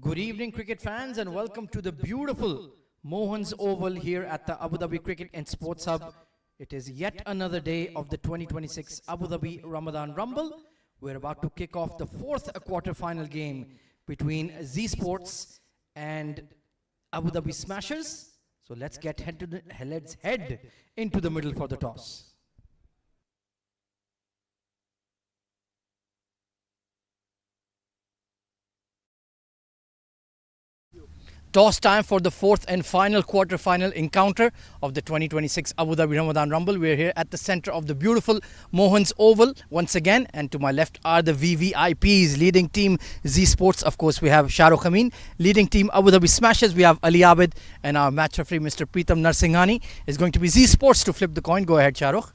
Good evening, cricket fans, and welcome to the beautiful Mohan's Oval here at the Abu Dhabi Cricket and Sports Hub. It is yet another day of the 2026 Abu Dhabi Ramadan Rumble. We're about to kick off the fourth quarter-final game between Z Sports and Abu Dhabi Smashers. So let's head into the middle for the toss. Toss time for the fourth and final quarter-final encounter of the 2026 Abu Dhabi Ramadan Rumble. We're here at the center of the beautiful Mohan's Oval once again, and to my left are the VVIPs. Leading team Z Sports, of course, we have Shah Rukh Amin. Leading team Abu Dhabi Smashers, we have Ali Abid, and our match referee, Mr. Preetham Narsinghani, is going to be Z Sports to flip the coin. Go ahead, Shah Rukh.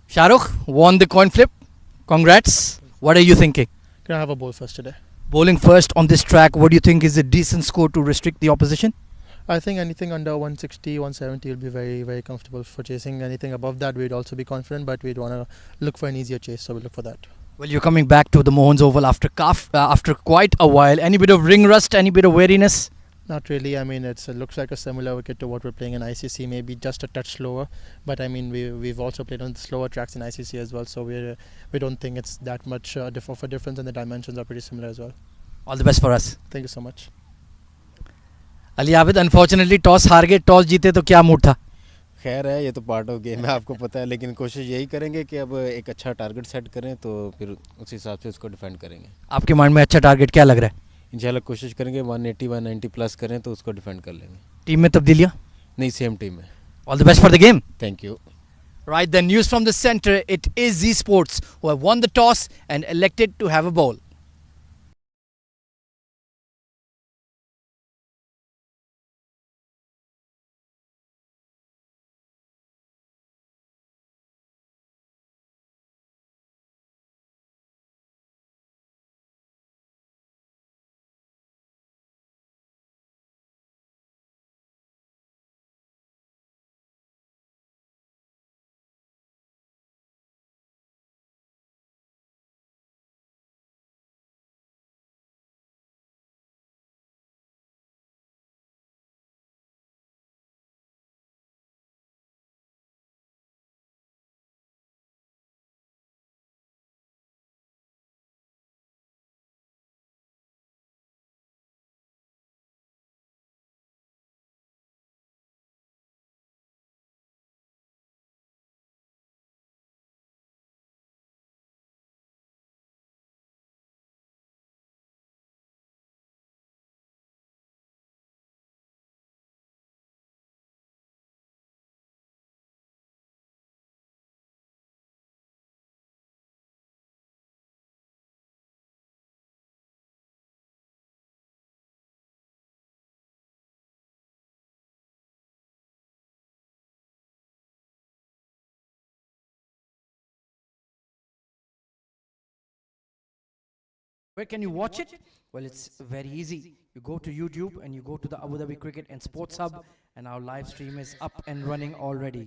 Shah Rukh won the coin flip. Congrats. What are you thinking? Can I have a bowl first today? Bowling first on this track, what do you think is a decent score to restrict the opposition? I think anything under 160, 170 will be very, very comfortable for chasing. Anything above that, we'd also be confident, but we'd want to look for an easier chase, so we'll look for that. Well, you're coming back to the Mohan's Oval after quite a while. Any bit of ring rust, any bit of weariness? Not really. I mean, it looks like a similar wicket to what we're playing in ICC, maybe just a touch slower. But I mean, we've also played on the slower tracks in ICC as well, so we don't think it's that much of a difference, and the dimensions are pretty similar as well. All the best for us. Thank you so much. Ali Abid, unfortunately, toss हार गए, toss जीते तो क्या mood था? खैर है, ये तो पार्ट ऑफ गेम है, आपको पता है, लेकिन कोशिश यही करेंगे कि अब एक अच्छा टारगेट सेट करें तो फिर उस हिसाब से उसको डिफेंड करेंगे. आपके माइंड में अच्छा टारगेट क्या लग रहा है? इंशाल्लाह कोशिश करेंगे 180 190 प्लस करें तो उसको डिफेंड कर लेंगे. टीम में तब्दीलियां? नहीं, सेम टीम है. All the best for the game. Thank you. Right, then news from the center. It is Z Sports who have won the toss and elected to have a bowl. Where can you watch it? Well, it's very easy. You go to YouTube and you go to the Abu Dhabi Cricket and Sports Hub, and our live stream is up and running already.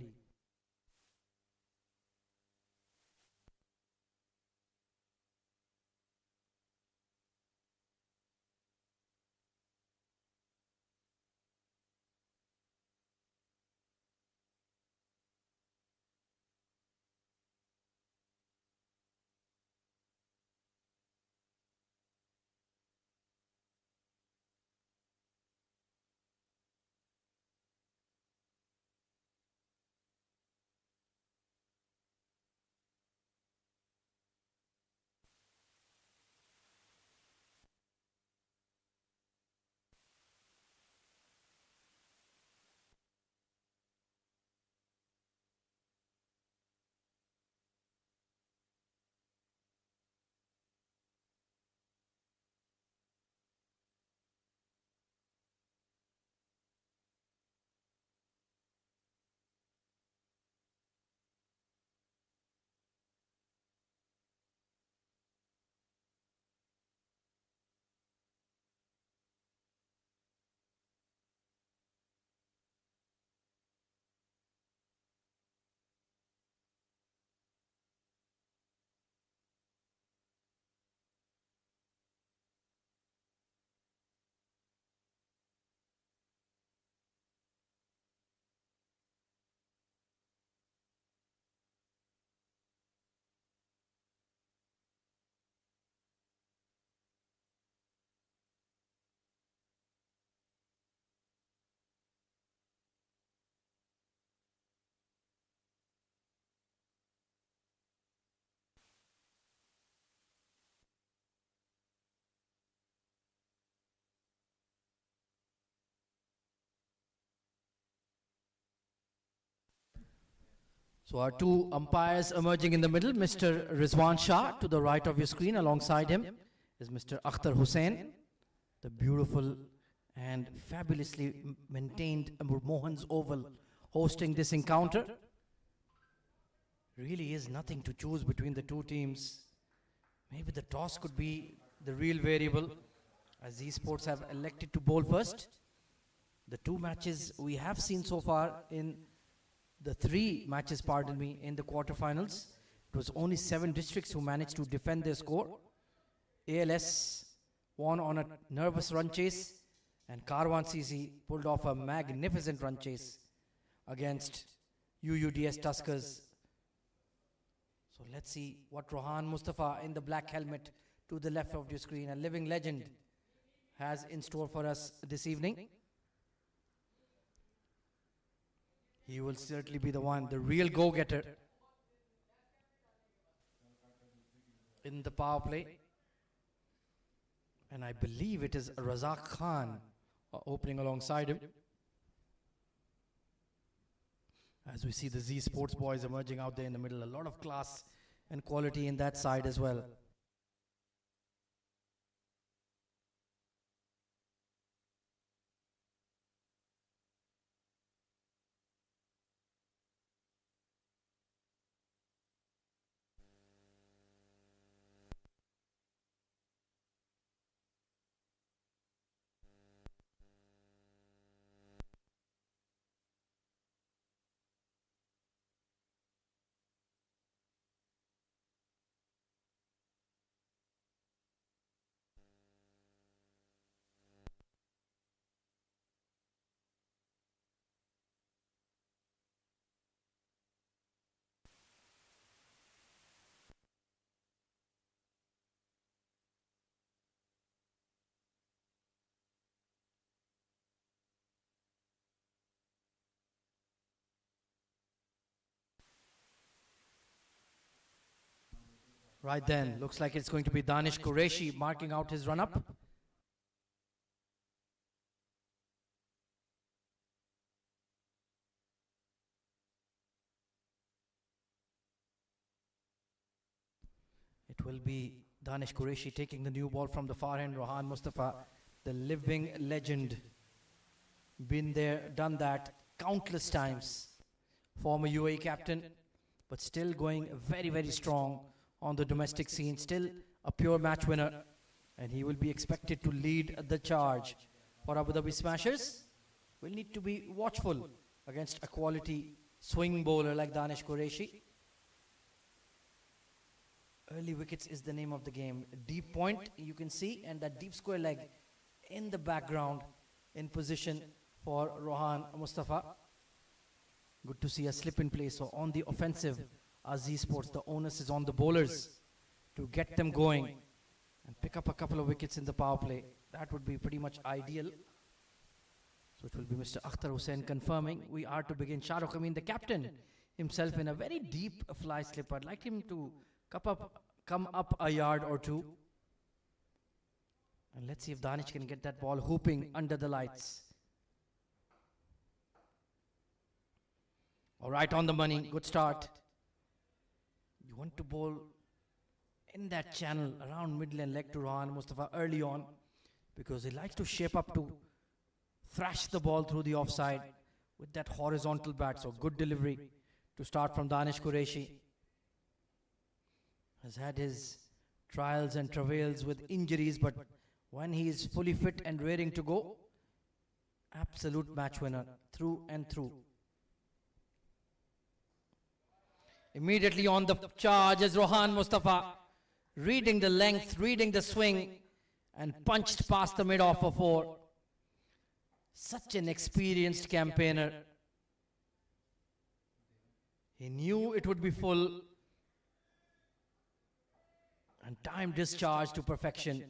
So our two umpires emerging in the middle, Mr. Rizwan Shah to the right of your screen. Alongside him is Mr. Akhtar Hussain, the beautiful and fabulously maintained Mohan's Oval hosting this encounter. Really is nothing to choose between the two teams. Maybe the toss could be the real variable, as these sports have elected to bowl first. The two matches we have seen so far in the three matches, pardon me, in the quarterfinals, it was only 7 districts who managed to defend their score. ALS won on a nervous run chase, and Karwan CC pulled off a magnificent run chase against UUDS Tuskers. So let's see what Rohan Mustafa in the black helmet to the left of your screen, a living legend, has in store for us this evening. He will certainly be the one, the real go-getter in the power play. And I believe it is Razak Khan opening alongside him. As we see the Z Sports boys emerging out there in the middle, a lot of class and quality in that side as well. Right then, looks like it's going to be Danish Qureshi marking out his run-up. It will be Danish Qureshi taking the new ball from the far end. Rohan Mustafa, the living legend. Been there, done that countless times. Former UAE captain, but still going very, very strong on the domestic scene. Still a pure match winner. And he will be expected to lead the charge. For Abu Dhabi Smashers, will need to be watchful against a quality swing bowler like Danish Qureshi. Early wickets is the name of the game. Deep point, you can see, and that deep square leg in the background in position for Rohan Mustafa. Good to see a slip in play. So on the offensive, Z Sports, the onus is on the bowlers to get them going and pick up a couple of wickets in the power play. That would be pretty much ideal. So it will be Mr. Akhtar Hussain confirming we are to begin. Shahrukh Amin, the captain himself, in a very deep fly slip. I'd like him to come up a yard or two. And let's see if Danish can get that ball hooping under the lights. All right, on the money. Good start. You want to bowl in that channel around middle and leg to Rohan Mustafa early on, because he likes to shape up to thrash the ball through the offside with that horizontal bat. So good delivery to start from Danish Qureshi. Has had his trials and travails with injuries, but when he is fully fit and raring to go, absolute match winner through and through. Immediately on the charge is Rohan Mustafa, reading the length, reading the swing, and punched past the mid-off for 4. Such an experienced campaigner. He knew it would be full and timed discharge to perfection.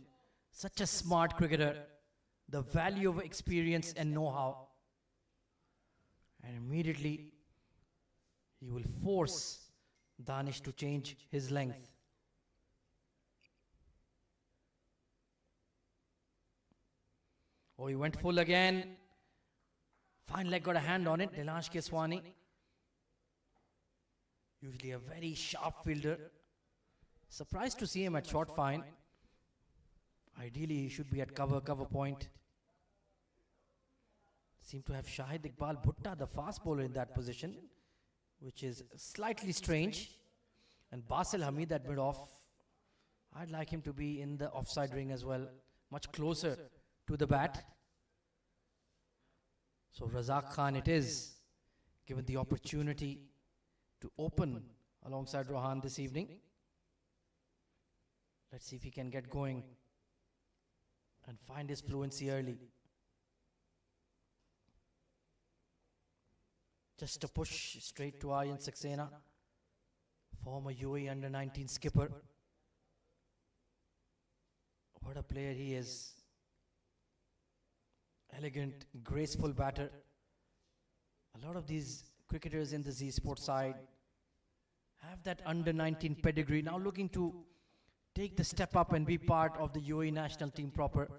Such a smart cricketer. The value of experience and know-how. And immediately he will force Danish to change his length. Oh, he went full again. Fine leg got a hand on it. Dilansh Keswani. Usually a very sharp fielder. Surprised to see him at short fine. Ideally, he should be at cover point. Seem to have Shahid Iqbal Bhutta, the fast bowler, in that position, which is slightly strange. And Basil Hamid at mid-off. I'd like him to be in the offside ring as well, much closer to the bat. So Razak Khan it is, given the opportunity to open alongside Rohan this evening. Let's see if he can get going and find his fluency early. Just a push straight to Aryan Saxena, former UAE under-19 skipper. What a player he is. Elegant, graceful batter. A lot of these cricketers in the Z Sports side have that under-19 pedigree, now looking to take the step up and be part of the UAE national team proper.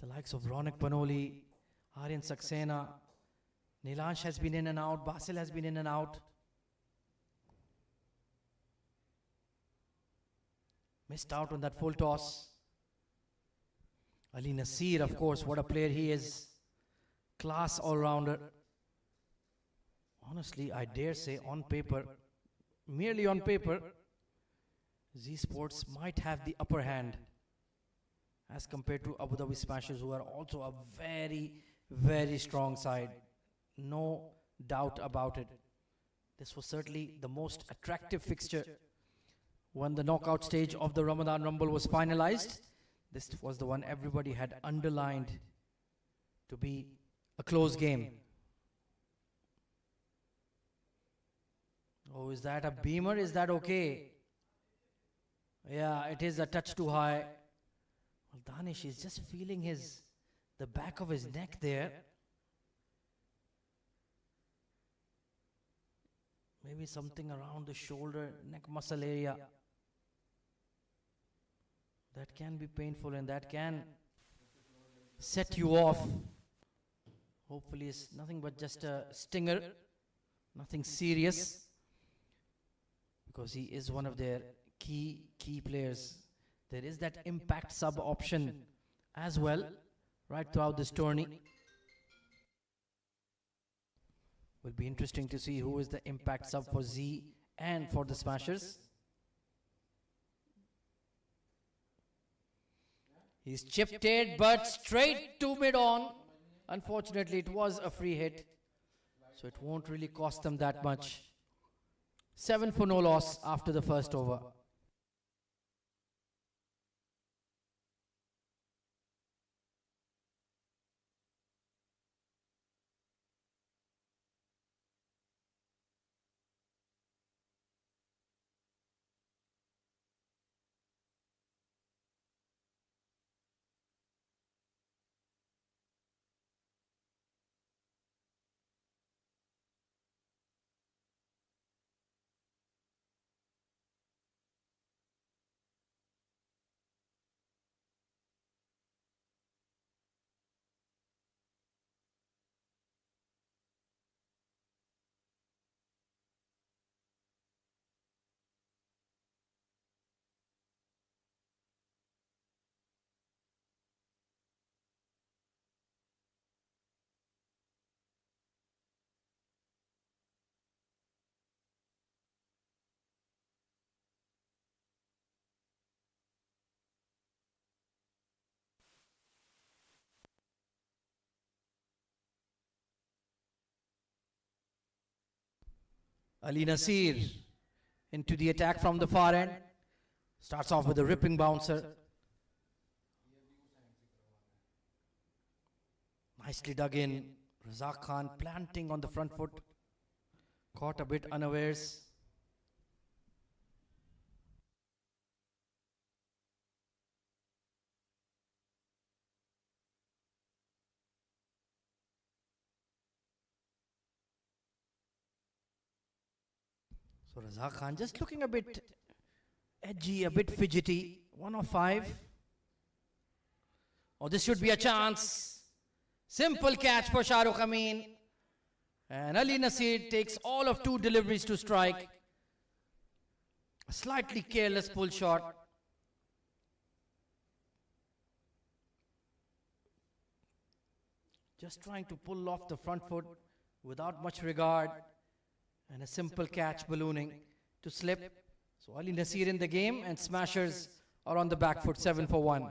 The likes of Ronak Panoli, Aryan Saxena, Nilansh has been in and out, Basil has been in and out. Missed out on that full toss. Ali Nasir, of course, what a player he is. Class all-rounder. Honestly, I dare say on paper, merely on paper, Z Sports might have the upper hand as compared to Abu Dhabi Smashers, who are also a very, very strong side. No doubt about it. This was certainly the most attractive fixture when the knockout stage of the Ramadan Rumble was finalized. This was the one everybody had underlined to be a close game. Oh, is that a beamer? Is that okay? Yeah, it is a touch too high. Well, Danish is just feeling the back of his neck there. Maybe something around the shoulder, neck muscle area. That can be painful and that can set you off. Hopefully it's nothing but just a stinger, nothing serious, because he is one of their key players. There is that impact sub option as well right throughout this tourney. Will be interesting to see who is the impact sub for Z and for the Smashers. He's chipped it, but straight to mid-on. Unfortunately, it was a free hit, so it won't really cost them that much. 7 for no loss after the first over. Ali Nasir into the attack from the far end. Starts off with a ripping bouncer. Nicely dug in. Razak Khan planting on the front foot. Caught a bit unawares. So Razak Khan just looking a bit edgy, a bit fidgety. 1 of 5. Oh, this should be a chance. Simple catch for Shahrukh Amin. And Ali Nasir takes all of 2 deliveries to strike. A slightly careless pull shot. Just trying to pull off the front foot without much regard. And a simple catch ballooning to slip. So Ali Nasir in the game and Smashers are on the back foot, 7 for 1.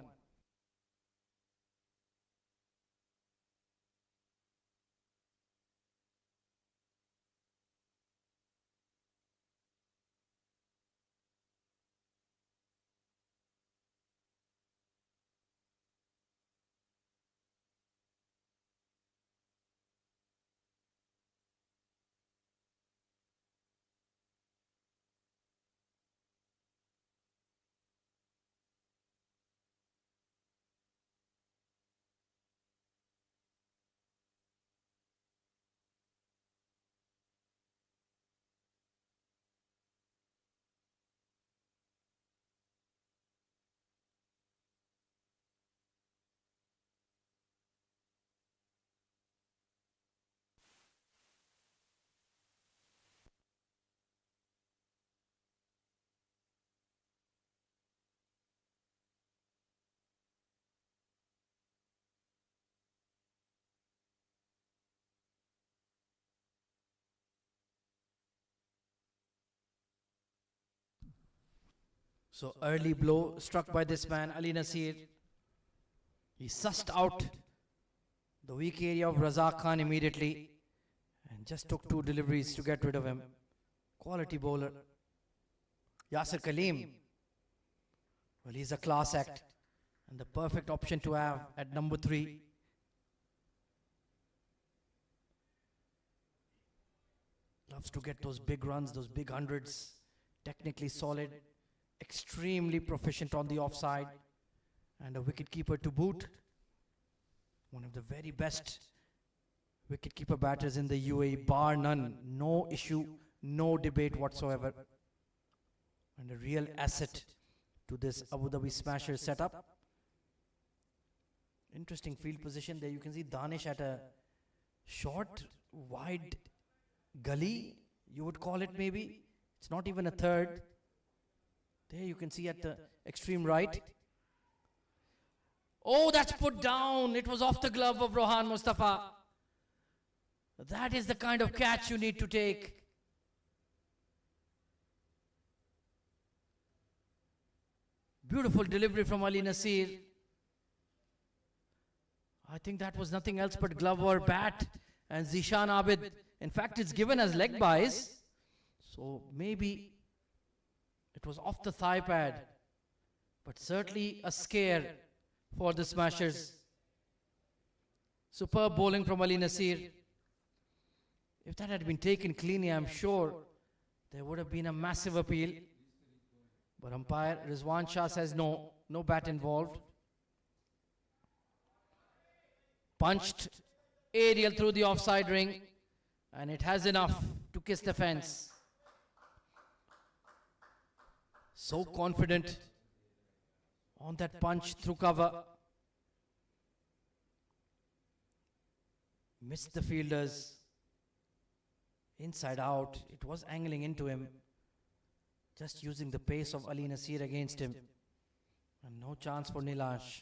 So early blow struck by this man, Ali Nasir. He sussed out the weak area of Razak Khan immediately and just took 2 deliveries to get rid of him. Quality bowler. Yasir Kaleem. Well, he's a class act and the perfect option to have at number 3. Loves to get those big runs, those big hundreds. Technically solid. Extremely proficient on the offside. And a wicketkeeper to boot. One of the very best wicketkeeper batters in the UAE, bar none. No issue, no debate whatsoever. And a real asset to this Abu Dhabi Smashers setup. Interesting field position there. You can see Danish at a short, wide gully, you would call it maybe. It's not even a third. There you can see at the extreme right. Oh, that's put down. It was off the glove of Rohan Mustafa. That is the kind of catch you need to take. Beautiful delivery from Ali Nasir. I think that was nothing else but glove or bat. And Zishan Abid. In fact, it's given as leg buys. So maybe it was off the thigh pad. But certainly a scare for the Smashers. Superb bowling from Ali Nasir. If that had been taken cleanly, I'm sure there would have been a massive appeal. But umpire Rizwan Shah says no, no bat involved. Punched aerial through the offside ring, and it has enough to kiss the fence. So confident on that punch through cover. Missed the fielders. Inside out, it was angling into him. Just using the pace of Ali Nasir against him. And no chance for Nilash.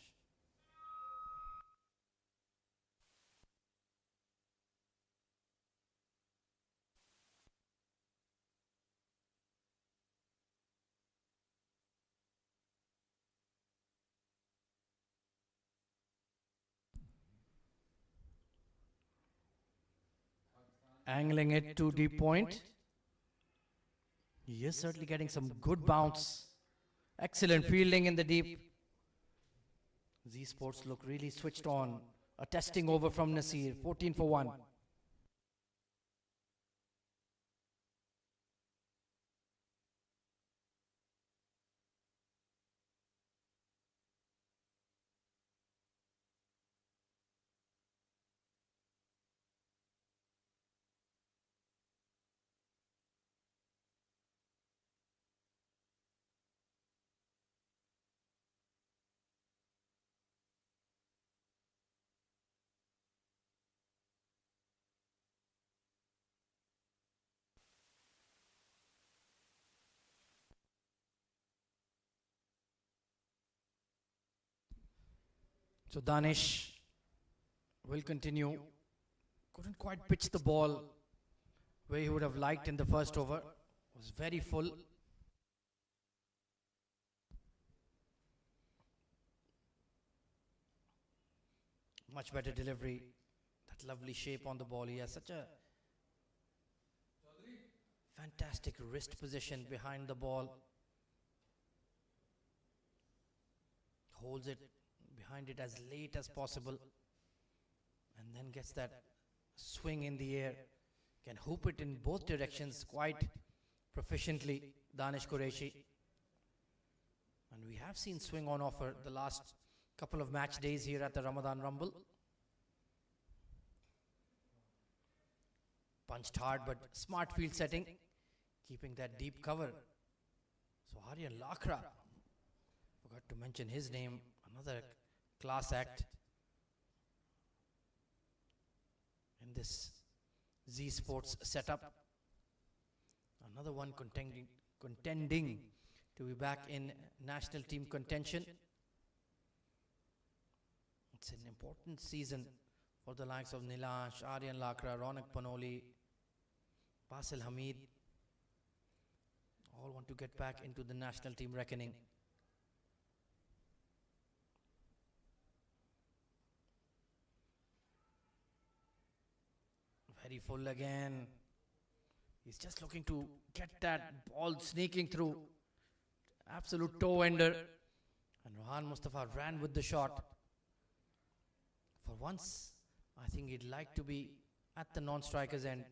Angling it to deep point. He is certainly getting some good bounce. Excellent fielding in the deep. Z Sports look really switched on. A testing over from Nasir, 14 for 1. So Danish will continue. Couldn't quite pitch the ball where he would have liked in the first over. Was very full. Much better delivery. That lovely shape on the ball. He has such a fantastic wrist position behind the ball. Holds it behind it as late as possible. And then gets that swing in the air. Can hoop it in both directions quite proficiently, Danish Qureshi. And we have seen swing on offer the last couple of match days here at the Ramadan Rumble. Punched hard, but smart field setting, keeping that deep cover. So Aryan Lakra, forgot to mention his name, another class act in this Z Sports setup. Another one contending to be back in national team contention. It's an important season for the likes of Nilash, Aryan Lakra, Ronak Panoli, Basil Hamid. All want to get back into the national team reckoning. Very full again. He's just looking to get that ball sneaking through. Absolute toe ender. And Rohan Mustafa ran with the shot. For once, I think he'd like to be at the non-striker's end.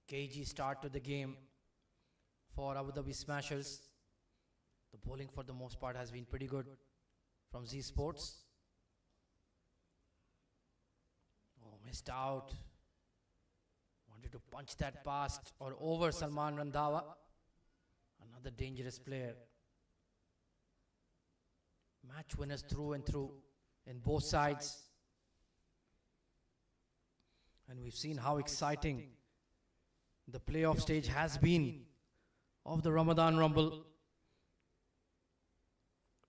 KG start to the game for Abu Dhabi Smashers. The bowling for the most part has been pretty good from Z Sports. Oh, missed out. Wanted to punch that past or over Salman Randhawa. Another dangerous player. Match winners through and through in both sides. And we've seen how exciting the playoff stage has been of the Ramadan Rumble.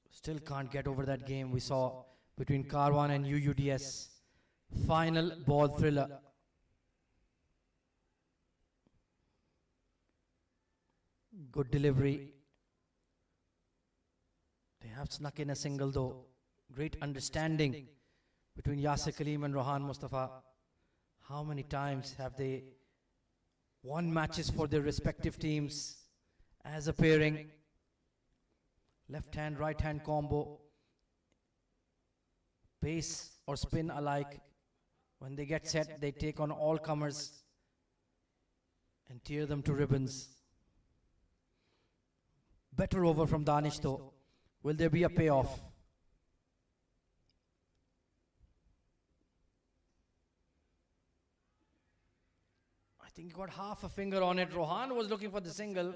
Still can't get over that game we saw between Karwan and UUDS. Final ball thriller. Good delivery. They have snuck in a single though. Great understanding between Yasir Kaleem and Rohan Mustafa. How many times have they won matches for their respective teams as a pairing? Left hand, right hand combo. Pace or spin alike. When they get set, they take on all comers and tear them to ribbons. Better over from Danish though. Will there be a payoff? I think he got half a finger on it. Rohan was looking for the single.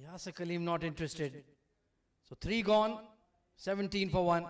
Yasir Kaleem not interested. So 3 gone, 17 for 1.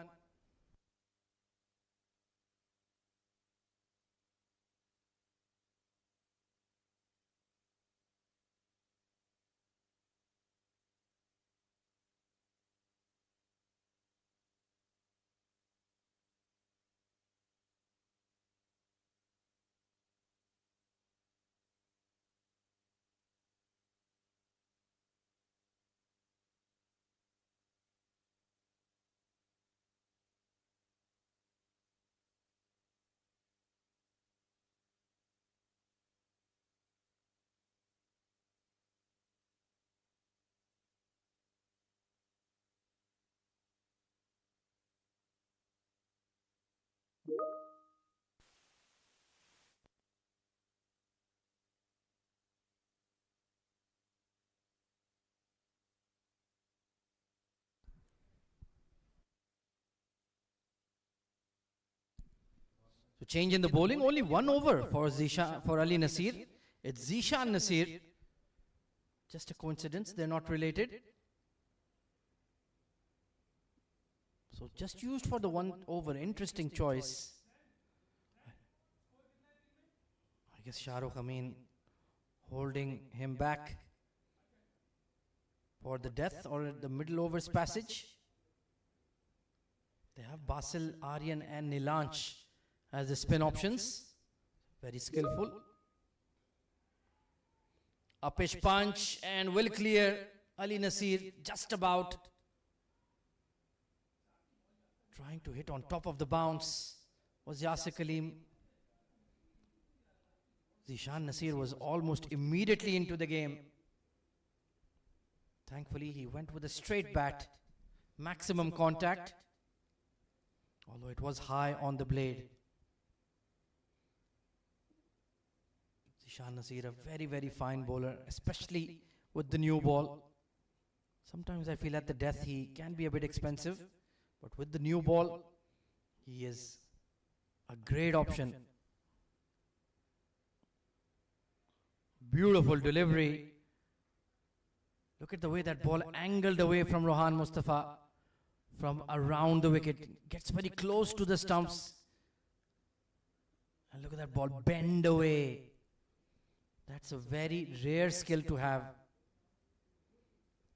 So change in the bowling, only 1 over for Ali Nasir. It's Zishan Nasir. Just a coincidence, they're not related. So just used for the 1 over, interesting choice. guess Shahrukh Amin holding him back for the death or the middle overs passage. They have Basil, Aryan and Nilanch as the spin options. Very skillful. Upish punch and will clear. Ali Nasir just about trying to hit on top of the bounce was Yasir Kaleem. Zishan Nasir was almost immediately into the game. Thankfully, he went with a straight bat, maximum contact, although it was high on the blade. Zishan Nasir, a very, very fine bowler, especially with the new ball. Sometimes I feel at the death he can be a bit expensive, but with the new ball, he is a great option. Beautiful delivery. Look at the way that ball angled away from Rohan Mustafa from around the wicket. Gets very close to the stumps. And look at that ball bend away. That's a very rare skill to have.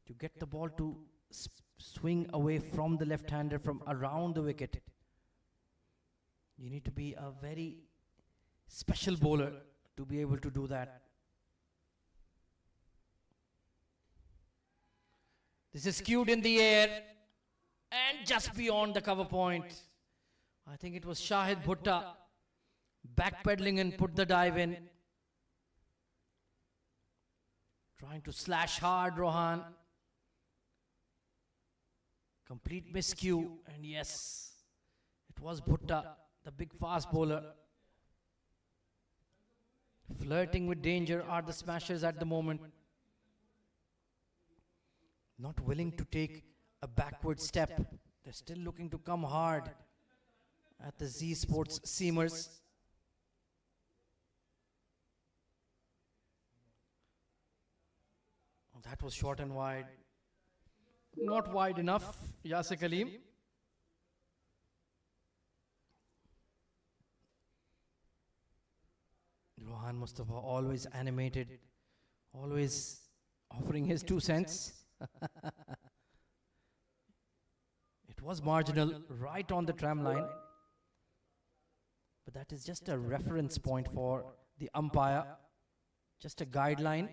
To get the ball to swing away from the left-hander from around the wicket. You need to be a very special bowler to be able to do that. This is skewed in the air and just beyond the cover point. I think it was Shahid Bhutta backpedaling and put the dive in. Trying to slash hard, Rohan. Complete miscue, and yes, it was Bhutta, the big fast bowler. Flirting with danger are the smashers at the moment. Not willing to take a backward step. They're still looking to come hard at the Z Sports seamers. Oh, that was short and wide. Not wide enough, Yasir Kaleem. Rohan Mustafa always animated, always offering his 2 cents. It was marginal, right on the tram line. But that is just a reference point for the umpire. Just a guideline.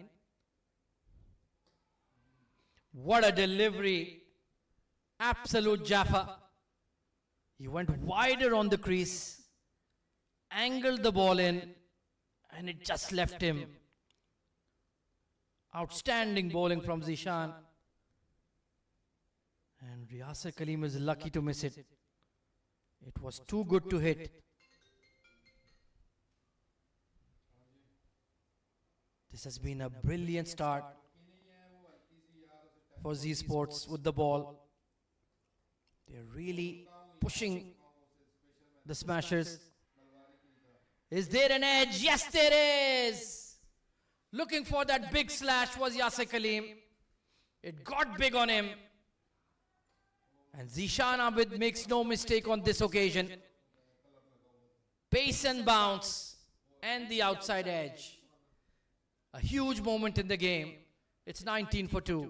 What a delivery. Absolute Jaffa. He went wider on the crease, angled the ball in, and it just left him. Outstanding bowling from Zishan. And Yasir Kaleem is lucky to miss it. It was too good to hit. This has been a brilliant start for Z Sports with the ball. They're really pushing the smashers. Is there an edge? Yes, there is. Looking for that big slash was Yasir Kaleem. It got big on him. And Zishan Abid makes no mistake on this occasion. Pace and bounce and the outside edge. A huge moment in the game. It's 19 for 2.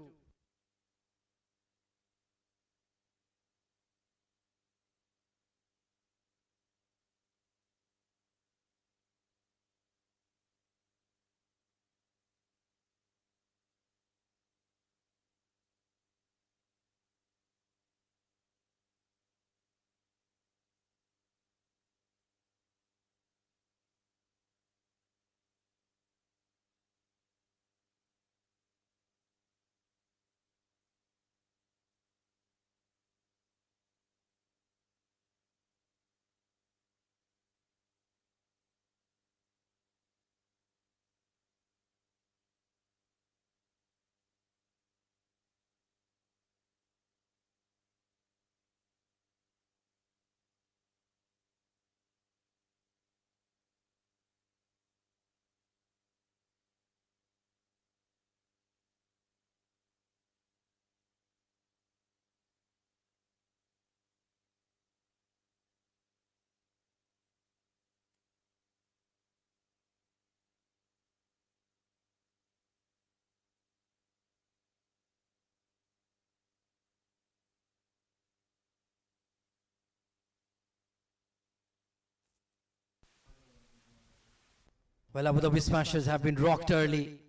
Well, Abu Dhabi Smashers have been rocked early.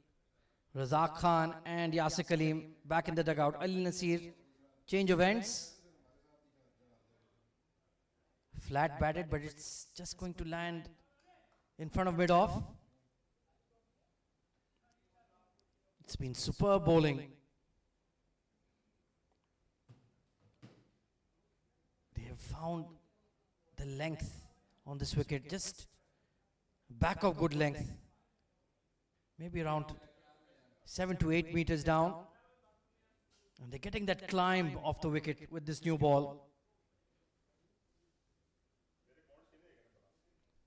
Razak Khan and Yasir Kaleem back in the dugout. Ali Nasir, change of ends. Flat batted, but it's just going to land in front of mid-off. It's been superb bowling. They have found the length on this wicket, just back of good length. Maybe around 7 to 8 meters down. And they're getting that climb off the wicket with this new ball.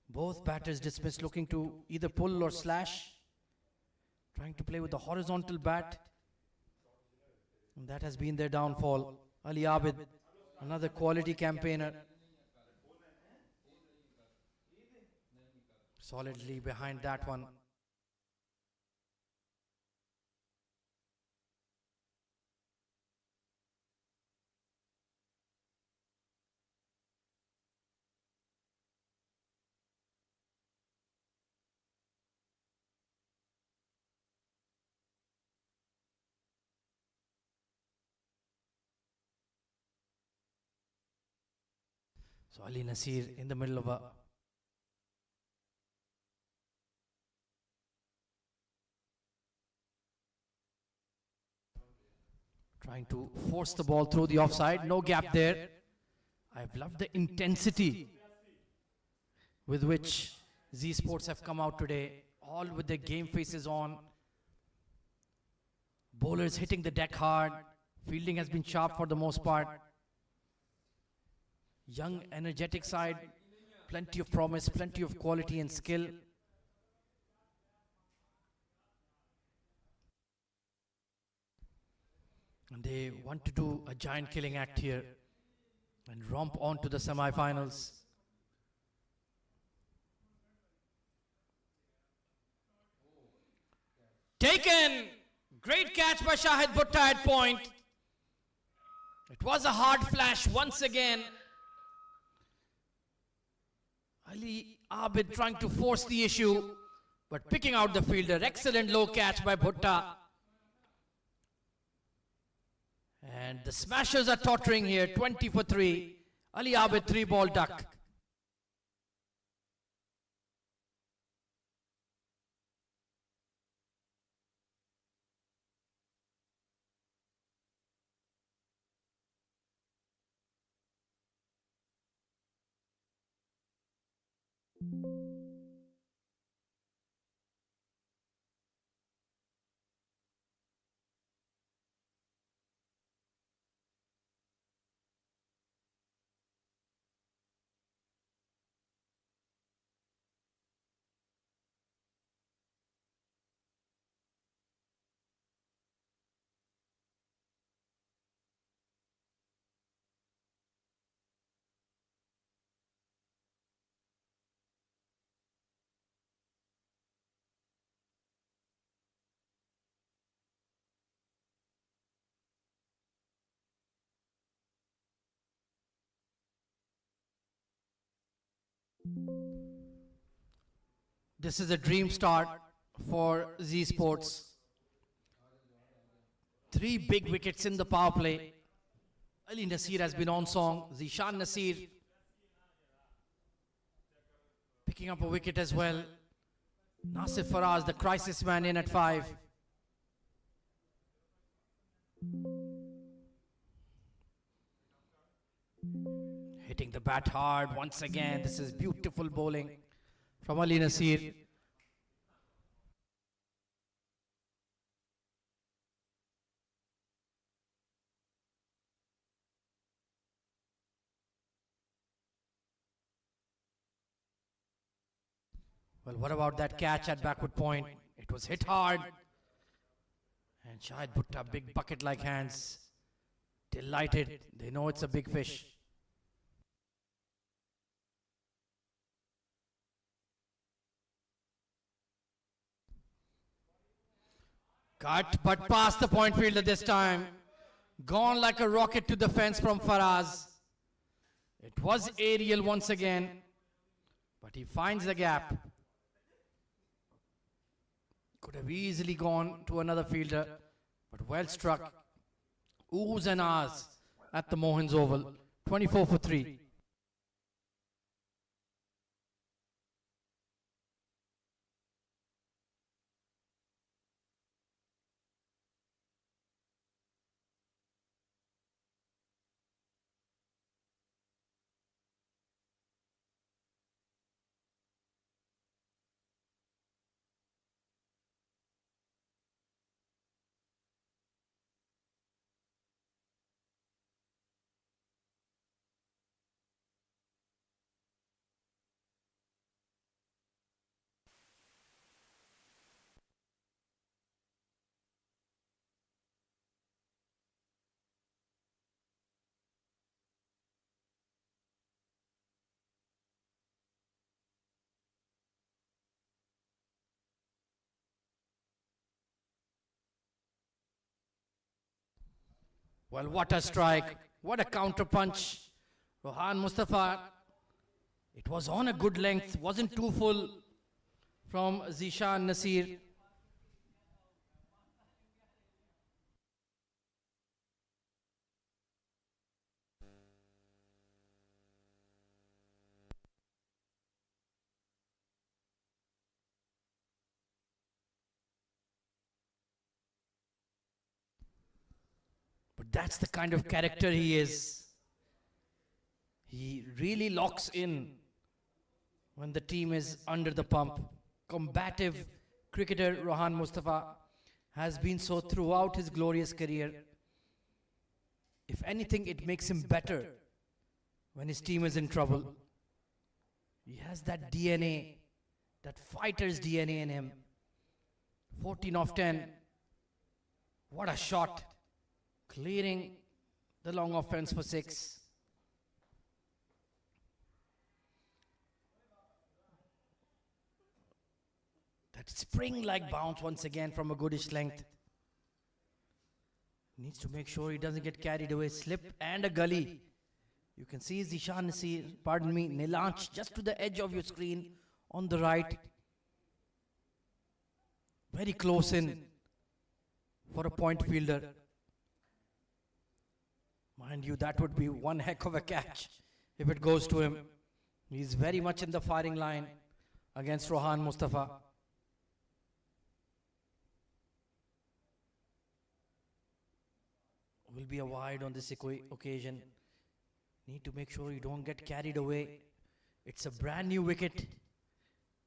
Both batters dismissed, looking to either pull or slash. Trying to play with the horizontal bat. And that has been their downfall. Ali Abid, another quality campaigner. Solidly behind that one. So Ali Nasir in the middle of a trying to force the ball through the offside, no gap there. I've loved the intensity with which Z Sports have come out today, all with their game faces on. Bowlers hitting the deck hard, fielding has been sharp for the most part. Young, energetic side, plenty of promise, plenty of quality and skill. And they want to do a giant killing act here and romp on to the semi-finals. Taken! Great catch by Shahid Bhutta at point. It was a hard flash once again. Ali Abid trying to force the issue, but picking out the fielder. Excellent low catch by Bhutta. And the Smashers are tottering here, 20 for 3. Ali Abid 3-ball duck. This is a dream start for Z Sports. 3 big wickets in the power play. Ali Nasir has been on song. Zishan Nasir picking up a wicket as well. Nasir Faraz, the crisis man, in at 5. Hitting the bat hard once again. This is beautiful bowling from Ali Nasir. Well, what about that catch at backward point? It was hit hard. And Shahid Bhutta, big bucket-like hands. Delighted. They know it's a big fish. Cut, but past the point fielder this time. Gone like a rocket to the fence from Faraz. It was aerial once again, but he finds the gap. Could have easily gone to another fielder, but well struck. Oohs and ahs at the Mohans Oval. 24 for 3. Well, what a strike. What a counter punch. Rohan Mustafa. It was on a good length. Wasn't too full from Zishan Nasir. But that's the kind of character he is. He really locks in when the team is under the pump. Combative cricketer Rohan Mustafa has been so throughout his glorious career. If anything, it makes him better when his team is in trouble. He has that DNA, that fighter's DNA in him. 14 of 10. What a shot. Clearing the long offense for 6. That spring-like bounce once again from a goodish length. Needs to make sure he doesn't get carried away. Slip and a gully. You can see Zishan Nasir, pardon me, Nilanch just to the edge of your screen on the right. Very close in for a point fielder. Mind you, that would be one heck of a catch if it goes to him. He's very much in the firing line against Rohan Mustafa. Will be a wide on this occasion. Need to make sure you don't get carried away. It's a brand new wicket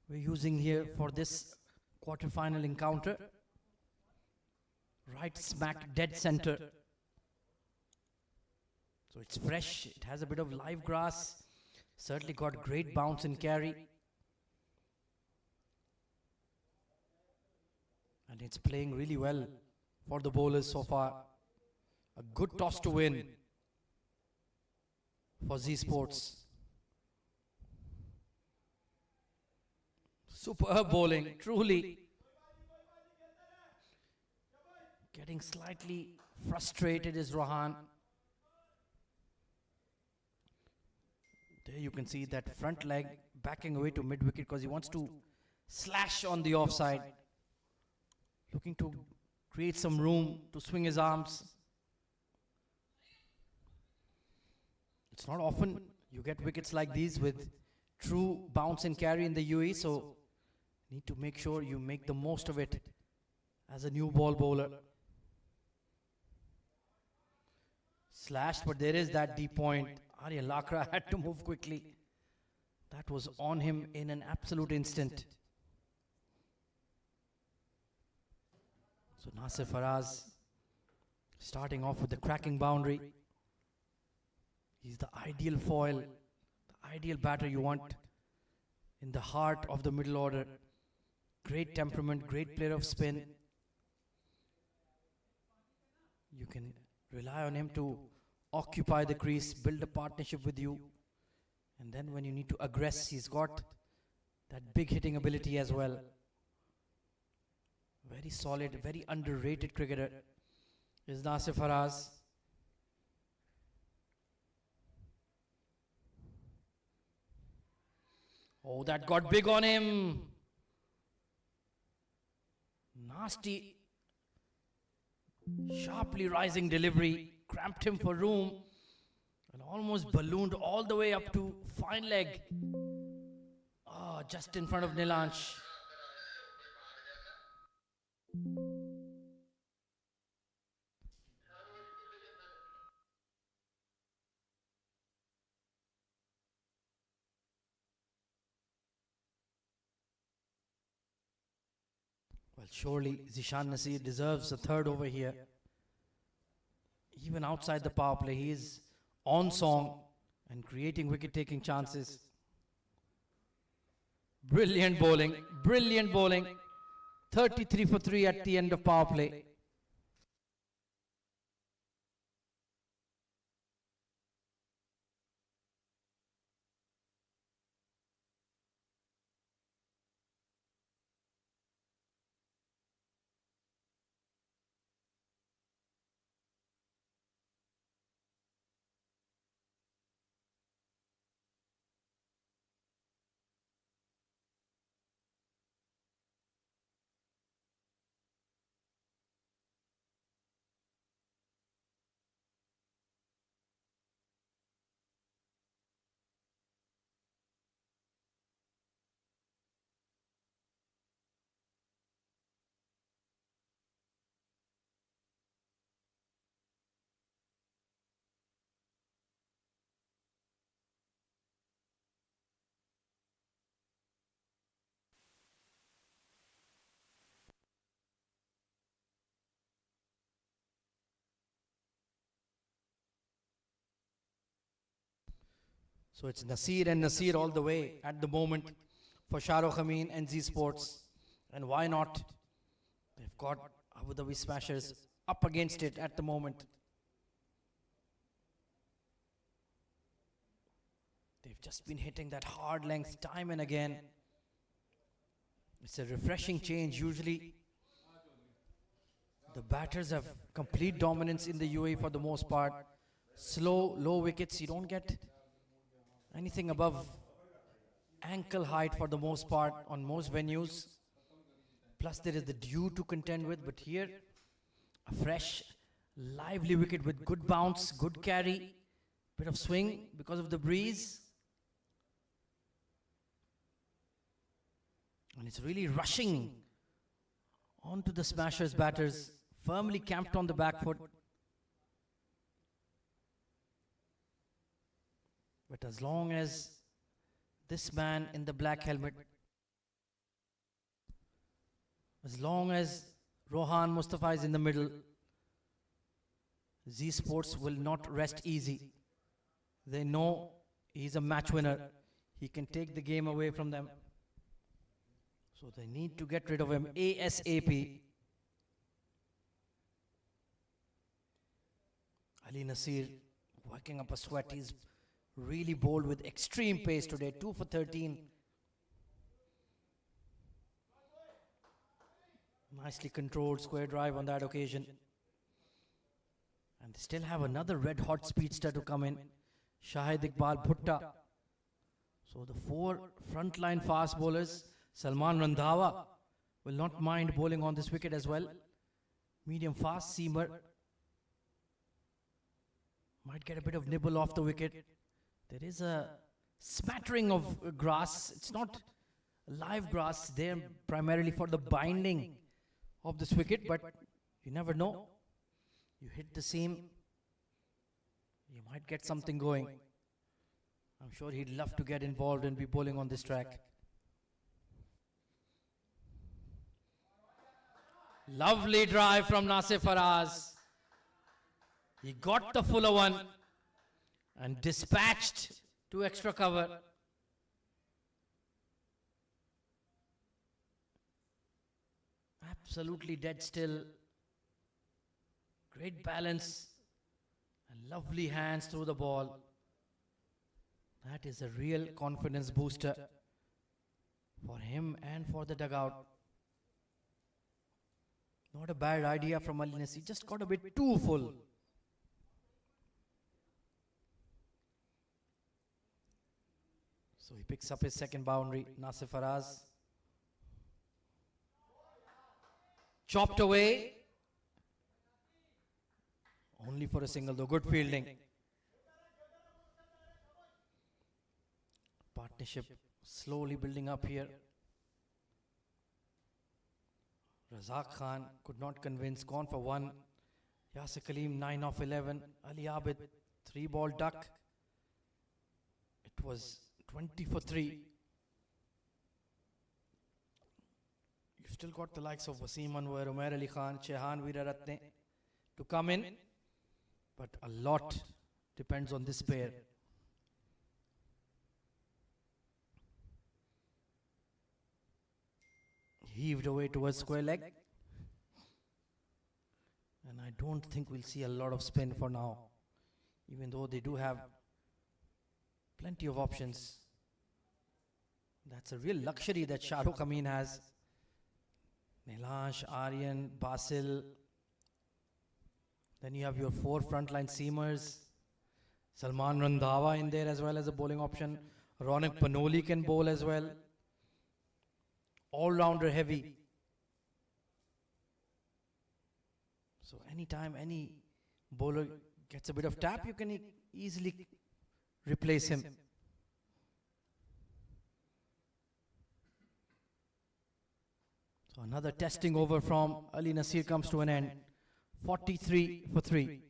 we're using here for this quarter-final encounter. Right smack dead center. So it's fresh, it has a bit of live grass. Certainly got great bounce and carry. And it's playing really well for the bowlers so far. A good toss to win for Z Sports. Superb bowling, truly. Getting slightly frustrated is Rohan. There you can see that front leg backing away to mid-wicket because he wants to slash on the offside. Looking to create some room to swing his arms. It's not often you get wickets like these with true bounce and carry in the UAE, so need to make sure you make the most of it as a new ball bowler. Slashed, but there is that deep point. Arya Lakra had to move quickly. That was on him in an absolute instant. So Nasir Faraz starting off with the cracking boundary. He's the ideal foil, the ideal batter you want in the heart of the middle order. Great temperament, great player of spin. You can rely on him to occupy the crease, build a partnership with you. And then when you need to aggress, he's got that big hitting ability as well. Very solid, very underrated cricketer is Nasir Faraz. Oh, that got big on him. Nasty, sharply rising delivery, cramped him for room, and almost ballooned all the way up to fine leg. Oh, just in front of Nilansh. Well, surely Zishan Nasir deserves a third over here. Even outside the power play, he is on song and creating wicket-taking chances. Brilliant bowling, brilliant bowling. 33 for 3 at the end of power play. So it's Nasir and Nasir all the way at the moment for Shahrukh Amin and Z Sports. And why not? They've got Abu Dhabi Smashers up against it at the moment. They've just been hitting that hard length time and again. It's a refreshing change. Usually the batters have complete dominance in the UAE for the most part. Slow, low wickets, you don't get anything above ankle height for the most part on most venues. Plus there is the dew to contend with, but here a fresh, lively wicket with good bounce, good carry, bit of swing because of the breeze. And it's really rushing onto the Smashers batters, firmly camped on the back foot. But as long as this man in the black helmet, as long as Rohan Mustafa is in the middle, Z Sports will not rest easy. They know he's a match winner. He can take the game away from them. So they need to get rid of him ASAP. Ali Nasir working up a sweat. He's really bowled with extreme pace today. 2 for 13. Nicely controlled square drive on that occasion. And they still have another red hot speedster to come in. Shahid Iqbal Bhutta. So the 4 frontline fast bowlers. Salman Randhawa will not mind bowling on this wicket as well. Medium fast seamer. Might get a bit of nibble off the wicket. There is a smattering of grass. It's not live grass there primarily for the binding of this wicket, but you never know. You hit the seam, you might get something going. I'm sure he'd love to get involved and be bowling on this track. Lovely drive from Nasir Faraz. He got the fuller one and dispatched to extra cover. Absolutely dead still. Great balance and lovely hands through the ball. That is a real confidence booster for him and for the dugout. Not a bad idea from Ali Nasir. Just got a bit too full. So he picks up his second boundary. Nasir Faraz. Chopped away. Only for a single though. Good fielding. Partnership slowly building up here. Razak Khan could not convince. Gone for one. Yasir Kaleem 9 off 11. Ali Abid 3-ball duck. It was 20 for 3. You've still got the likes of Wasim, Manwar, Umair Ali Khan, Chehan Veeraratne to come in. But a lot depends on this pair. Heaved away towards square leg. And I don't think we'll see a lot of spin for now. Even though they do have plenty of options. That's a real luxury that Shahrukh Amin has. Nilash, Aryan, Basil. Then you have your 4 frontline seamers. Salman Randhawa in there as well as a bowling option. Ronak Panoli can bowl as well. All-rounder heavy. So anytime any bowler gets a bit of tap, you can easily replace him. So another testing over from Ali Nasir comes to an end. 43 for 3.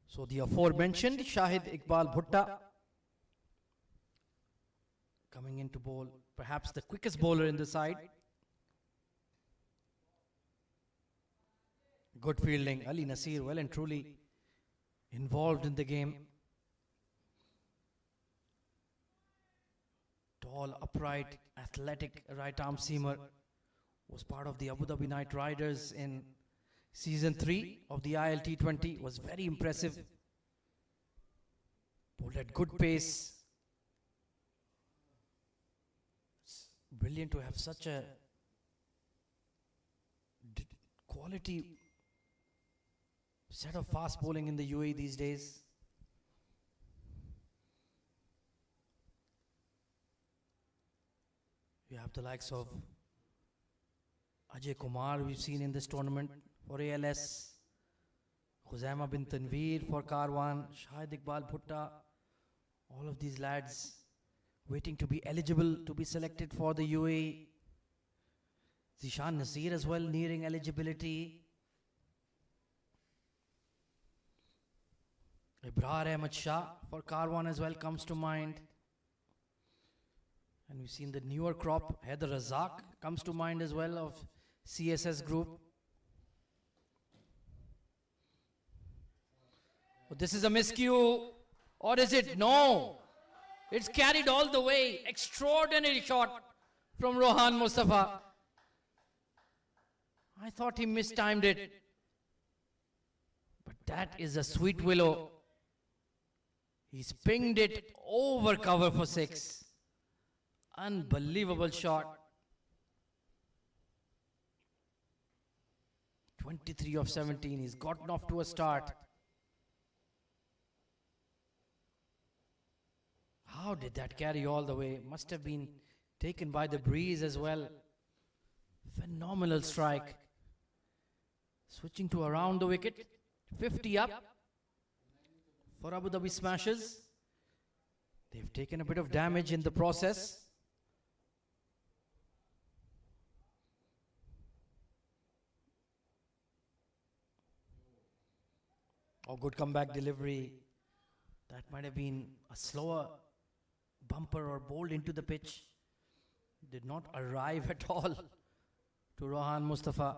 So the aforementioned Shahid Iqbal Bhutta coming in to bowl, perhaps the quickest bowler in the side. Good fielding. Ali Nasir well and truly involved in the game. Tall, upright, athletic right arm seamer. Was part of the Abu Dhabi Knight Riders in Season 3 of the ILT20. Was very impressive. Bowled at good pace. It's brilliant to have such a quality set of fast bowling in the UAE these days. You have the likes of Ajay Kumar we've seen in this tournament for ALS, Khuzaima bin Tanveer for Karwan, Shahid Iqbal Bhutta, all of these lads waiting to be eligible to be selected for the UAE. Zishan Nasir as well nearing eligibility. Ibrar Ahmed Shah for Karwan as well comes to mind. And we've seen the newer crop, Haider Razak comes to mind as well of CSS group. Oh, this is a miscue, or is it? No. It's carried all the way. Extraordinary shot from Rohan Mustafa. I thought he mistimed it. But that is a sweet willow. He's pinged it over cover for 6. Unbelievable shot. 23 of 17. He's gotten off to a start. How did that carry all the way? Must have been taken by the breeze as well. Phenomenal strike. Switching to around the wicket. 50 up for Abu Dhabi Smashers. They've taken a bit of damage in the process. Oh, good comeback delivery. That might have been a slower bumper or bowled into the pitch. Did not arrive at all to Rohan Mustafa.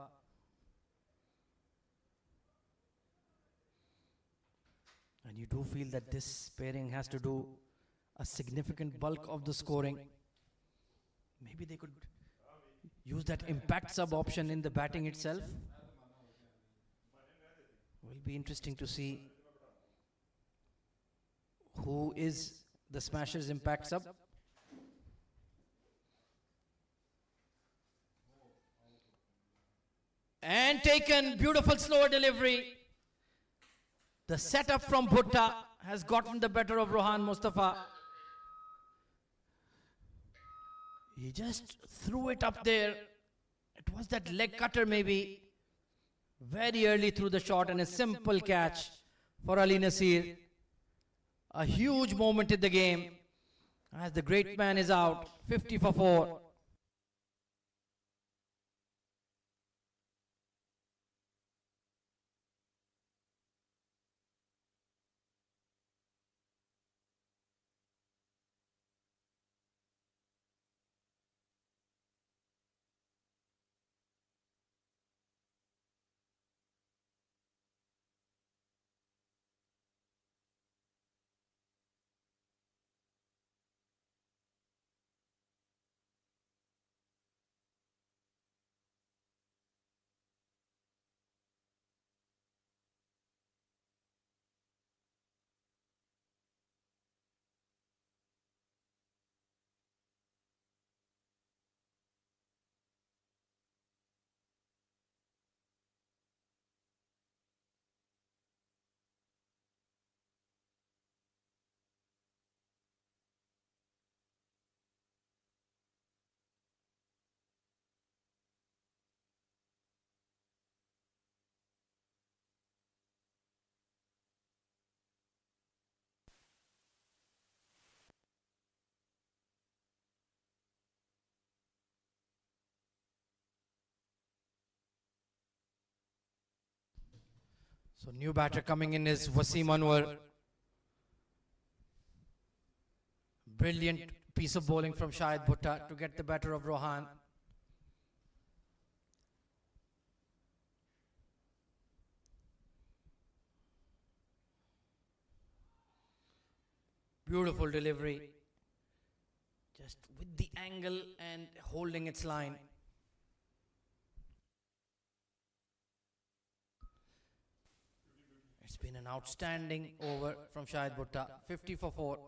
And you do feel that this pairing has to do a significant bulk of the scoring. Maybe they could use that impact sub option in the batting itself. Will be interesting to see who is the Smashers impact sub. And taken, beautiful slower delivery. The setup from Bhutta has gotten the better of Rohan Mustafa. He just threw it up there. It was that leg cutter maybe. Very early through the shot and a simple catch for Ali Nasir. A huge moment in the game as the great man is out, 50 for 4. So new batter coming in is Wasim Manwar. Brilliant piece of bowling from Shahid Bhutta to get the better of Rohan. Beautiful delivery. Just with the angle and holding its line. It's been an outstanding over from Shahid Bhutta, 50 for 4.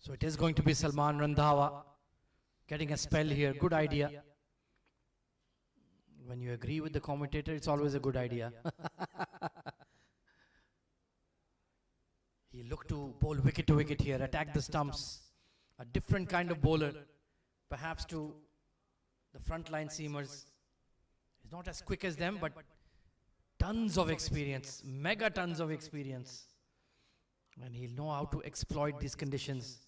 So it is going to be Salman Randhawa getting a spell here. Good idea. When you agree with the commentator, it's always a good idea. He looked to bowl wicket to wicket here, attack the stumps. A different kind of bowler, perhaps to the front line seamers. He's not as quick as them, but tons of experience, mega tons of experience. And he'll know how to exploit these conditions.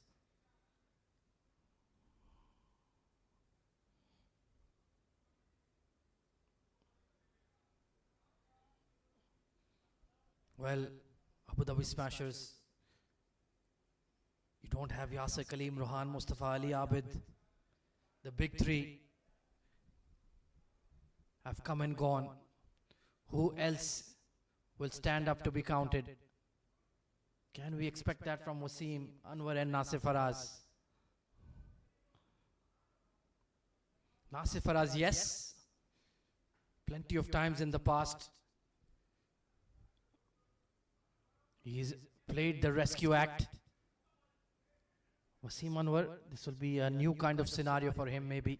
Well, Abu Dhabi Smashers, you don't have Yasir Kaleem, Rohan Mustafa, Ali Abid, the big three. have come and gone. Who else will stand up to be counted? Can we expect that from Wasim, Anwar and Nasir Faraz? Nasir Faraz, yes. Plenty of times in the past. He's played the rescue act. Wasim Anwar, this will be a new kind of scenario for him maybe.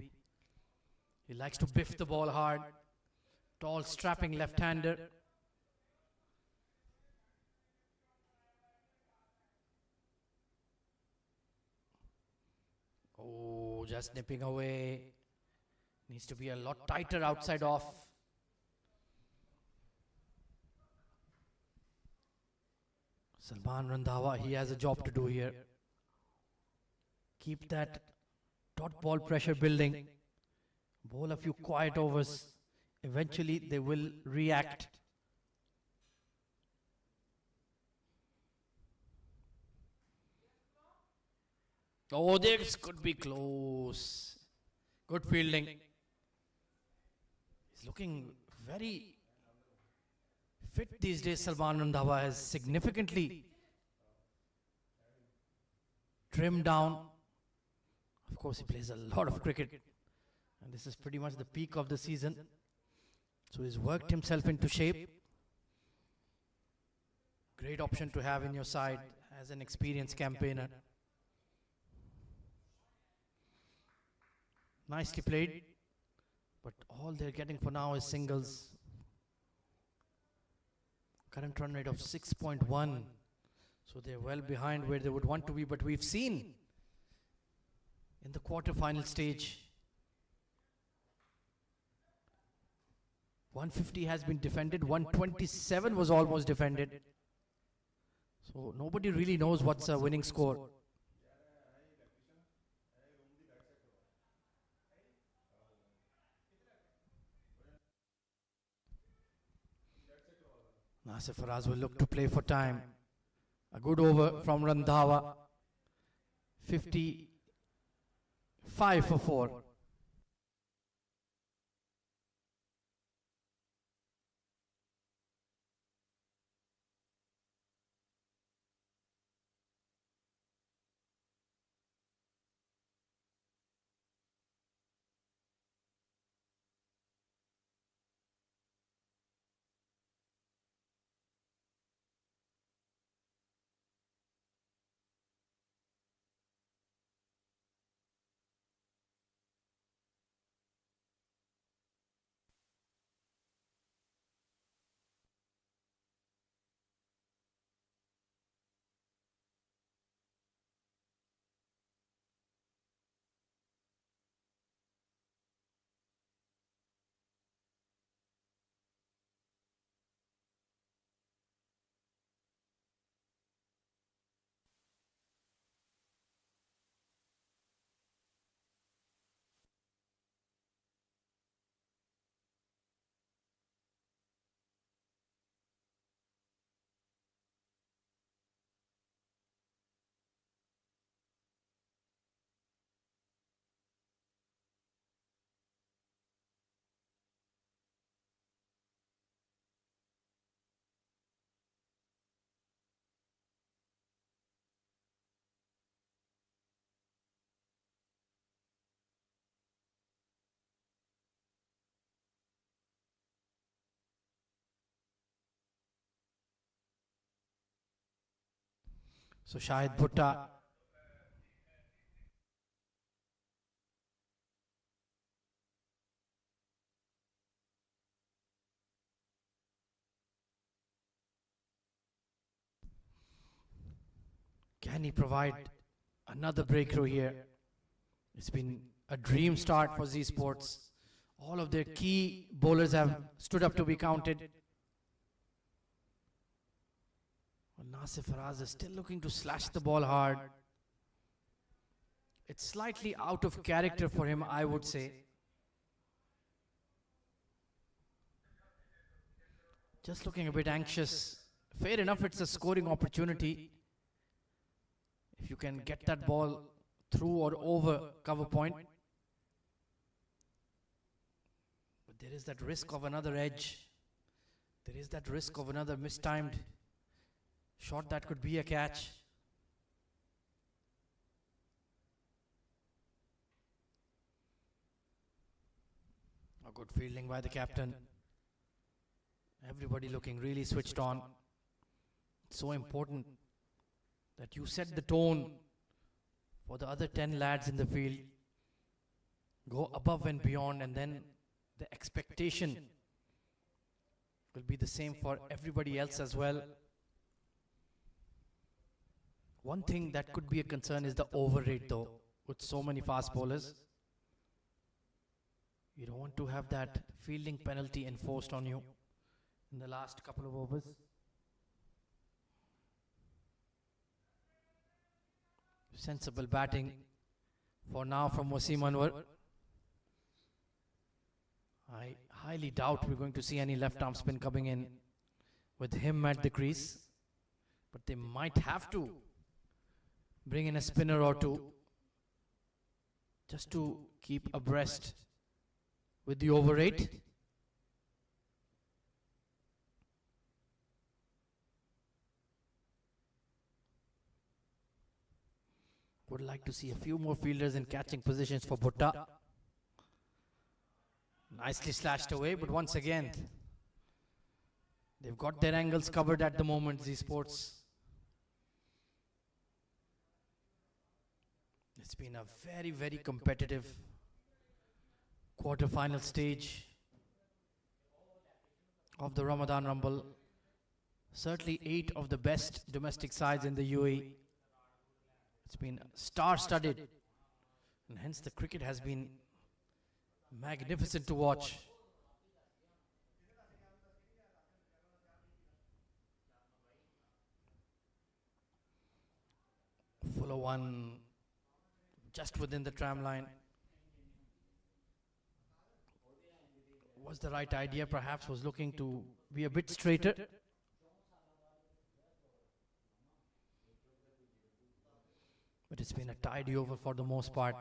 He likes to biff the ball hard. Tall, strapping left-hander. Oh, just nipping away. Needs to be a lot tighter outside off. Salman Randhawa, he has a job to do here. Keep that dot ball pressure building. Bowl a few quiet overs. Eventually they will react. Oh, this could be close. Good fielding. He's looking very fit these days. Salman Randhawa has significantly trimmed down. Of course, he plays a lot of cricket. And this is pretty much the peak of the season. So he's worked himself into shape. Great option to have in your side as an experienced campaigner. Nicely played. But all they're getting for now is singles. Current run rate of 6.1. So they're well behind where they would want to be. But we've seen in the quarter-final stage, 150 has been defended, 127 was almost defended. So nobody really knows what's a winning score. Nasir Faraz will look to play for time. A good over from Randhawa. 55 for 4. So Shahid Bhutta. Can he provide another breakthrough here? It's been a dream start for Z Sports. All of their key bowlers have stood up to be counted. Well, Nasir Faraz is still looking to slash the ball hard. It's slightly out of character for him, I would say. Just looking a bit anxious. Fair enough, it's a scoring opportunity. If you can get that ball through or over cover point. But there is that risk of another edge. There is that risk of another mistimed shot that could be a catch. A good fielding by the captain. Everybody looking really switched on. It's so important that you set the tone for the other 10 lads in the field. Go above and beyond, and then the expectation will be the same for everybody else as well. One thing that could be a concern is the over rate though, with so many fast bowlers. You don't want to have that fielding penalty enforced on you in the last couple of overs. Sensible batting for now from Wasim Manwar. I highly doubt we're going to see any left arm spin coming in with him at the crease, but they might have to bring in a spinner or two just to keep abreast with the over rate. Would like to see a few more fielders in catching positions for Bhutta. Nicely slashed away, but once again, they've got their angles covered at the moment, Z Sports. It's been a very, very competitive quarter-final stage of the Ramadan Rumble. Certainly 8 of the best domestic sides in the UAE. It's been star-studded, and hence the cricket has been magnificent to watch. Fuller one just within the tram line. Was the right idea, perhaps was looking to be a bit straighter. But it's been a tidy over for the most part.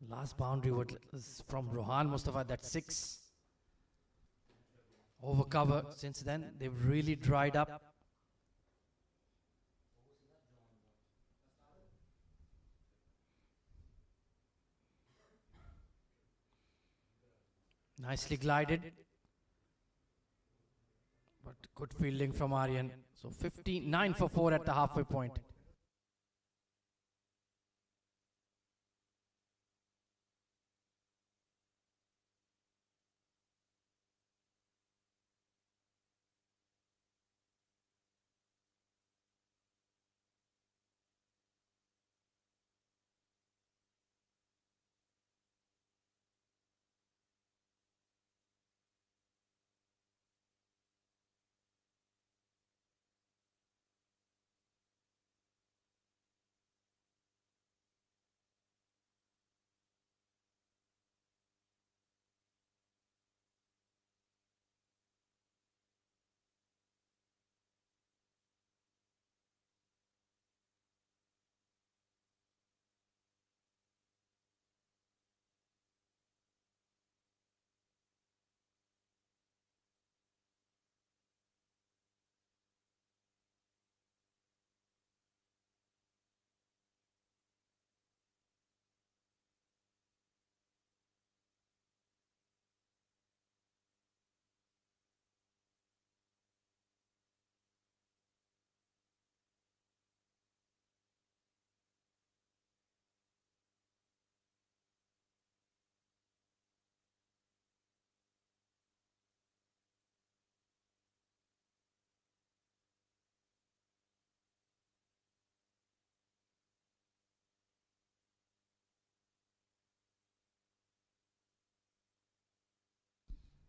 Last boundary was from Rohan Mustafa, that's 6. Over cover. Since then, they've really dried up. Nicely glided. But good fielding from Aryan. So 59 for 4 at the halfway point.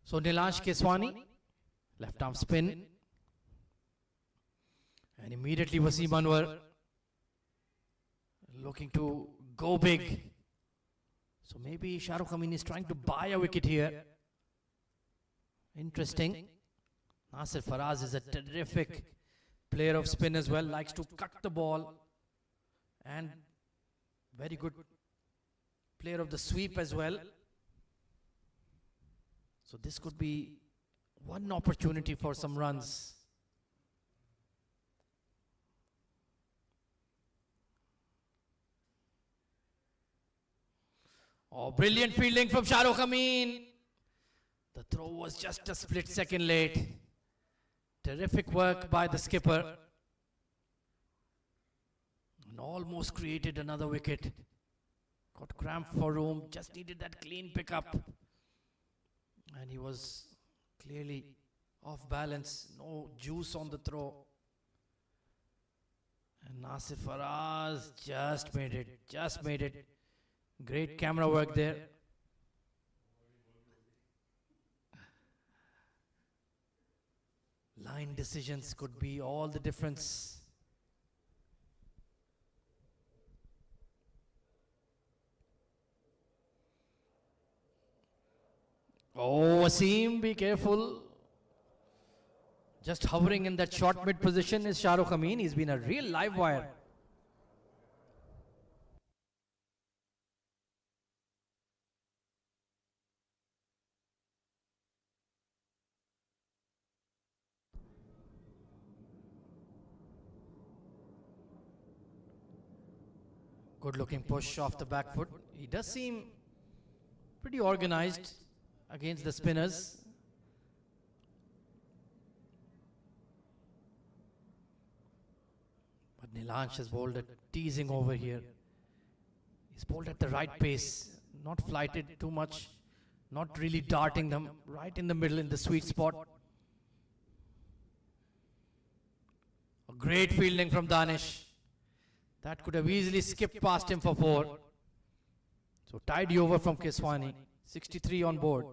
So Nilash Keswani, left arm spin. And immediately Wasim Manwar looking to go big. So maybe Shahrukh Amin is trying to buy a wicket here. Interesting. Nasir Faraz is a terrific player of spin as well, likes to cut the ball. And very good player of the sweep as well. So this could be one opportunity for some runs. Oh, brilliant fielding from Shahrukh Amin. The throw was just a split second late. Terrific work by the skipper. And almost created another wicket. Got cramped for room, just needed that clean pickup. And he was clearly off balance, no juice on the throw. And Nasir Faraz just made it. Great camera work there. Line decisions could be all the difference. Oh, Wasim, be careful. Just hovering in that short mid position is Shahrukh Amin. He's been a real live wire. Good looking push off the back foot. He does seem pretty organized against the spinners. But Nilansh has bowled a teasing over here. He's bowled at the right pace, not flighted too much, not really darting them, right in the middle in the sweet spot. A great fielding from Danish. That could have easily skipped past him for 4. So tidy over from Keswani. 63 on board.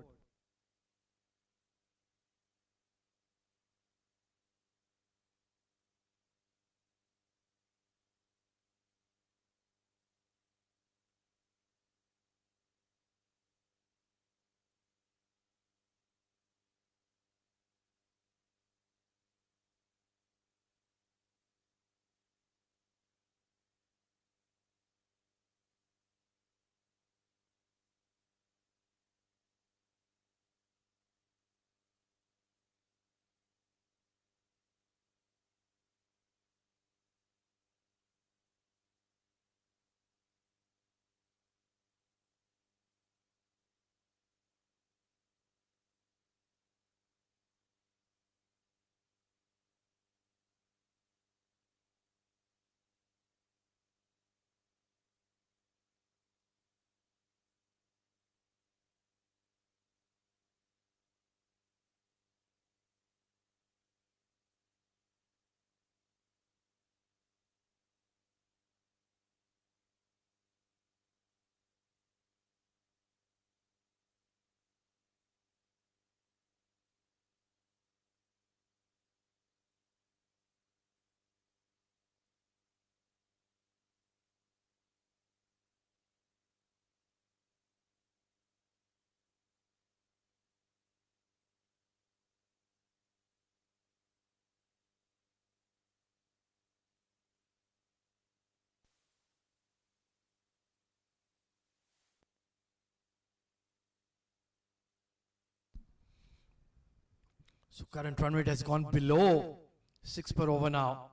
So current run rate has gone below 6 per over now.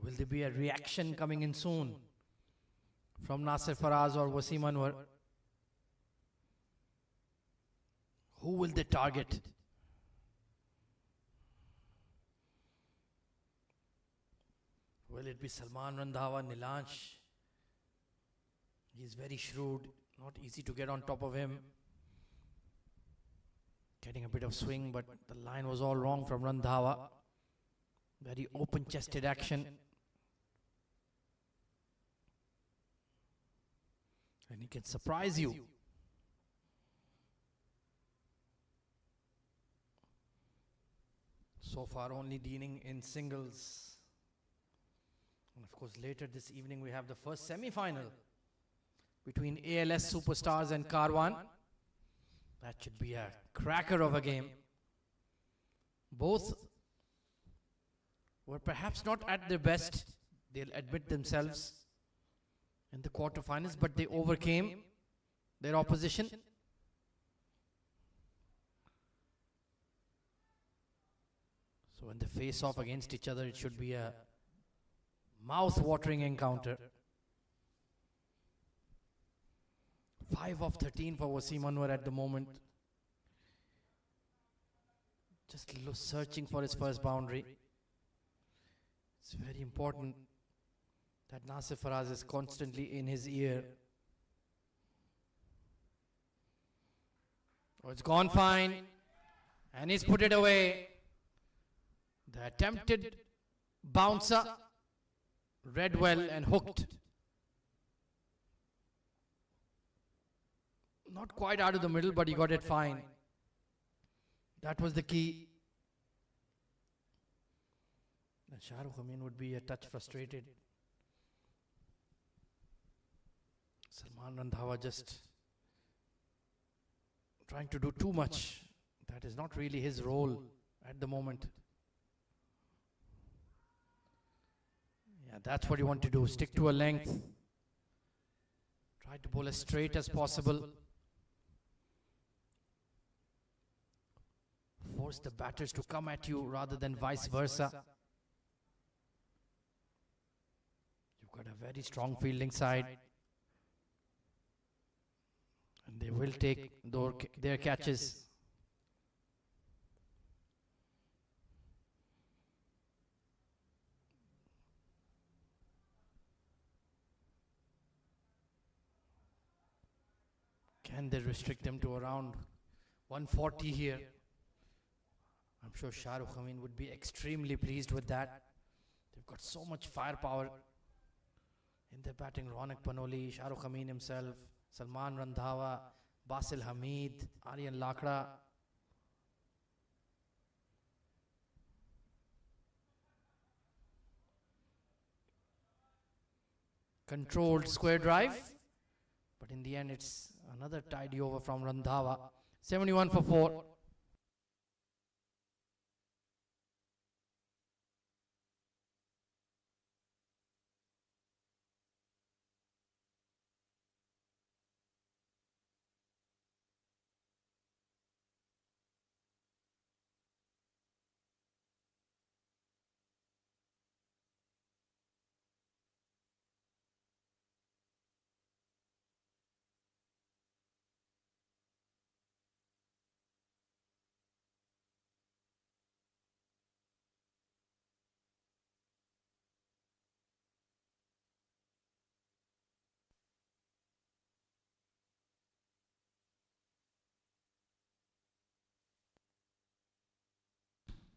Will there be a reaction coming in soon from Nasir Faraz or Wasim Manwar? Who will they target? Will it be Salman Randhawa, Nilansh? He's very shrewd, not easy to get on top of him. Getting a bit of swing, but the line was all wrong from Randhawa. Very open-chested action. And he can surprise you. So far only dealing in singles. And of course later this evening we have the first semi-final between ALS Superstars and Karwan. That should be a cracker of a game. Both were perhaps not at their best, they'll admit themselves, in the quarterfinals, but they overcame their opposition. So when they face off against each other, it should be a mouth-watering encounter. 5 of 13 for Wasim Manwar at the moment. Just searching for his first boundary. It's very important that Nasir Faraz is constantly in his ear. Oh, it's gone fine. And he's put it away. The attempted bouncer read well and hooked. Not quite out of the middle, but he got it fine. That was the key. And Shahrukh Amin would be a touch frustrated. Salman Randhawa just trying to do too much. That is not really his role at the moment. Yeah, that's what you want to do. Stick to a length. Try to bowl as straight as possible. Force the batters to come at you rather than vice versa. You've got a very strong fielding side. And they will take their catches. Can they restrict them to around 140 here? I'm sure Shahrukh Amin would be extremely pleased with that. They've got so much firepower in their batting. Ronak Panoli, Shahrukh Amin himself, Salman Randhawa, Basil Hamid, Aryan Lakra. Controlled square drive. But in the end, it's another tidy over from Randhawa. 71 for 4.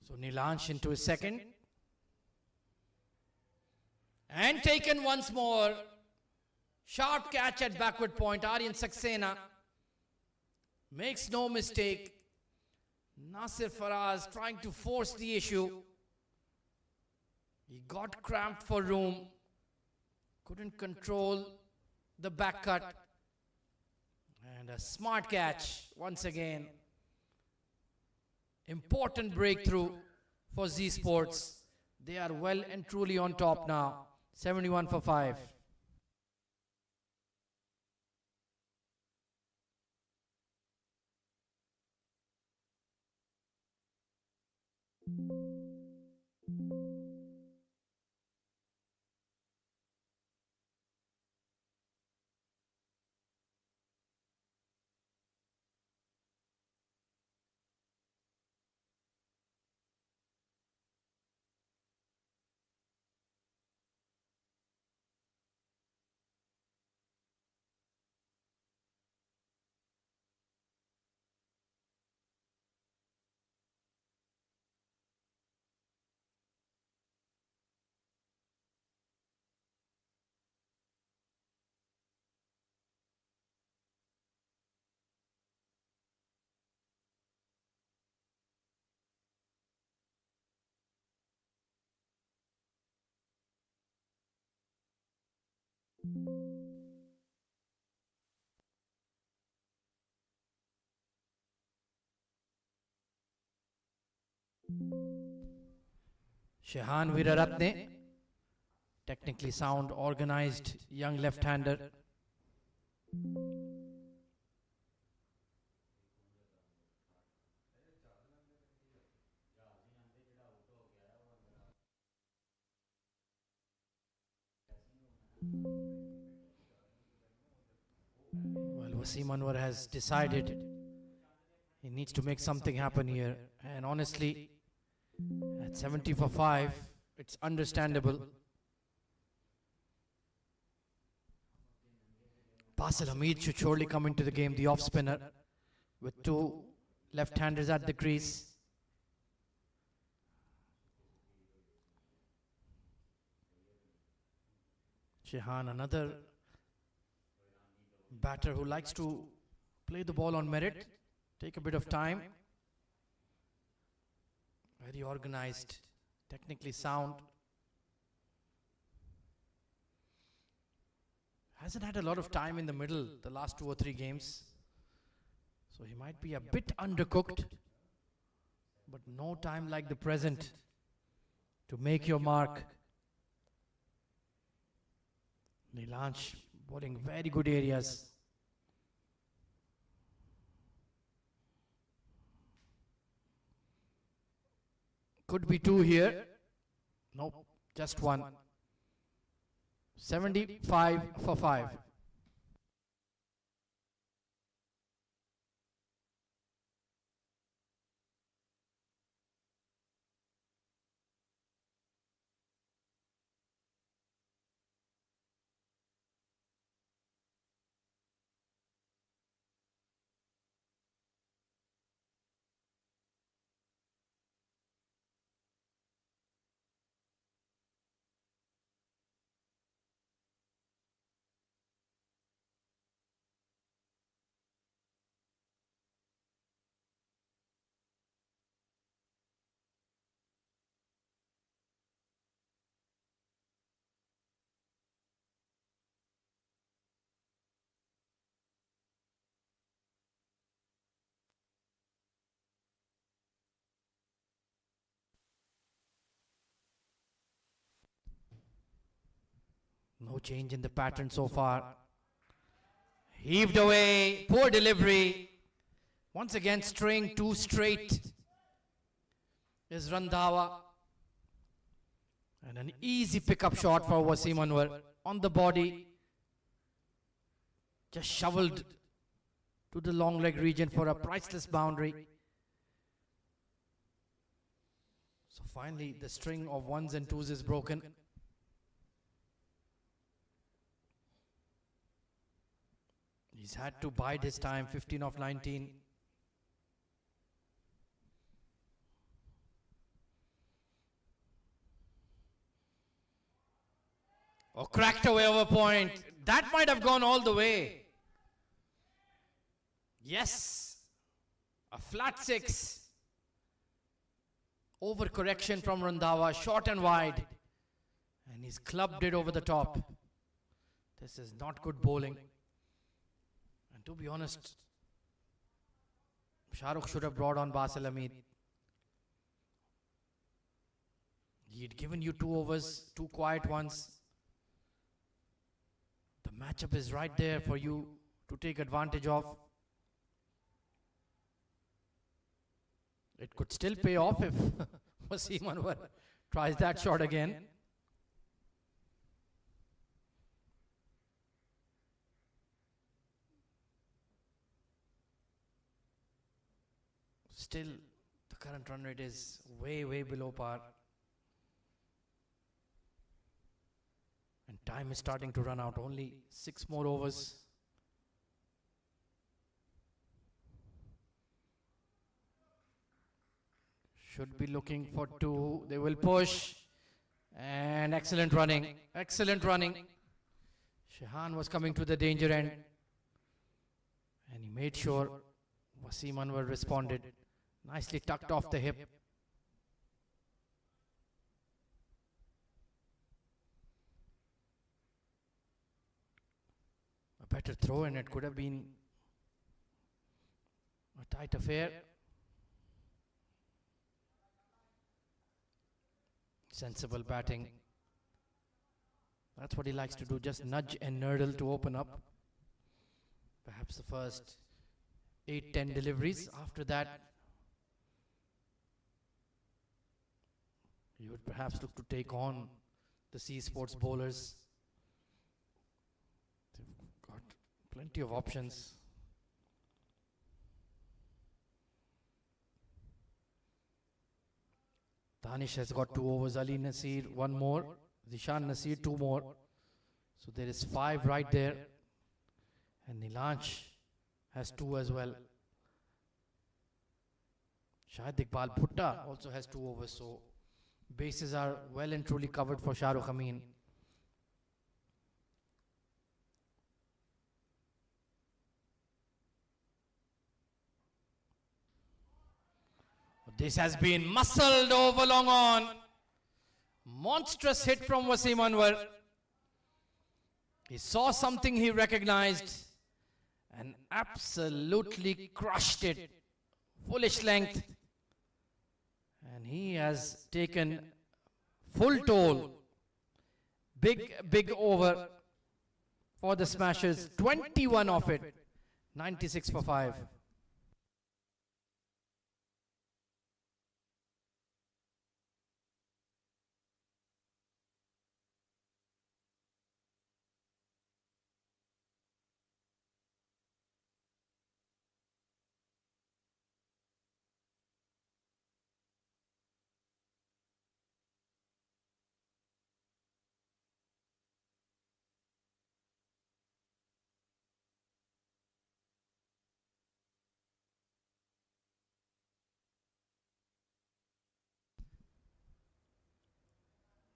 So Nilansh into his second. And taken once more. Sharp catch at backward point. Aryan Sakena makes no mistake. Nasir Faraz trying to force the issue. He got cramped for room. Couldn't control the back cut. And a smart catch once again. Important breakthrough for Z Sports. They are well and truly on top now. 71 for 5. Shehan Viraratne, technically sound, organized young left-hander. Wasim Manwar has decided he needs to make something happen here. And honestly, at 70 for 5, it's understandable. Basil Hamid should surely come into the game, the off spinner, with two left-handers at the crease. Shehan, another batter who likes to play the ball on merit, take a bit of time. Very organized, technically sound. Hasn't had a lot of time in the middle the last 2 or 3 games. So he might be a bit undercooked. But no time like the present to make your mark. Nilansh bowling very good areas. Could be 2 here. Nope, just 1. 75 for 5. No change in the pattern so far. Heaved away, poor delivery. Once again straying too straight is Randhawa. And an easy pickup shot for Wasim Anwar on the body. Just shoveled to the long leg region for a priceless boundary. So finally the string of 1s and 2s is broken. He's had to bide his time, 15 of 19. Oh, cracked away over point. That might have gone all the way. Yes. A flat 6. Overcorrection from Randhawa, short and wide. And he's clubbed it over the top. This is not good bowling. And to be honest, Shahrukh should have brought on Basil Hamid. He'd given you 2 overs, 2 quiet ones. The matchup is right there for you to take advantage of. It could still pay off if Wasim Anwar tries that shot again. Still, the current run rate is way, way below par. And time is starting to run out. Only 6 more overs. Should be looking for 2. They will push. And excellent running. Excellent running. Shehan was coming to the danger end. And he made sure Wasim Anwar responded. Nicely tucked off the hip. A better throw and it could have been a tight affair. Sensible batting. That's what he likes to do, just nudge and nurdle to open up. Perhaps the first 8-10 deliveries. After that, you would perhaps look to take on the Sea Sports bowlers. They've got plenty of options. Danish has got 2 overs. Ali Nasir, 1 more. Zishan Nasir, 2 more. So there is 5 right there. And Nilansh has 2 as well. Shahid Iqbal Bhutta also has 2 overs. So bases are well and truly covered for Shahrukh Amin. This has been muscled over long on. Monstrous hit from Wasim Manwar. He saw something he recognized and absolutely crushed it. Foolish length. And he has taken full toll. Big over for the Smashers. 21 off it. 96 for 5.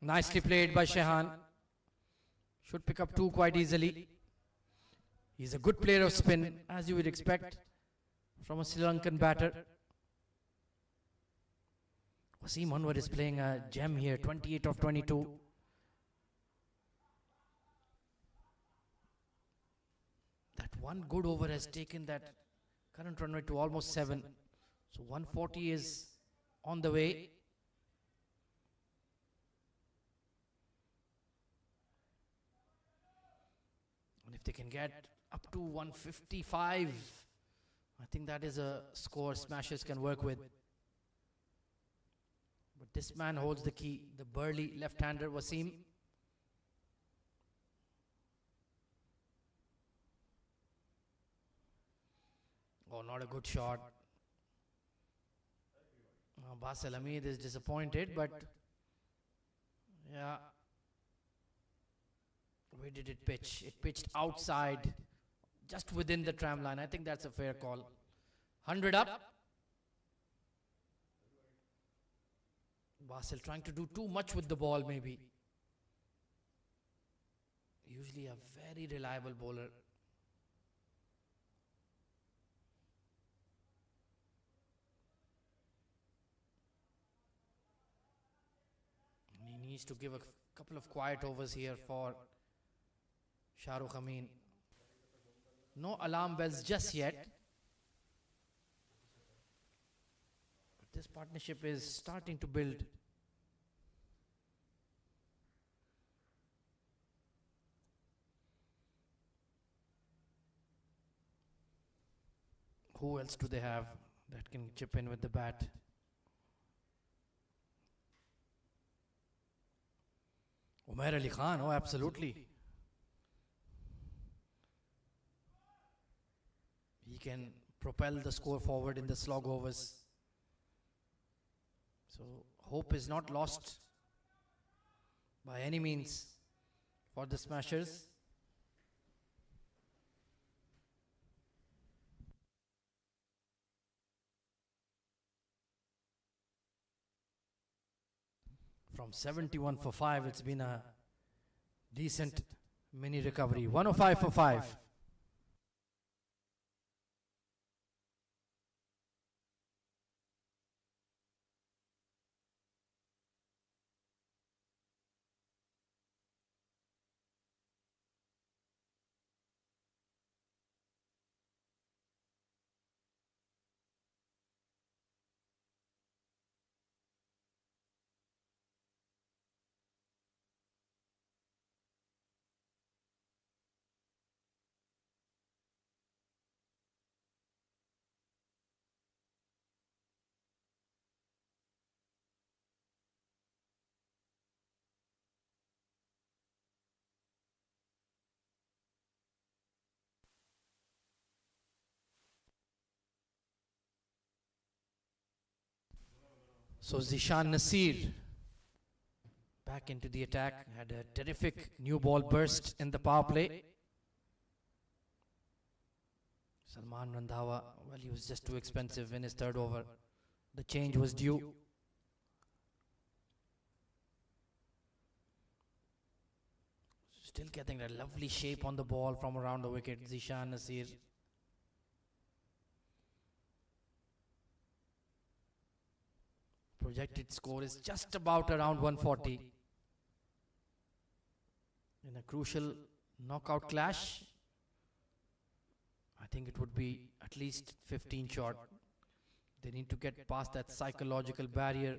Nicely played by Shehan. Should pick up 2 quite easily. He's a good player of spin, as you would expect from a Sri Lankan batter. Wasim Manwar is playing a gem here, 28 of 22. That one good over has taken that current run rate to almost 7. So 140 is on the way. And if they can get up to 155, I think that is a score Smashers can work with. But this man holds the key, the burly left-hander Wasim. Oh, not a good shot. Basil Hamid is disappointed, but yeah. Where did it pitch? It pitched outside, just within the tram line. I think that's a fair call. 100 up. Basil trying to do too much with the ball, maybe. Usually a very reliable bowler. He needs to give a couple of quiet overs here for Shahrukh Amin. No alarm bells just yet. But this partnership is starting to build. Who else do they have that can chip in with the bat? Umair Ali Khan, oh absolutely. He can propel the score forward in the slog overs. So hope is not lost by any means for the Smashers. From 71 for 5, it's been a decent mini recovery. 105 for 5. So Zishan Nasir back into the attack, had a terrific new ball burst in the power play. Salman Randhawa, well, he was just too expensive in his third over. The change was due. Still getting that lovely shape on the ball from around the wicket, Zishan Nasir. Projected score is just about around 140. In a crucial knockout clash, I think it would be at least 15 short. They need to get past that psychological barrier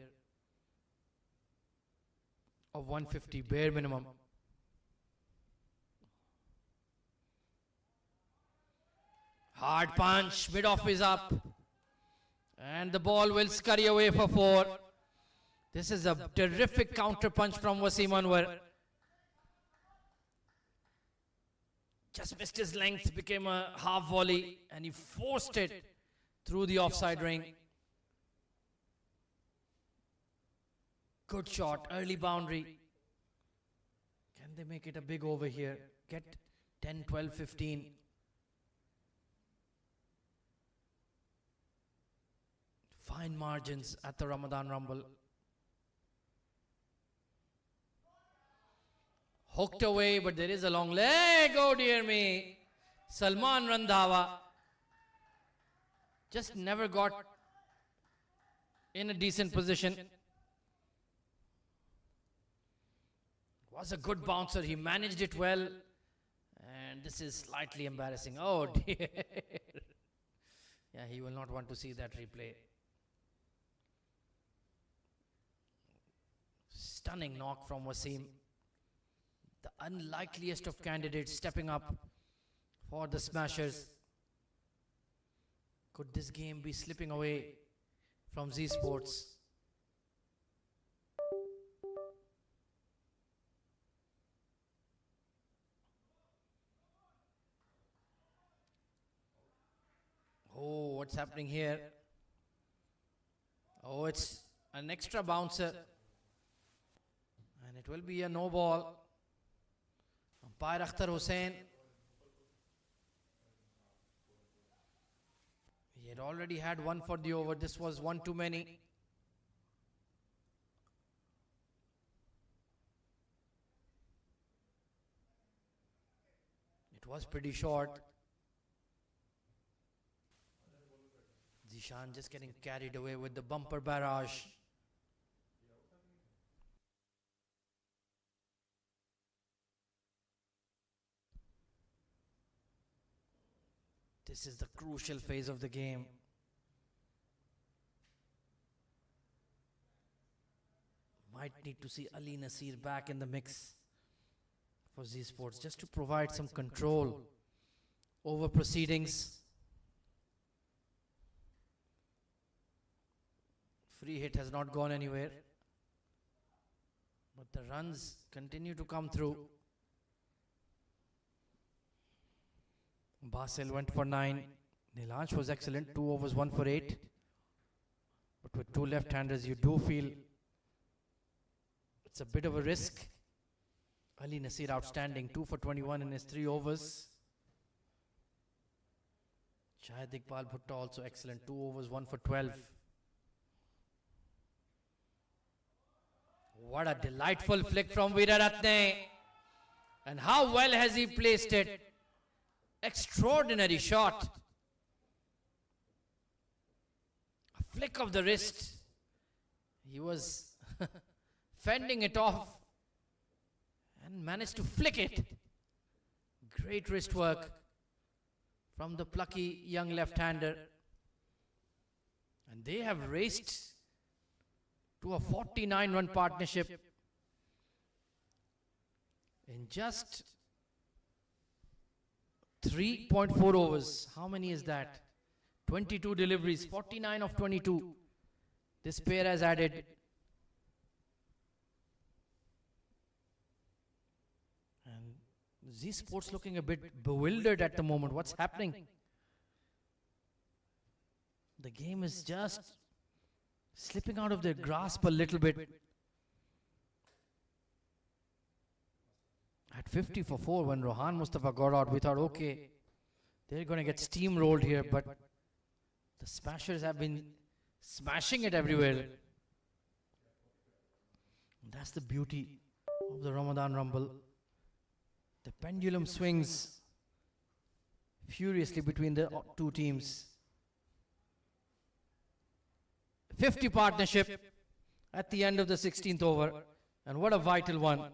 of 150 bare minimum. Hard punch, mid-off is up. And the ball will scurry away for 4. This is a terrific counter punch from Wasim Manwar. Just missed his length, became a half volley, and he forced it through the offside ring. Good shot, early boundary. Can they make it a big over here? Get 10, 12, 15. Fine margins at the Ramadan Rumble. Hooked away, but there is a long leg. Oh dear me. Salman Randhawa just never got in a decent position. Was a good bouncer. He managed it well. And this is slightly embarrassing. Oh dear. Yeah, he will not want to see that replay. Stunning knock from Wasim. The unlikeliest of candidates stepping up for the smashers. Could this game be slipping away from Z Sports? Oh, what's happening here? Oh, it's an extra bouncer. And it will be a no ball. Umpire Akhtar Hussain. He had already had one for the over. This was one too many. It was pretty short. Zishan just getting carried away with the bumper barrage. This is the crucial phase of the game. Might need to see Ali Nasir back in the mix for Z Sports just to provide some control over proceedings. Free hit has not gone anywhere, but the runs continue to come through. Basil went for 9. Nilansh was excellent. 2 overs, 1 for 8. But with 2 left-handers, you do feel it's a bit of a risk. Ali Nasir outstanding. 2 for 21 in his 3 overs. Shahid Iqbal Bhutta also excellent. 2 overs, 1 for 12. What a delightful flick from Veeraratne. And how well has he placed it. Extraordinary shot. A flick of the wrist. He was fending it off and managed to flick it. Great wrist work from the plucky young left-hander. And they have raced to a 49-run partnership in just 3.4 overs. How many is that? 22 deliveries, 49 of 22. This pair has added. And Z Sports looking a bit bewildered at the moment. What's happening? The game is just slipping out of their grasp a little bit. At 50 for 4, when Rohan Mustafa got out, we thought, okay, they're going to get steamrolled here, but the smashers have been smashing it everywhere. That's the beauty of the Ramadan Rumble. The pendulum swings furiously between the two teams. 50 partnership at the end of the 16th over, and what a vital one.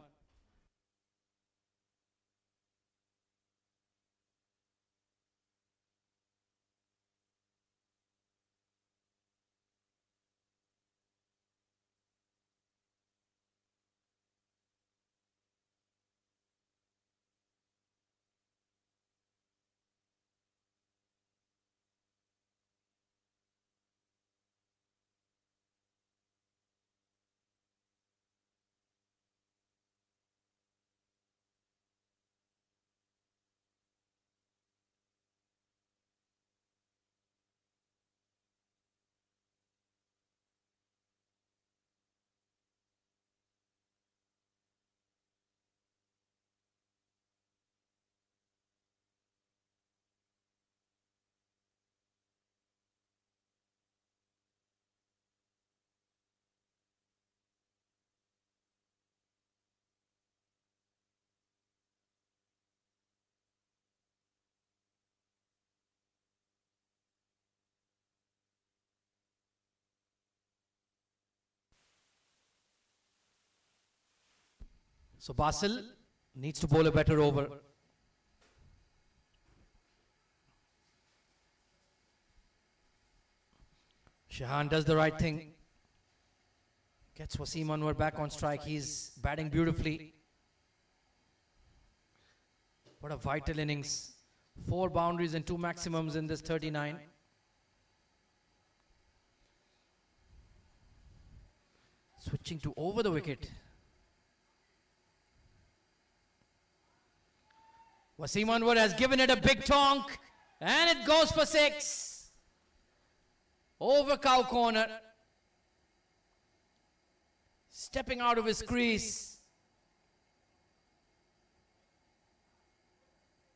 So Basil needs to bowl a better over. Shahan does the right thing. Gets Wasim Manwar back on strike. He's batting beautifully. What a vital innings. 4 boundaries and 2 maximums in this 39. Switching to over the wicket. Wasim Manwar has given it a big tonk, and it goes for 6. Over cow corner. Stepping out of his crease.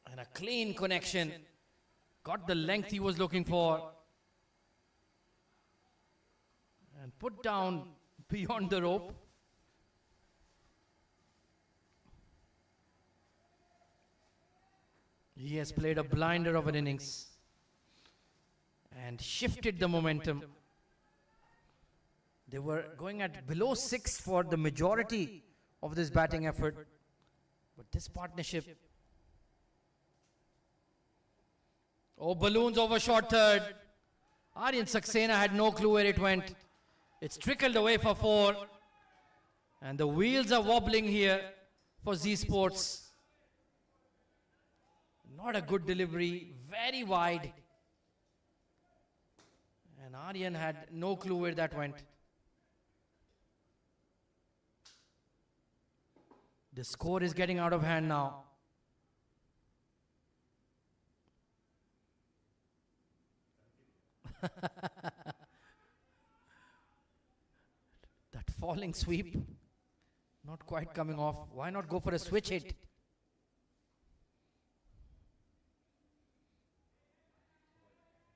And a clean connection. Got the length he was looking for. And put down beyond the rope. He has played a blinder of an innings and shifted the momentum. They were going at below 6 for the majority of this batting effort. But this partnership. Oh, balloons over short third. Aryan Sakena had no clue where it went. It's trickled away for 4. And the wheels are wobbling here for Z Sports. Not a good delivery, very wide. And Aryan had no clue where that went. The score is getting out of hand now. That falling sweep, not quite coming off. Why not go for a switch hit?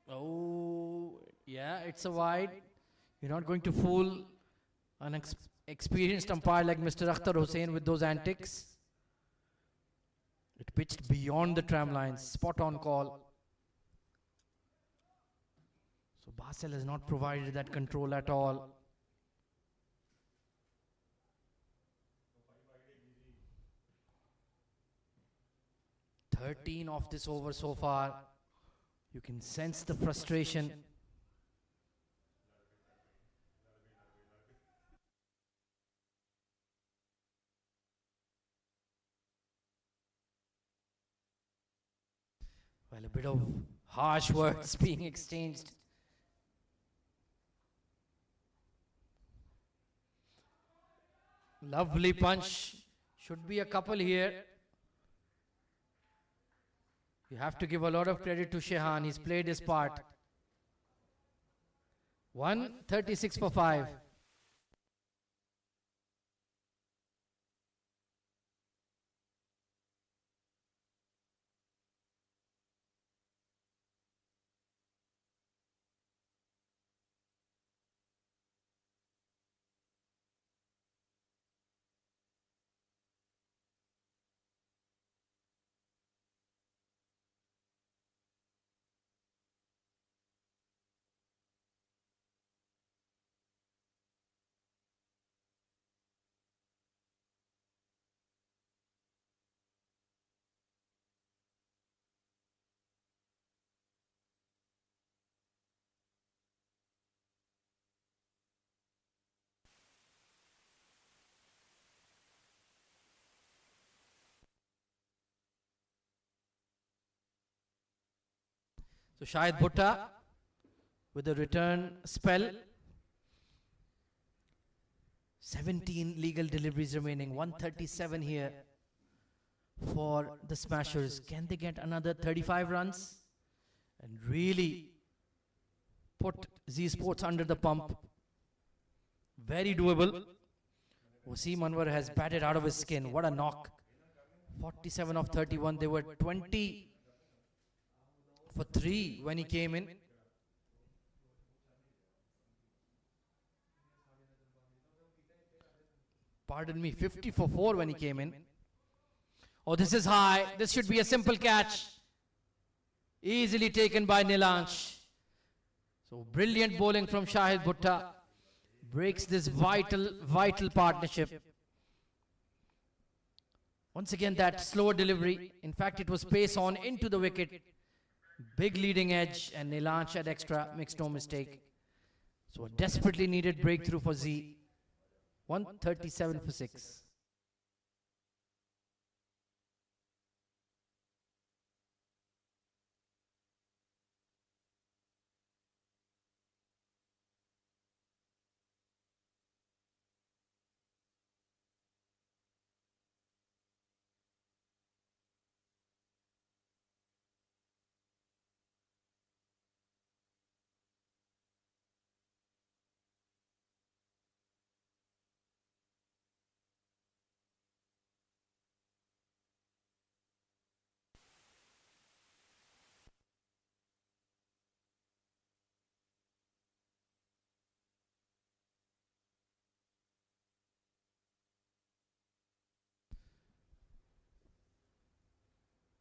Oh, yeah, it's a wide. You're not going to fool an experienced umpire like Mr. Akhtar Hussain with those antics. It pitched beyond the tram lines. Spot on call. So Basil has not provided that control at all. "13 off this over so far." You can sense the frustration. Well, a bit of harsh words being exchanged. Lovely punch. Should be a couple here. You have to give a lot of credit to Shehan. He's played his part. 136 for 5. So Shahid Bhutta with a return spell. 17 legal deliveries remaining. 137 here for the Smashers. Can they get another 35 runs? And really put Z Sports under the pump. Very doable. Wasim Manwar has batted out of his skin. What a knock. 47 of 31. They were 20 for 3 when he came in. Pardon me, 50 for 4 when he came in. Oh, this is high. This should be a simple catch. Easily taken by Nilansh. So brilliant bowling from Shahid Bhutta. Breaks this vital partnership. Once again that slower delivery. In fact, it was pace on into the wicket. Big leading edge and Nilansh at extra. Makes no mistake. So a desperately needed breakthrough for Z. 137 for 6.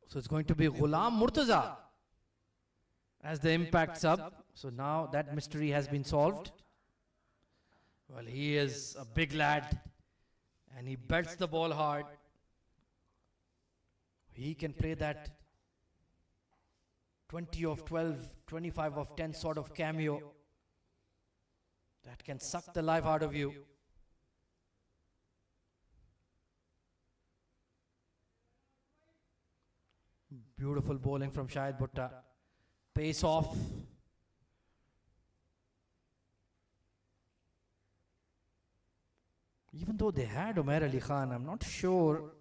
So it's going to be Ghulam Murtaza as the impact sub. So now that mystery has been solved. Well, he is a big lad and he belts the ball hard. He can play that 20 of 12, 25 of 10 sort of cameo that can suck the life out of you. Beautiful bowling from Shahid Bhutta. Pace off. Even though they had Umair Ali Khan, I'm not sure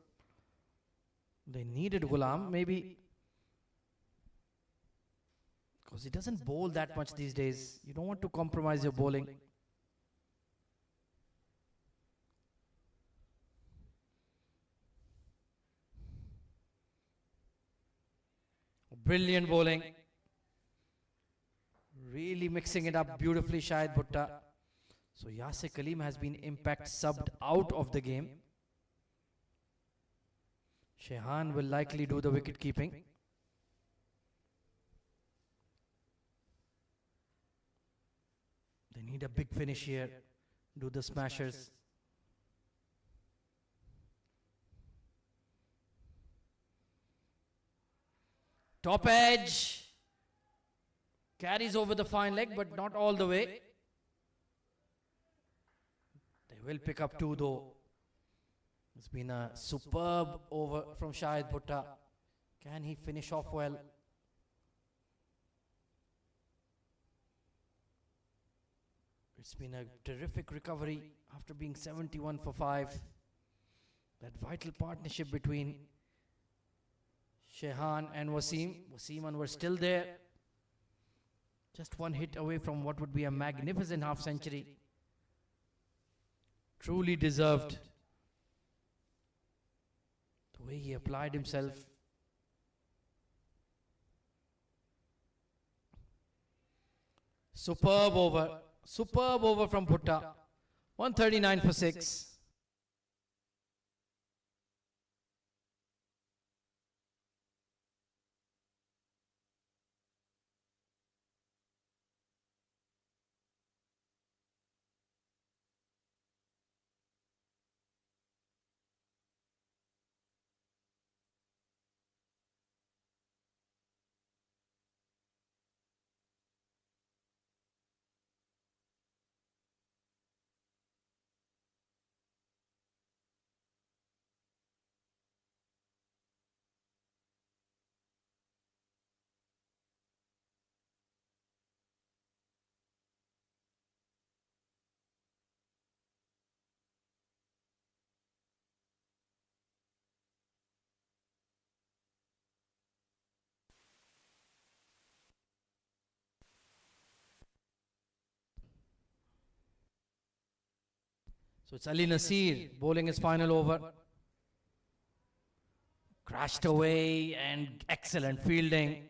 they needed Ghulam. Maybe because he doesn't bowl that much these days. You don't want to compromise your bowling. Brilliant bowling. Really mixing it up beautifully, Shahid Bhutta. So Yasir Kaleem has been impact subbed out of the game. Shehan will likely do the wicket keeping. They need a big finish here. Do the Smashers. Top edge. Carries over the fine leg, but not all the way. They will pick up 2 though. It's been a superb over from Shahid Bhutta. Can he finish off well? It's been a terrific recovery after being 71 for 5. That vital partnership between Shehan and Wasim. Wasim and were still there. Just one hit away from what would be a magnificent half century. Truly deserved. The way he applied himself. Superb over. Superb over from Bhutta. 139 for 6. So it's Ali Nasir bowling his final over. Crashed away and excellent fielding.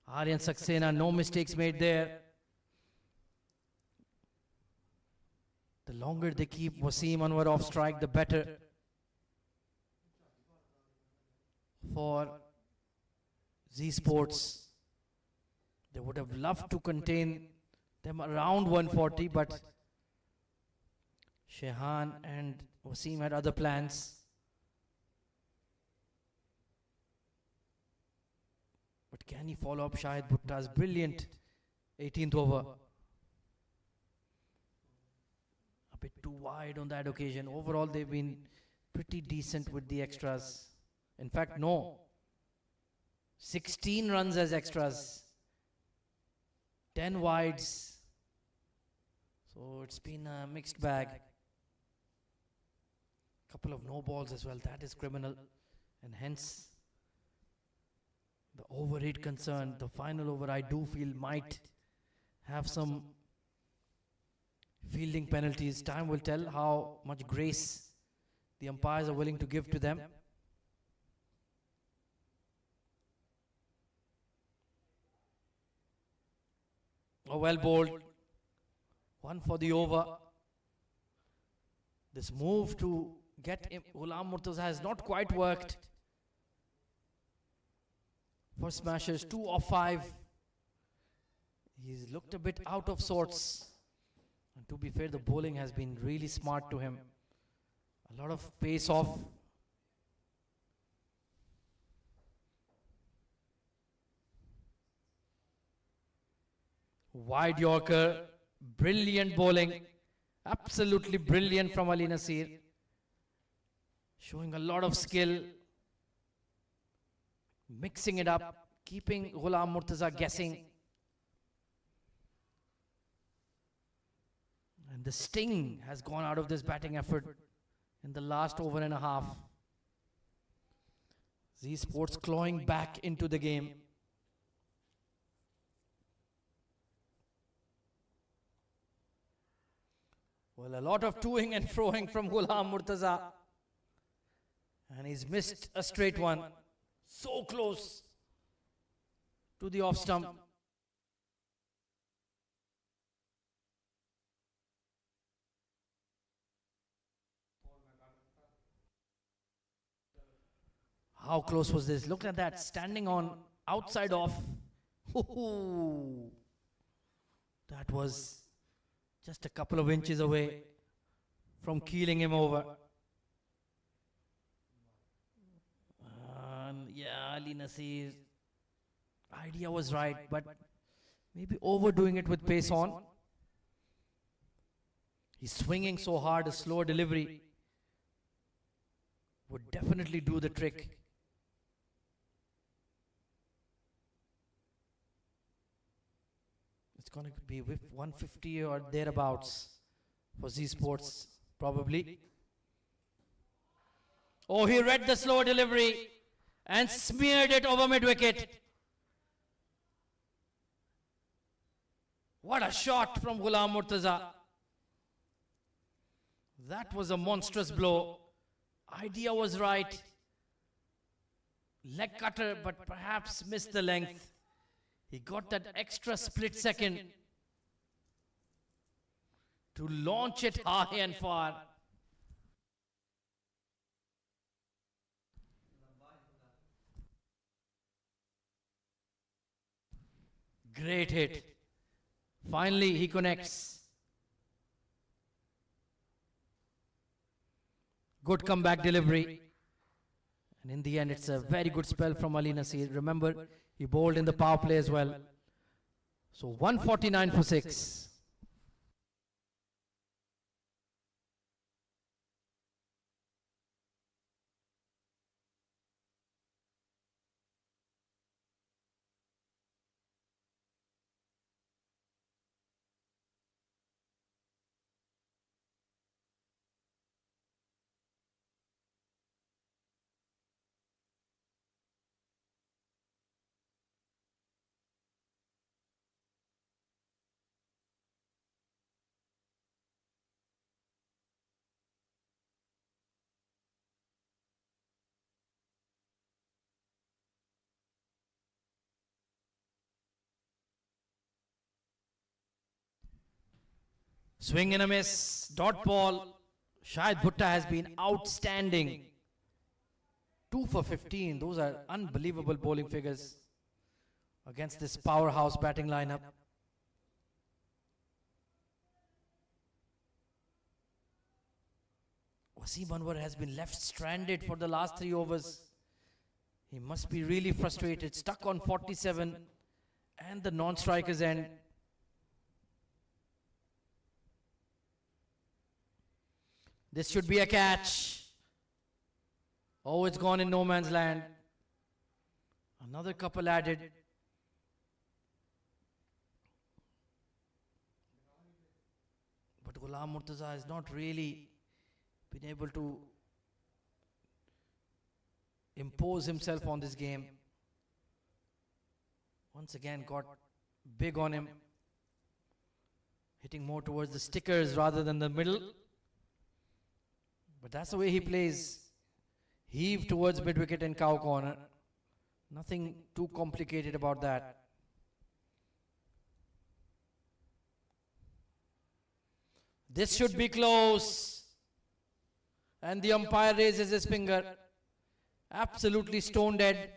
Aryan Sakena, no mistakes made there. The longer they keep Wasim Manwar off strike, the better for Z Sports. They would have loved to contain them around 140, but Shehan and Wasim had other plans. But can he follow up Shahid Bhutta's brilliant 18th over? A bit too wide on that occasion. Overall, they've been pretty decent with the extras. In fact, no. 16 runs as extras. 10 wides. So it's been a mixed bag. Couple of no balls as well. That is criminal. And hence, the over 8 concern, the final over, I do feel might have some fielding penalties. Time will tell how much grace the umpires are willing to give to them. Oh, well bowled. One for the over. This move to get Ghulam Murtaza has not quite worked. For smashers, 2 of 5. He's looked a bit out of sorts. And to be fair, the bowling has been really smart to him. A lot of pace off. Wide Yorker, brilliant bowling. Absolutely brilliant from Ali Nasir. Showing a lot of skill. Mixing it up, keeping Ghulam Murtaza guessing. And the sting has gone out of this batting effort in the last over and a half. Z Sports clawing back into the game. Well, a lot of toing and froing from Ghulam Murtaza. And he's missed a straight one. So close to the off stump. How close was this? Look at that, standing on outside off. Ooh. That was just a couple of inches away from keeling him over. Yeah, Ali Nasir's idea was right, but maybe overdoing it with pace on. He's swinging so hard, a slower delivery would definitely do the trick. It's going to be 150 or thereabouts for Z Sports, probably. Oh, he read the slow delivery and smeared it over mid-wicket. What a shot from Ghulam Murtaza. That was a monstrous blow. Idea was right. Leg cutter, but perhaps missed the length. He got that extra split second to launch it high and far. Great hit. Finally, he connects. Good comeback delivery. And in the end, it's a very good spell from Ali Nasir. Remember, he bowled in the power play as well. So 149 for 6. Swing and a miss. Dot ball. Shahid Bhutta has been outstanding. 2 for 15. Those are unbelievable bowling figures against this powerhouse batting lineup. Wasim Manwar has been left stranded for the last 3 overs. He must be really frustrated. Stuck on 47 and the non-strikers end. This should be a catch. Oh, it's gone in no man's land. Another couple added. But Ghulam Murtaza has not really been able to impose himself on this game. Once again got big on him. Hitting more towards the stickers rather than the middle. But that's the way he plays. Heave towards mid-wicket and cow corner. Nothing too complicated about that. This should be close. And the umpire raises his finger. Absolutely stone dead.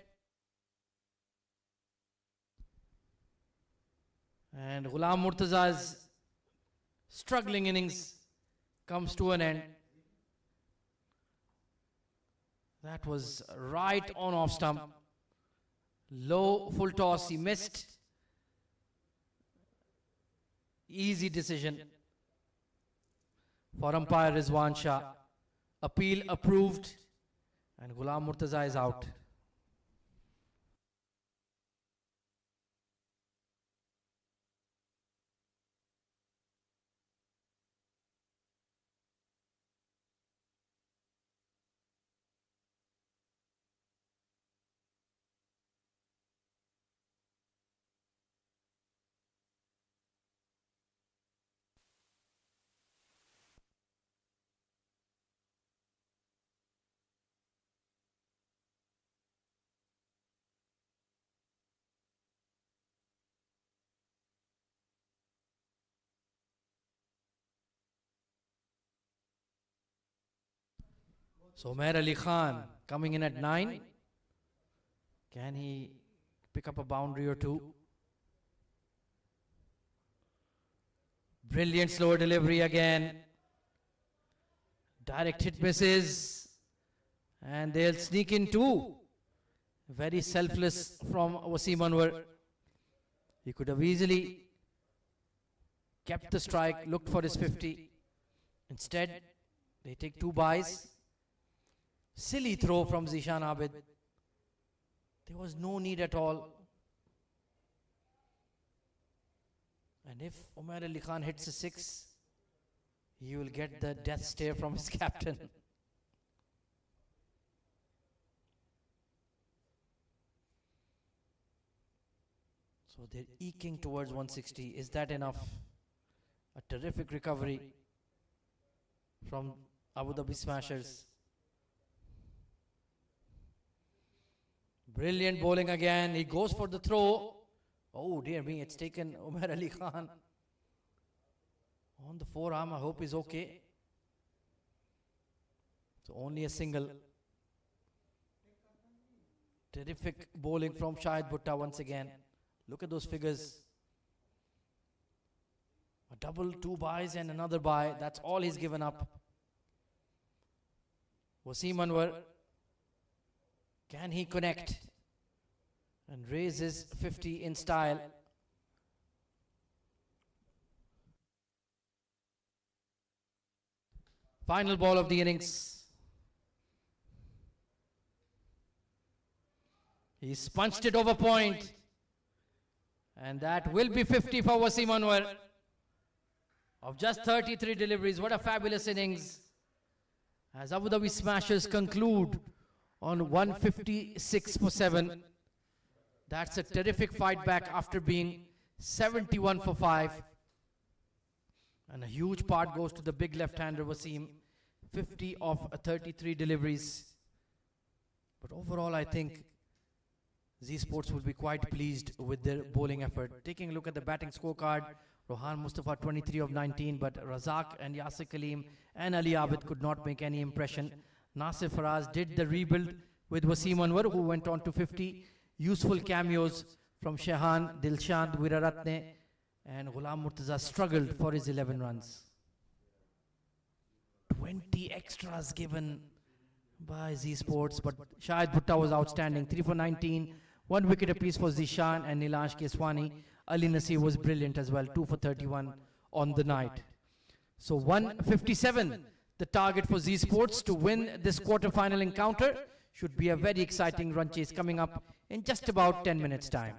And Ghulam Murtaza's struggling innings comes to an end. That was right on off stump. Low full toss, he missed. Easy decision for umpire Rizwan Shah. Appeal approved and Ghulam Murtaza is out. So Umair Ali Khan coming in at 9. Can he pick up a boundary or two? Brilliant slower delivery again. Direct hit misses. And they'll sneak in two. Very selfless from Wasim Manwar. He could have easily kept the strike, looked for his 50. Instead, they take 2 byes. Silly throw from Zishan Abid. There was no need at all. And if Umair Ali Khan hits a 6, he will get the death stare from his captain. So they're eking towards 160. Is that enough? A terrific recovery from Abu Dhabi Smashers. Brilliant bowling again. He goes for the throw. Oh dear me, it's taken Umar Ali Khan on the forearm. I hope he's okay. So only a single. Terrific bowling from Shahid Bhutta once again. Look at those figures. A double, 2 byes and another bye. That's all he's given up. Wasim Manwar. Can he connect and raise his 50 in style? Final ball of the innings. He's punched it over point. And that will be 50 for Wasim Anwar. Of just 33 deliveries. What a fabulous innings. As Abu Dhabi Smashers conclude on 156 for 7. That's a terrific fight back after being 71 for 5. And a huge part goes to the big left-hander Wasim. 50 of 33 deliveries. But overall, I think Z Sports will be quite pleased with their bowling effort. Taking a look at the batting scorecard, Rohan Mustafa 23 of 19, but Razak and Yasir Kaleem and Ali Abid could not make any impression. Nasir Faraz did the rebuild with Wasim Anwar, who went on to 50. Useful cameos from Shehan, Dilshad, Viraratne, and Ghulam Murtaza struggled for his 11 runs. 20 extras given by Z Sports, but Shahid Bhutta was outstanding. 3 for 19, 1 wicket apiece for Zishan and Nilansh Keswani. Ali Nasir was brilliant as well, 2 for 31 on the night. So 157, the target for Z Sports to win this quarter-final encounter. Should be a very exciting run chase coming up in just about 10 minutes' time.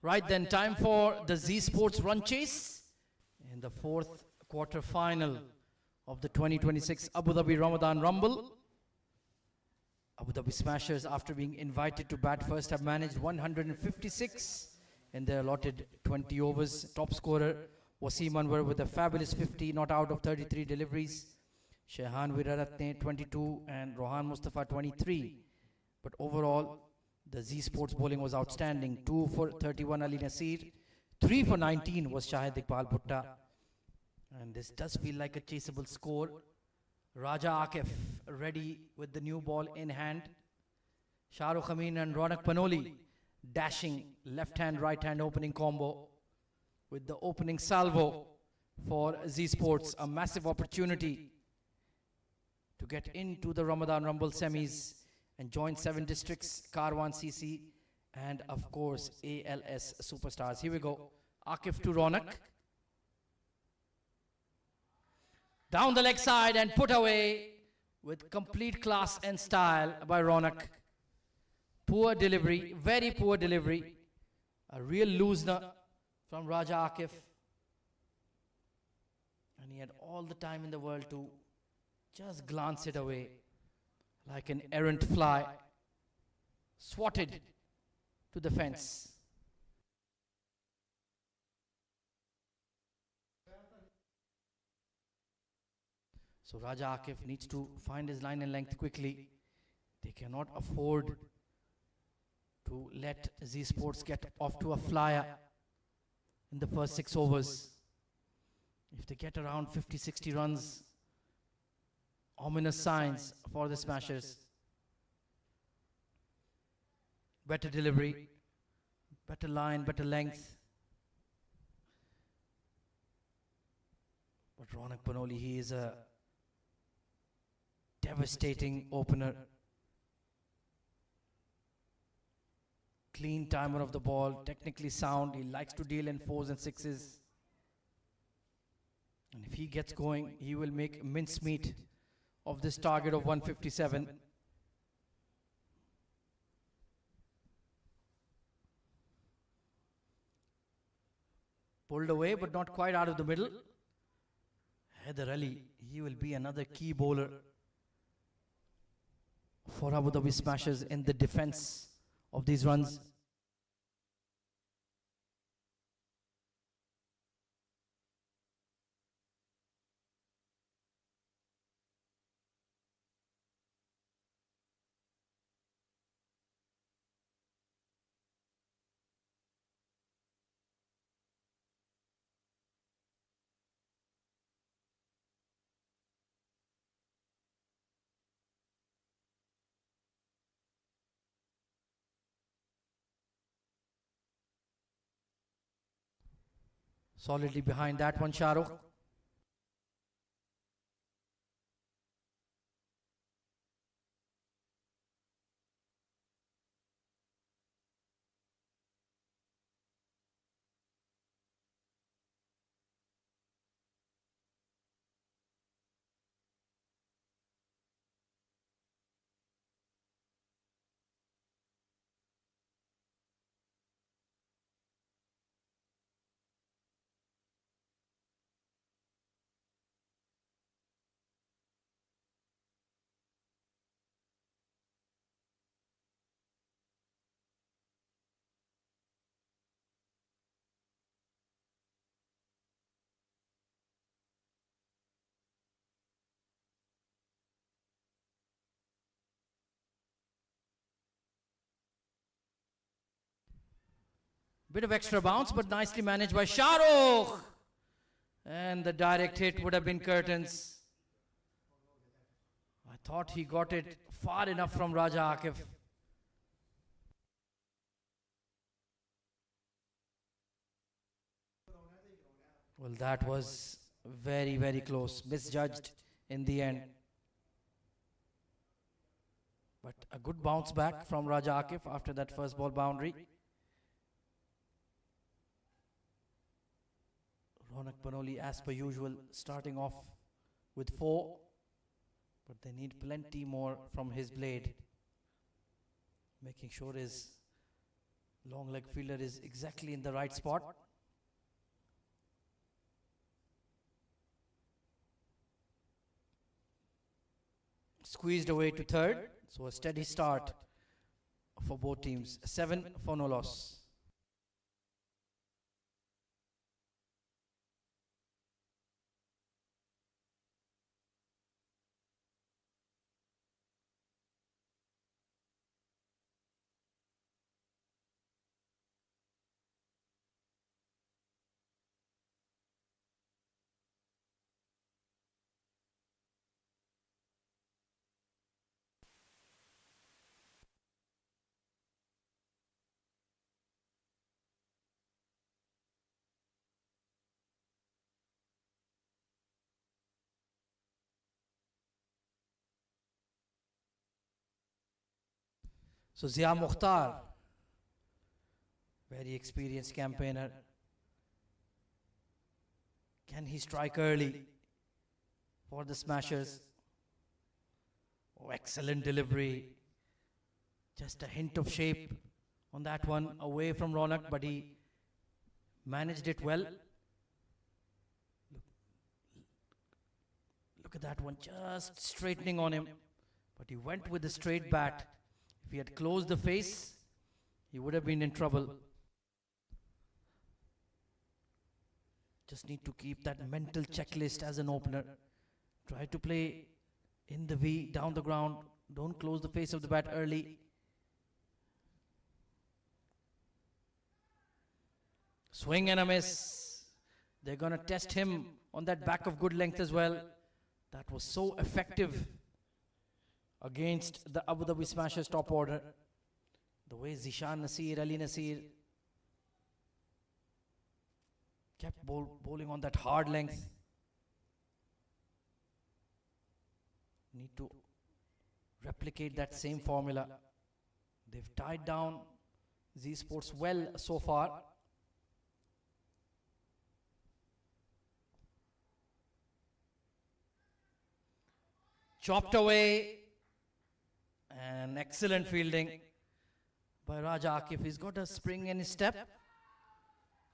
Right then, time for the Z Sports Run Chase in the fourth quarter final of the 2026 Abu Dhabi Ramadan Rumble. Abu Dhabi Smashers, after being invited to bat first, have managed 156 in their allotted 20 overs. Top scorer Wasim Manwar with a fabulous 50, not out of 33 deliveries. Shehan Viraratne 22 and Rohan Mustafa 23. But overall, the Z Sports bowling was outstanding. 2 for 31 Ali Nasir, 3 for 19 was Shahid Iqbal Bhutta. And this does feel like a chaseable score. Raja Akif ready with the new ball in hand. Shahrukh Amin and Ronak Panoli dashing left hand, right hand opening combo with the opening salvo for Z Sports. A massive opportunity to get into the Ramadan Rumble semis and join 7 districts, Karwan CC, and of course ALS superstars. Here we go. Akif to Ronak. Down the leg side and put away with complete class and style by Ronak. Poor delivery, very poor delivery. A real loosener from Raja Akif. And he had all the time in the world to just glance it away like an errant fly, swatted to the fence. So Raja Akif needs to find his line and length quickly. They cannot afford to let Z Sports get off to a flyer in the first 6 overs. If they get around 50-60 runs, ominous signs for the Smashers. Better delivery, better line, better length. But Ronak Panoli, he is a devastating opener. Clean timer of the ball, technically sound. He likes to deal in 4s and 6s. And if he gets going, he will make mincemeat of this target of 157. Pulled away, but not quite out of the middle. Haider Ali, he will be another key bowler for Abu Dhabi Smashers in the defense of these runs. Solidly behind that one, Shahrukh. Bit of extra bounce, but nicely managed by Shahrukh. And the direct hit would have been curtains. I thought he got it far enough from Raja Akif. Well, that was very, very close. Misjudged in the end. But a good bounce back from Raja Akif after that first ball boundary. Ronak Panoli, as per usual, starting off with 4. But they need plenty more from his blade. Making sure his Long leg fielder is exactly in the right spot. Squeezed away to third. So a steady start for both teams. 7 for no loss. So Zia Mukhtar, very experienced campaigner. Can he strike early for the smashers? Oh, excellent delivery. Just a hint of shape on that one, away from Ronak, but he managed it well. Look at that one, just straightening on him. But he went with the straight bat. If he had closed the face, he would have been in trouble. Just need to keep that mental checklist as an opener. Try to play in the V, down the ground. Don't close the face of the bat early. Swing and a miss. They're going to test him on that back of good length as well. That was so effective against the Abu Dhabi Smashers top order. The way Zishan Nasir, Ali Nasir kept bowling on that hard length. Need to replicate that same formula. They've tied down Z Sports well so far. Chopped away. And excellent fielding by Raja Akif. He's got a spring in his step.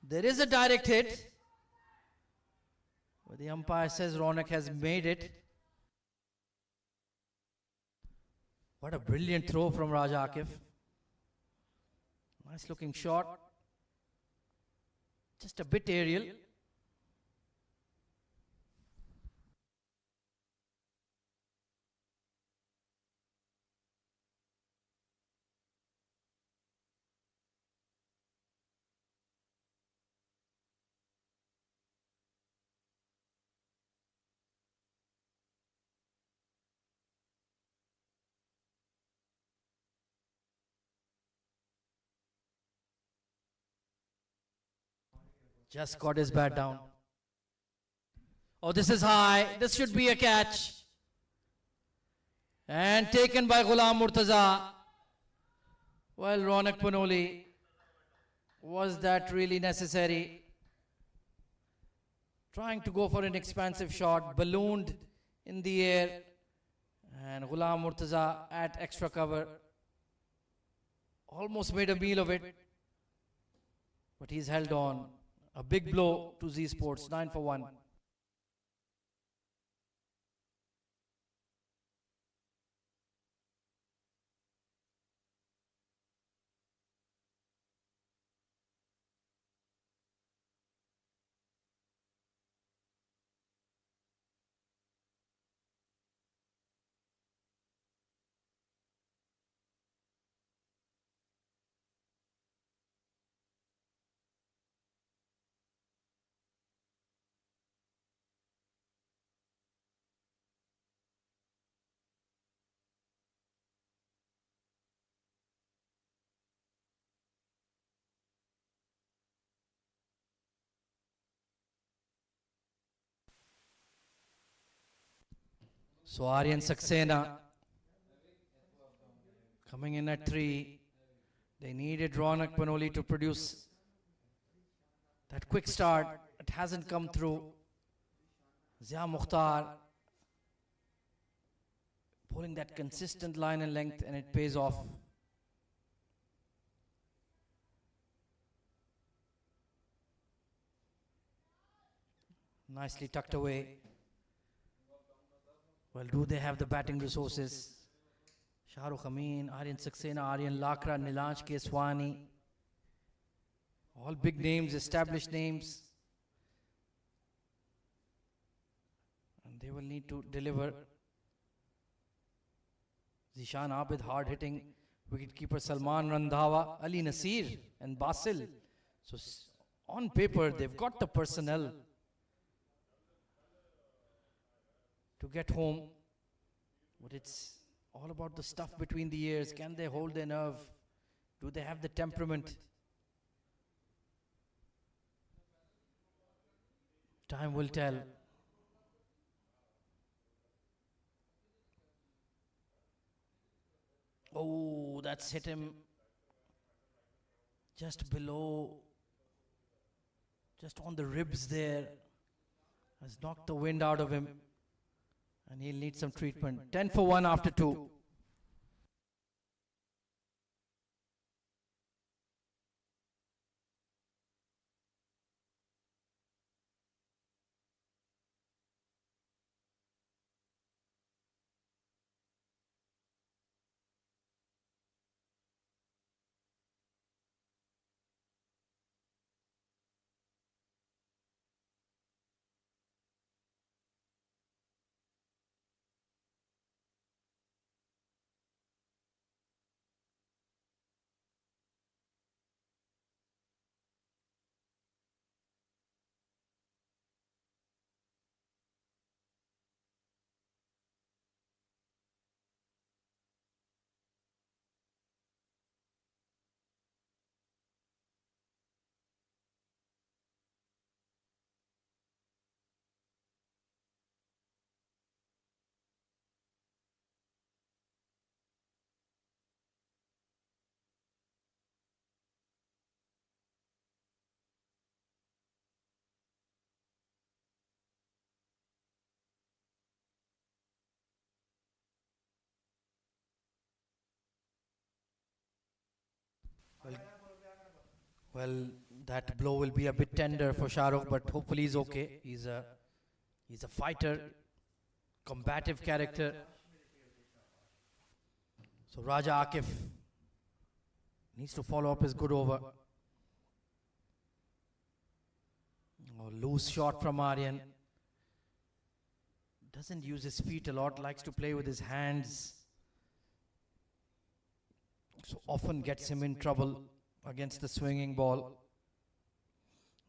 There is a direct hit, but the umpire says Ronak has made it. What a brilliant throw from Raja Akif. Nice looking shot. Just a bit aerial. Just got his bat down. Oh, this is high. This should be a catch. And taken by Ghulam Murtaza. Well, Ronak Panoli, was that really necessary? Trying to go for an expansive shot, ballooned in the air. And Ghulam Murtaza at extra cover. Almost made a meal of it. But he's held on. A big blow to Z Sports, 9 for 1. So Aryan Sakena coming in at 3. They needed Ronak Panoli to produce that quick start. It hasn't come through. Zia Mukhtar pulling that consistent line and length, and it pays off. Nicely tucked away. Well, do they have the batting resources? Shahrukh Amin, Aryan Saxena, Aryan Lakra, Nilansh Keswani. All big names, established names. And they will need to deliver. Zishan Abid, hard hitting. Wicketkeeper Salman Randhawa, Ali Nasir and Basil. So on paper, they've got the personnel to get home. But it's all about the stuff between the ears. Can they hold their nerve? Do they have the temperament? Time will tell. Oh, that's hit him just below, just on the ribs there. Has knocked the wind out of him. And he'll need some treatment. 10 for 1 after 2. Well, that blow will be a bit tender for Shahrukh, but hopefully he's okay. He's a fighter, combative character. So Raja Akif needs to follow up his good over. Oh, loose shot from Aryan. Doesn't use his feet a lot, likes to play with his hands. So often gets him in trouble against the swinging ball.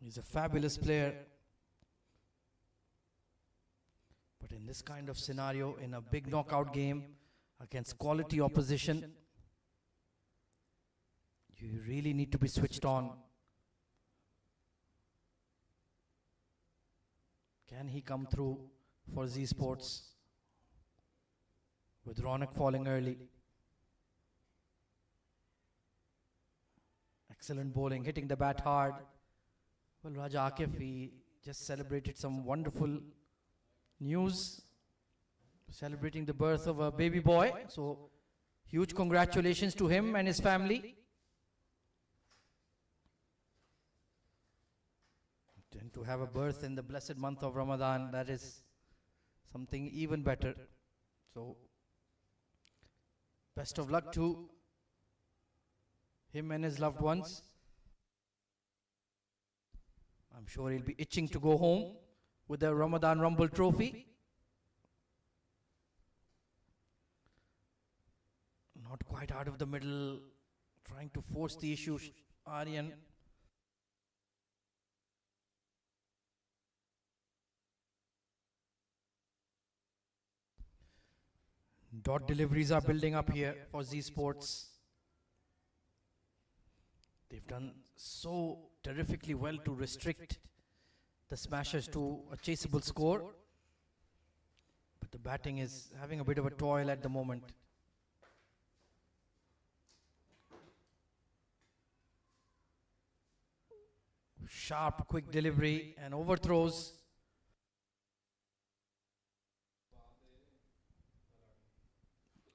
He's a fabulous player. But in this kind of scenario, in a big knockout game against quality opposition, you really need to be switched on. Can he come through for Z Sports with Ronak falling early? Excellent bowling, hitting the bat hard. Well, Raja Akif, he just celebrated some wonderful news, celebrating the birth of a baby boy. So, huge congratulations to him and his family. And to have a birth in the blessed month of Ramadan, that is something even better. So, best of luck to him and his loved ones. I'm sure he'll be itching to go home with the Ramadan Rumble trophy. Not quite out of the middle, trying to force the issue, Aryan. Dot deliveries are building up here for Z Sports. They've done so terrifically well to restrict the smashers to a chaseable score. But the batting is having a bit of a toil at the moment. Sharp, quick delivery and overthrows.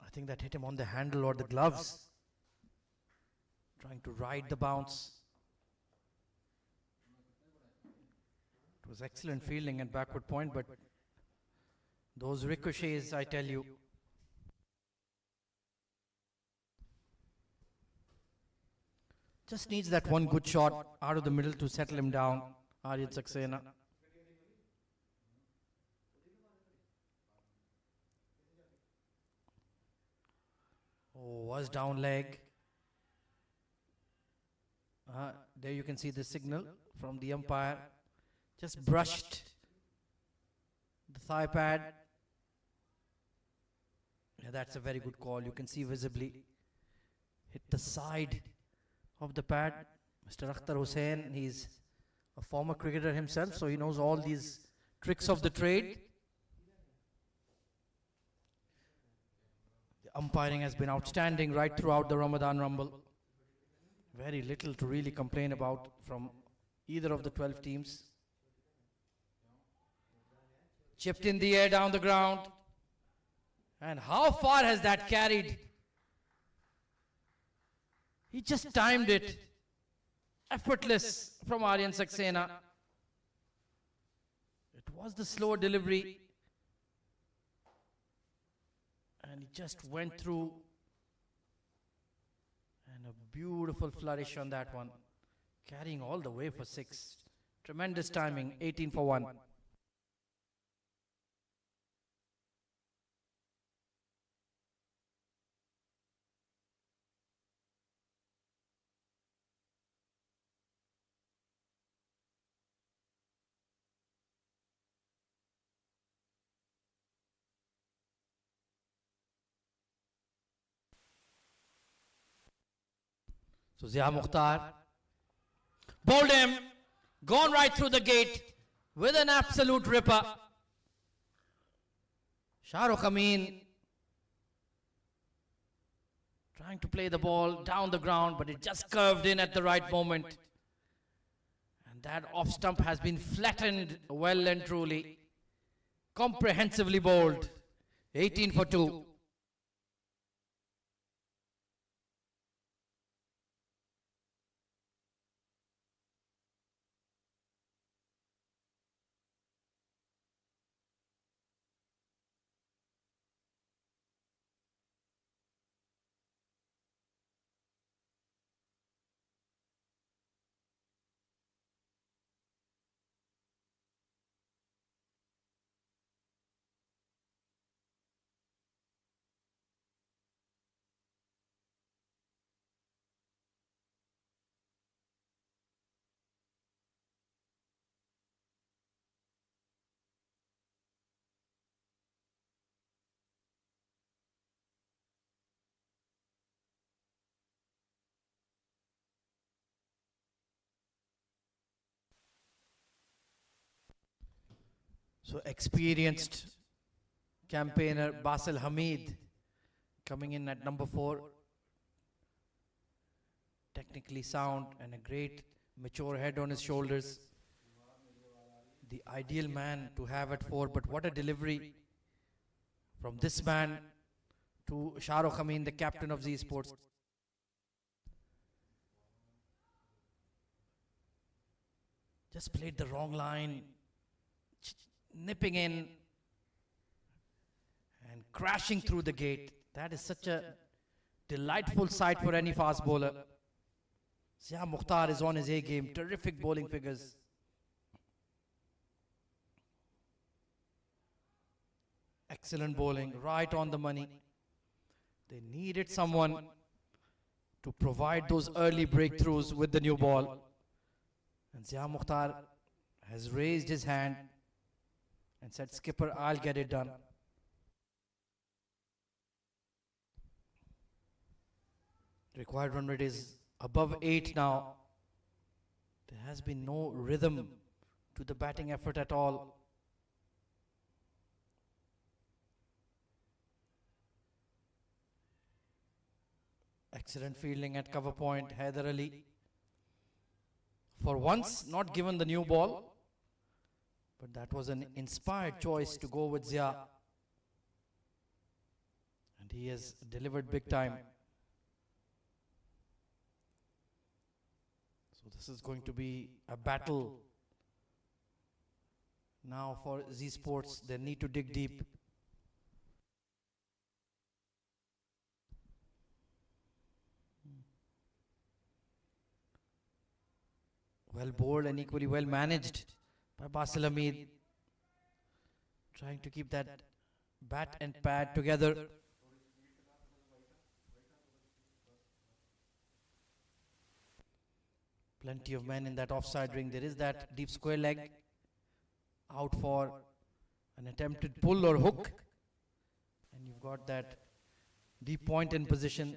I think that hit him on the handle or the gloves. Trying to ride the bounce. It was excellent fielding and backward point, but those ricochets, I tell you. Just needs that one good shot out of the middle to settle him down, Aryan Saxena. Oh, was down leg. There you can see the signal from the umpire. Just brushed the thigh pad. Yeah, that's a very good call. You can see visibly. Hit the side of the pad. Mr. Akhtar Hussain, he's a former cricketer himself, so he knows all these tricks of the trade. The umpiring has been outstanding right throughout the Ramadan Rumble. Very little to really complain about from either of the 12 teams. Chipped in the air down the ground. And how far has that carried? He just timed it. Effortless from Aryan Saxena. It was the slower delivery. And he just went through. And a beautiful flourish on that one. Carrying all the way for 6. Tremendous timing, 18 for 1. So Zia Mukhtar bowled him, gone right through the gate with an absolute ripper. Shahrukh Amin trying to play the ball down the ground, but it just curved in at the right moment. And that off stump has been flattened well and truly. Comprehensively bowled. 18 for 2. So experienced campaigner Basil Hamid coming in at number 4. Technically sound and a great mature head on his shoulders. The ideal man to have at 4, but what a delivery from this man to Shahrukh Amin, the captain of Z Sports. Just played the wrong line. Nipping in and crashing through the gate. That is such a delightful sight for any fast bowler. Zia Mukhtar is on his A game. Terrific bowling figures. Excellent bowling, right on the money. They needed someone to provide those early breakthroughs with the new ball. And Zia Mukhtar has raised his hand and said, "Skipper, I'll get it done." Required run rate is above 8 now. There has been no rhythm to the batting effort at all. Excellent fielding at cover point, Haider Ali. For once, not given the new ball. But that was an inspired choice to go with Zia. And he has delivered big time. So this is going to be a battle Now for Z Sports, they need to dig deep. Well bowled and equally well managed by Basil Hamid. Trying to keep that bat and pad together. Plenty of men in that offside ring. There is that deep square leg. Out for an attempted pull or hook. And you've got that deep point in position.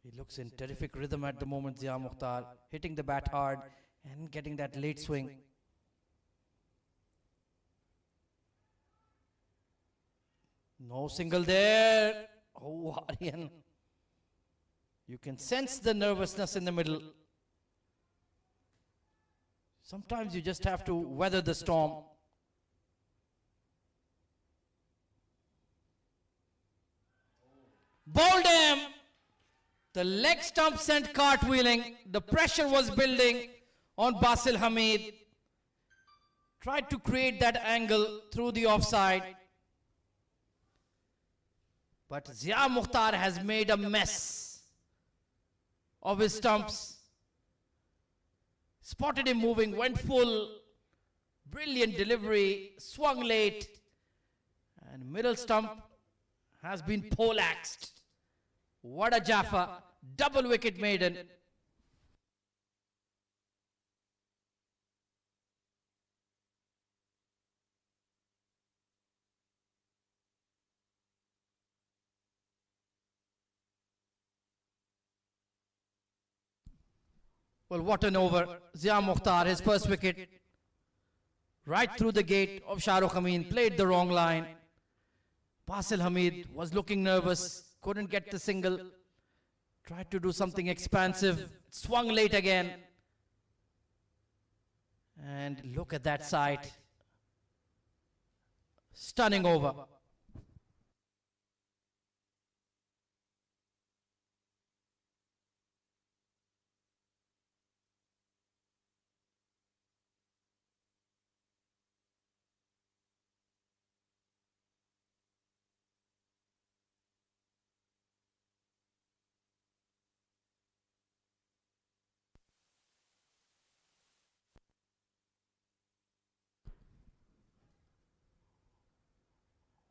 He looks in terrific rhythm at the moment, Zia Mukhtar. Hitting the bat hard and getting that late swing. No single there. Oh, Aryan. You can sense the nervousness in the middle. Sometimes you just have to weather the storm. Bowled him. The leg stump sent cartwheeling. The pressure was building on Basil Hamid. Tried to create that angle through the offside. But Zia Mukhtar has made a mess of his stumps. Spotted him moving, went full. Brilliant delivery, swung late. And middle stump has been poleaxed. What a Jaffa, double wicket maiden. Well, what an over. Zia Mukhtar, his first wicket. Right through the gate of Shah Rukh Amin, played the wrong line. Basil Hamid was looking nervous, couldn't get the single. Tried to do something expansive, swung late again. And look at that sight. Stunning over.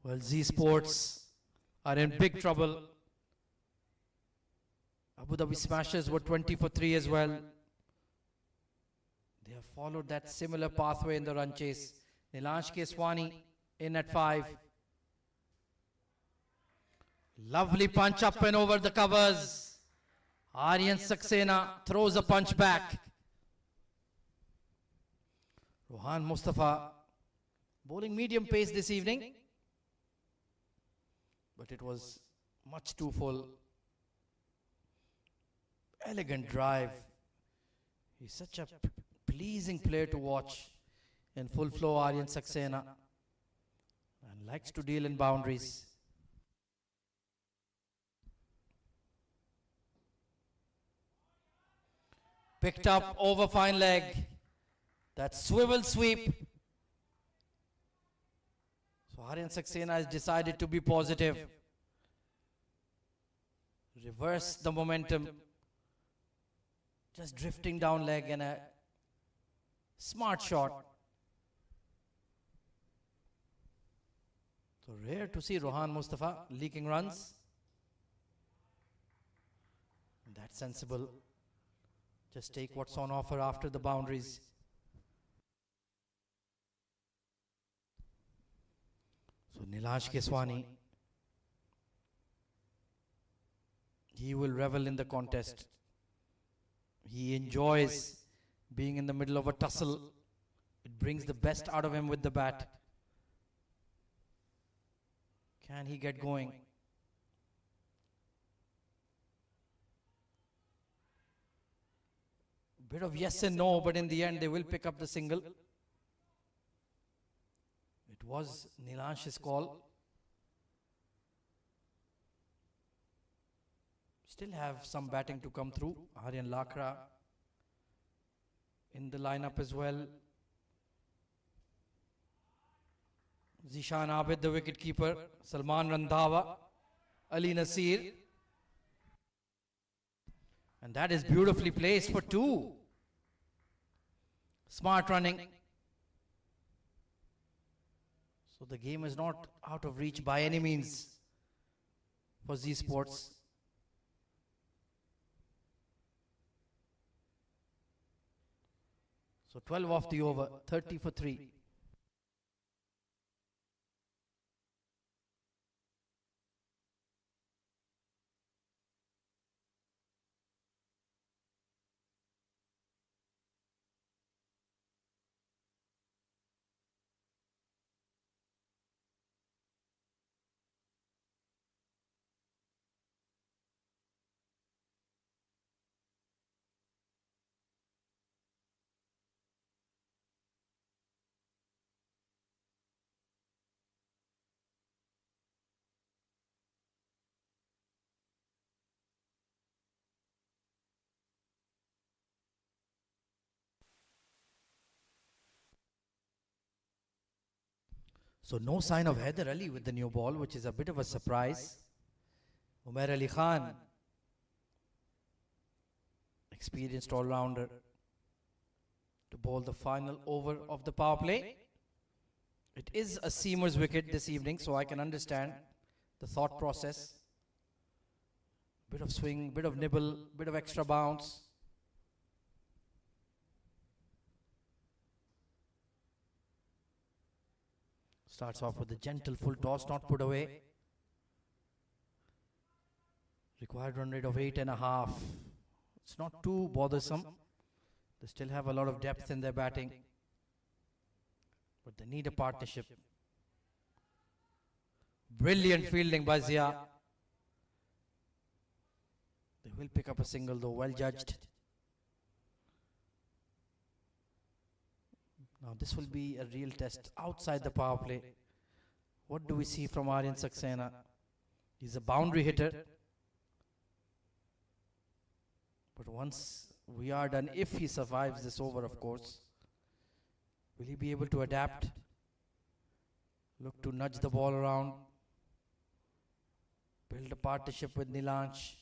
Well, Z Sports are in big trouble. Abu Dhabi Smashers were 20 for 3 as well. They have followed that similar pathway in the run chase. Nilansh Keswani in at 5. Lovely punch up and over the covers. Aryan Sakena throws a punch back. Rohan Mustafa bowling medium pace this evening. But it was much too full. Elegant drive. He's such a pleasing player to watch in full flow, Aryan Saxena. And likes to deal in boundaries. Picked up over fine leg. That swivel sweep. So Aryan Saxena has decided to be positive. Reverse the momentum. Just drifting down leg and a smart shot. So rare to see Rohan Mustafa leaking runs. That's sensible. Just take what's on offer after the boundaries. So Nilansh Keswani, he will revel in the contest. He enjoys being in the middle of a tussle. It brings the best out of him with the bat. Can he get going? Bit of yes and no, but in the end they will pick up the single. It was Nilansh's call. Still have some batting to come through. Aryan Lakra. in the lineup as well. Zishan Abid, the wicketkeeper. Salman Randhawa. Ali Nasir. And that is beautifully placed for 2. Smart running. So the game is not out of reach by any means for Z Sports. So 12 off the over, 30 for 3. So no sign of Haider Ali with the new ball, which is a bit of a surprise. Umair Ali Khan, experienced all-rounder, to bowl the final over of the power play. It is a seamer's wicket this evening, so I can understand the thought process. Bit of swing, bit of nibble, bit of extra bounce. Starts off with a gentle full toss, not put away. Required run rate of 8.5. It's not too bothersome. They still have a lot of depth in their batting, but they need a partnership. Brilliant fielding by Zia. They will pick up a single though, well judged. Now this will be a real test outside the power play. What do we see from Aryan Sakena? He's a boundary hitter. But once we are done, if he survives this over, of course, will he be able to adapt? Look to nudge the ball around. Build a partnership with Nilansh.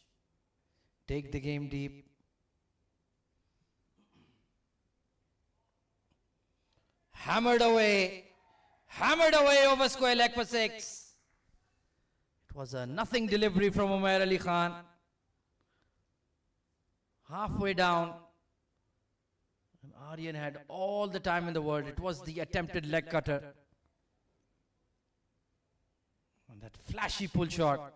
Take the game deep. Hammered away over square leg for 6. It was a nothing delivery from Umair Ali Khan. Halfway down, and Aryan had all the time in the world. It was the attempted leg cutter. And that flashy pull shot.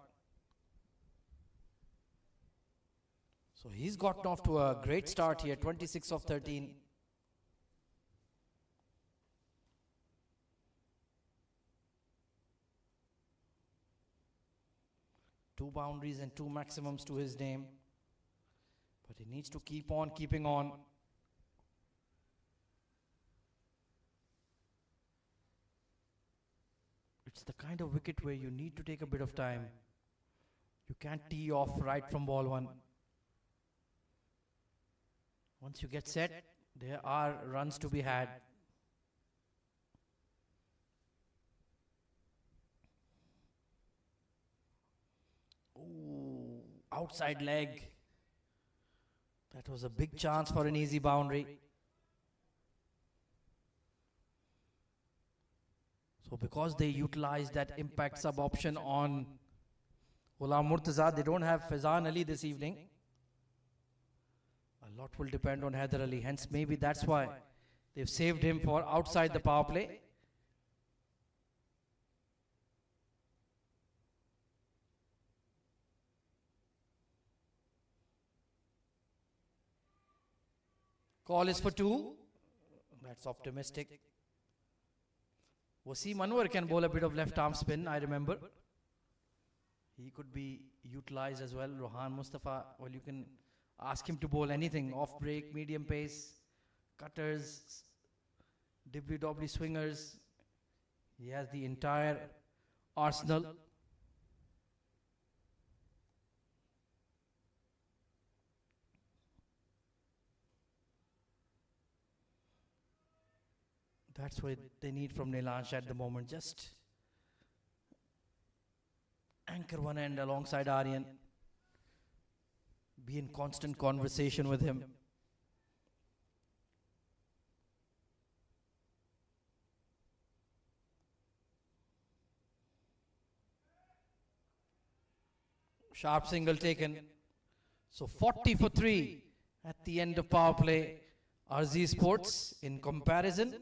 So he's gotten off to a great start here, 26 of 13. Two boundaries and 2 maximums to his name. But he needs to keep on keeping on. It's the kind of wicket where you need to take a bit of time. You can't tee off right from ball 1. Once you get set, there are runs to be had. Ooh, outside leg. That was a big chance for an easy boundary. So because they utilized that impact sub option on Ghulam Murtaza, they don't have Faizan Ali this evening. A lot will depend on Haider Ali, hence maybe that's why they've saved him for outside the power play. Call is for 2. That's optimistic. Wasim Manwar can bowl a bit of left arm spin, I remember. He could be utilized as well. Rohan Mustafa, well, you can ask him to bowl anything. Off break, medium pace, cutters, dibbly-dobbly swingers. He has the entire arsenal. That's what they need from Nilansh at the moment. Just anchor one end alongside Aryan. Be in constant conversation with him. Sharp single taken. So 40 for 3 at the end of power play. RZ Sports in comparison.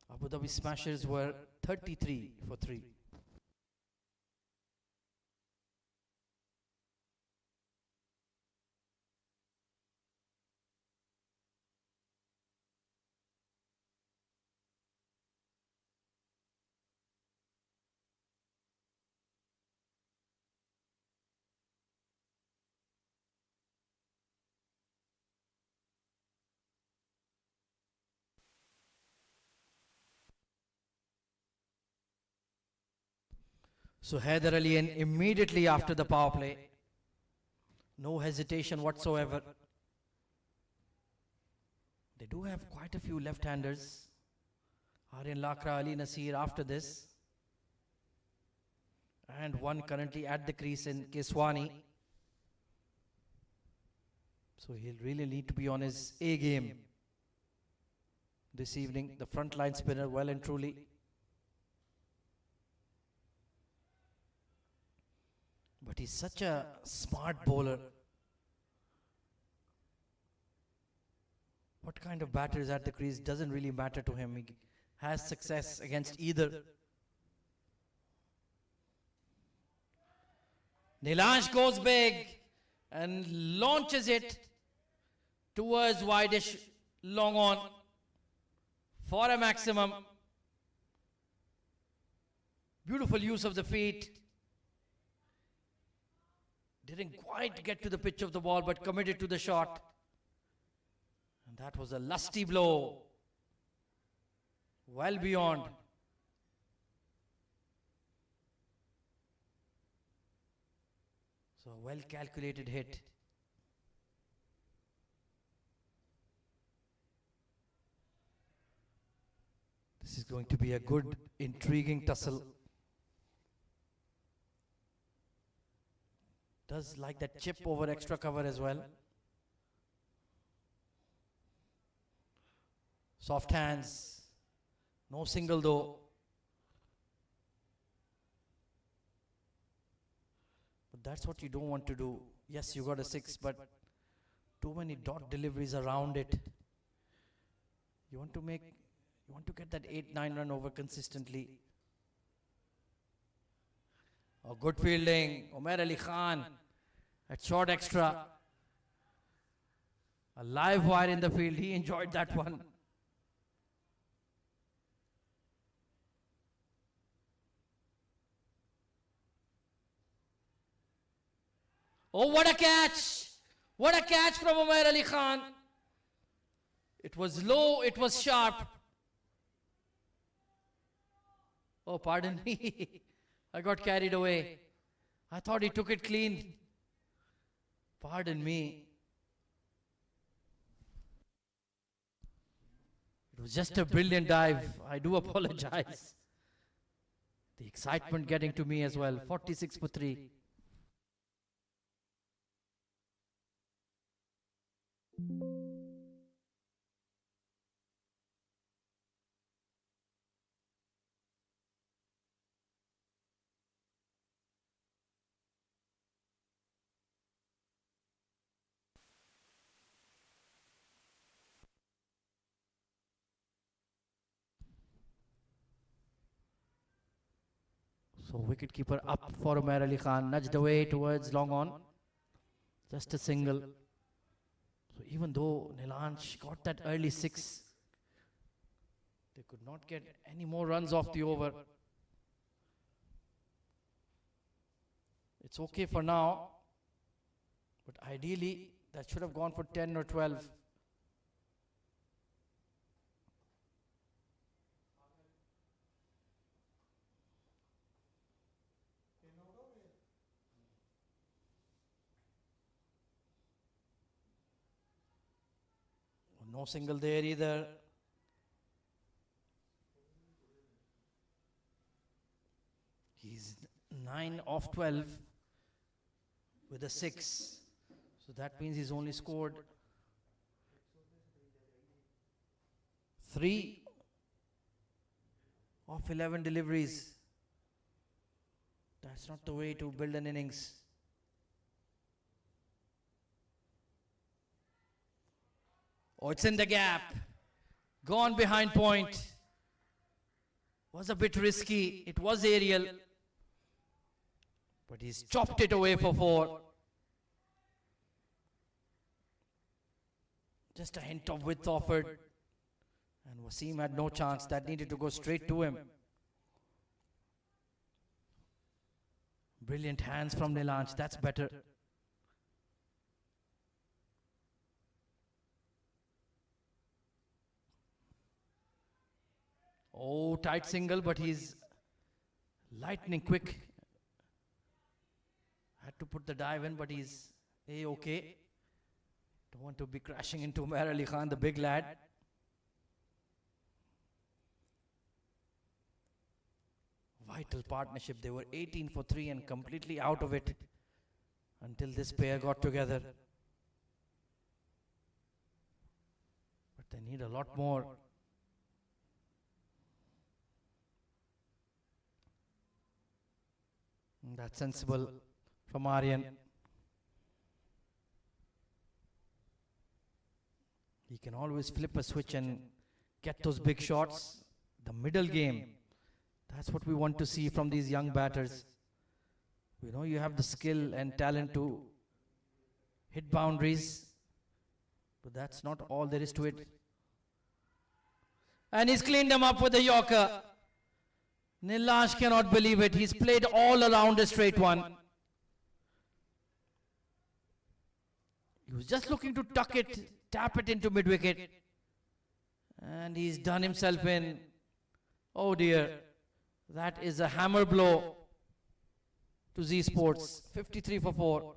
Abu Dhabi Smashers were 33 for 3. So Haider Alian immediately after the power play. No hesitation whatsoever. They do have quite a few left-handers. Aryan Lakra, Ali Nasir after this. And one currently at the crease in Keswani. So he'll really need to be on his A game this evening. The front line spinner well and truly. But he's such a smart bowler. What kind of batter is at the crease doesn't really matter to him. He has success against either. Nilansh goes big and launches it towards wideish long on for a maximum. Beautiful use of the feet. Didn't quite get to the pitch of the ball, but committed to the shot. And that was a lusty blow. Well beyond. So a well calculated hit. This is going to be a good, intriguing tussle. Does like that chip over extra cover as well. Soft hands. No single though. But that's what you don't want to do. Yes, you got a 6, but too many dot deliveries around it. You want to get that 8-9 run over consistently. Oh, good fielding. Umair Ali Khan at short extra. A live wire in the field. He enjoyed that one. Oh, what a catch! What a catch from Umair Ali Khan. It was low, it was sharp. Oh, pardon me. I got carried away. I thought he took it clean. Pardon me. It was just a brilliant dive. I do apologize. The excitement getting to me as well. 46 for 3. So wicketkeeper up for Umair Ali Khan, nudged away towards long on. Just a single. So even though Nilansh got that early 6, they could not get any more runs off the over. It's okay for now, but ideally that should have gone for 10 or 12. No single there either. 9 off 12 with a 6. So that means he's only scored 3 of 11 deliveries. That's not the way to build an innings. Oh, it's in the gap. Gone behind point. Was a bit risky. It was aerial. But he's chopped it away for 4. Just a hint of width offered. And Wasim had no chance. That needed to go straight to him. Brilliant hands from Nilanj. That's better. Oh, tight single, but he's lightning quick. Had to put the dive in, but he's A-okay. Don't want to be crashing into Umair Ali Khan, the big lad. Vital partnership. They were 18 for 3 and completely out of it until this pair got together. But they need a lot more. That's sensible from Aryan. He can always flip a switch and get those big shots. The middle game. That's what we want to see from these young batters. We know you have the skill and talent to hit boundaries, but that's not all there is to it. And he's cleaned them up with a Yorker. Nilanj cannot believe it. He's played all around a straight one. He was just looking to tuck it, tap it into mid-wicket. And he's done himself in. Oh dear. That is a hammer blow to Z Sports. 53 for 4.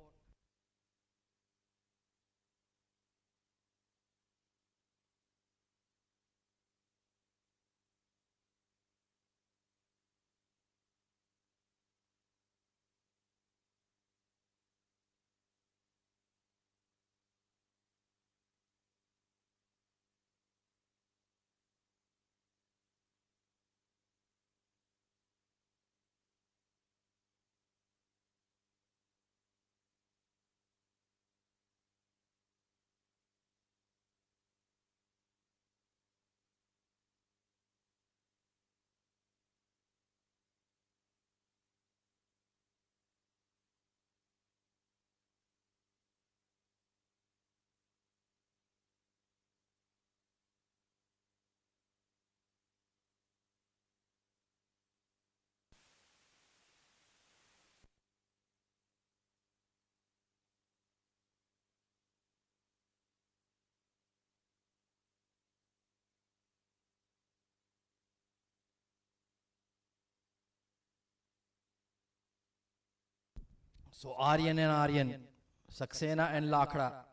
So Aryan and Aryan, Sakena and Lakra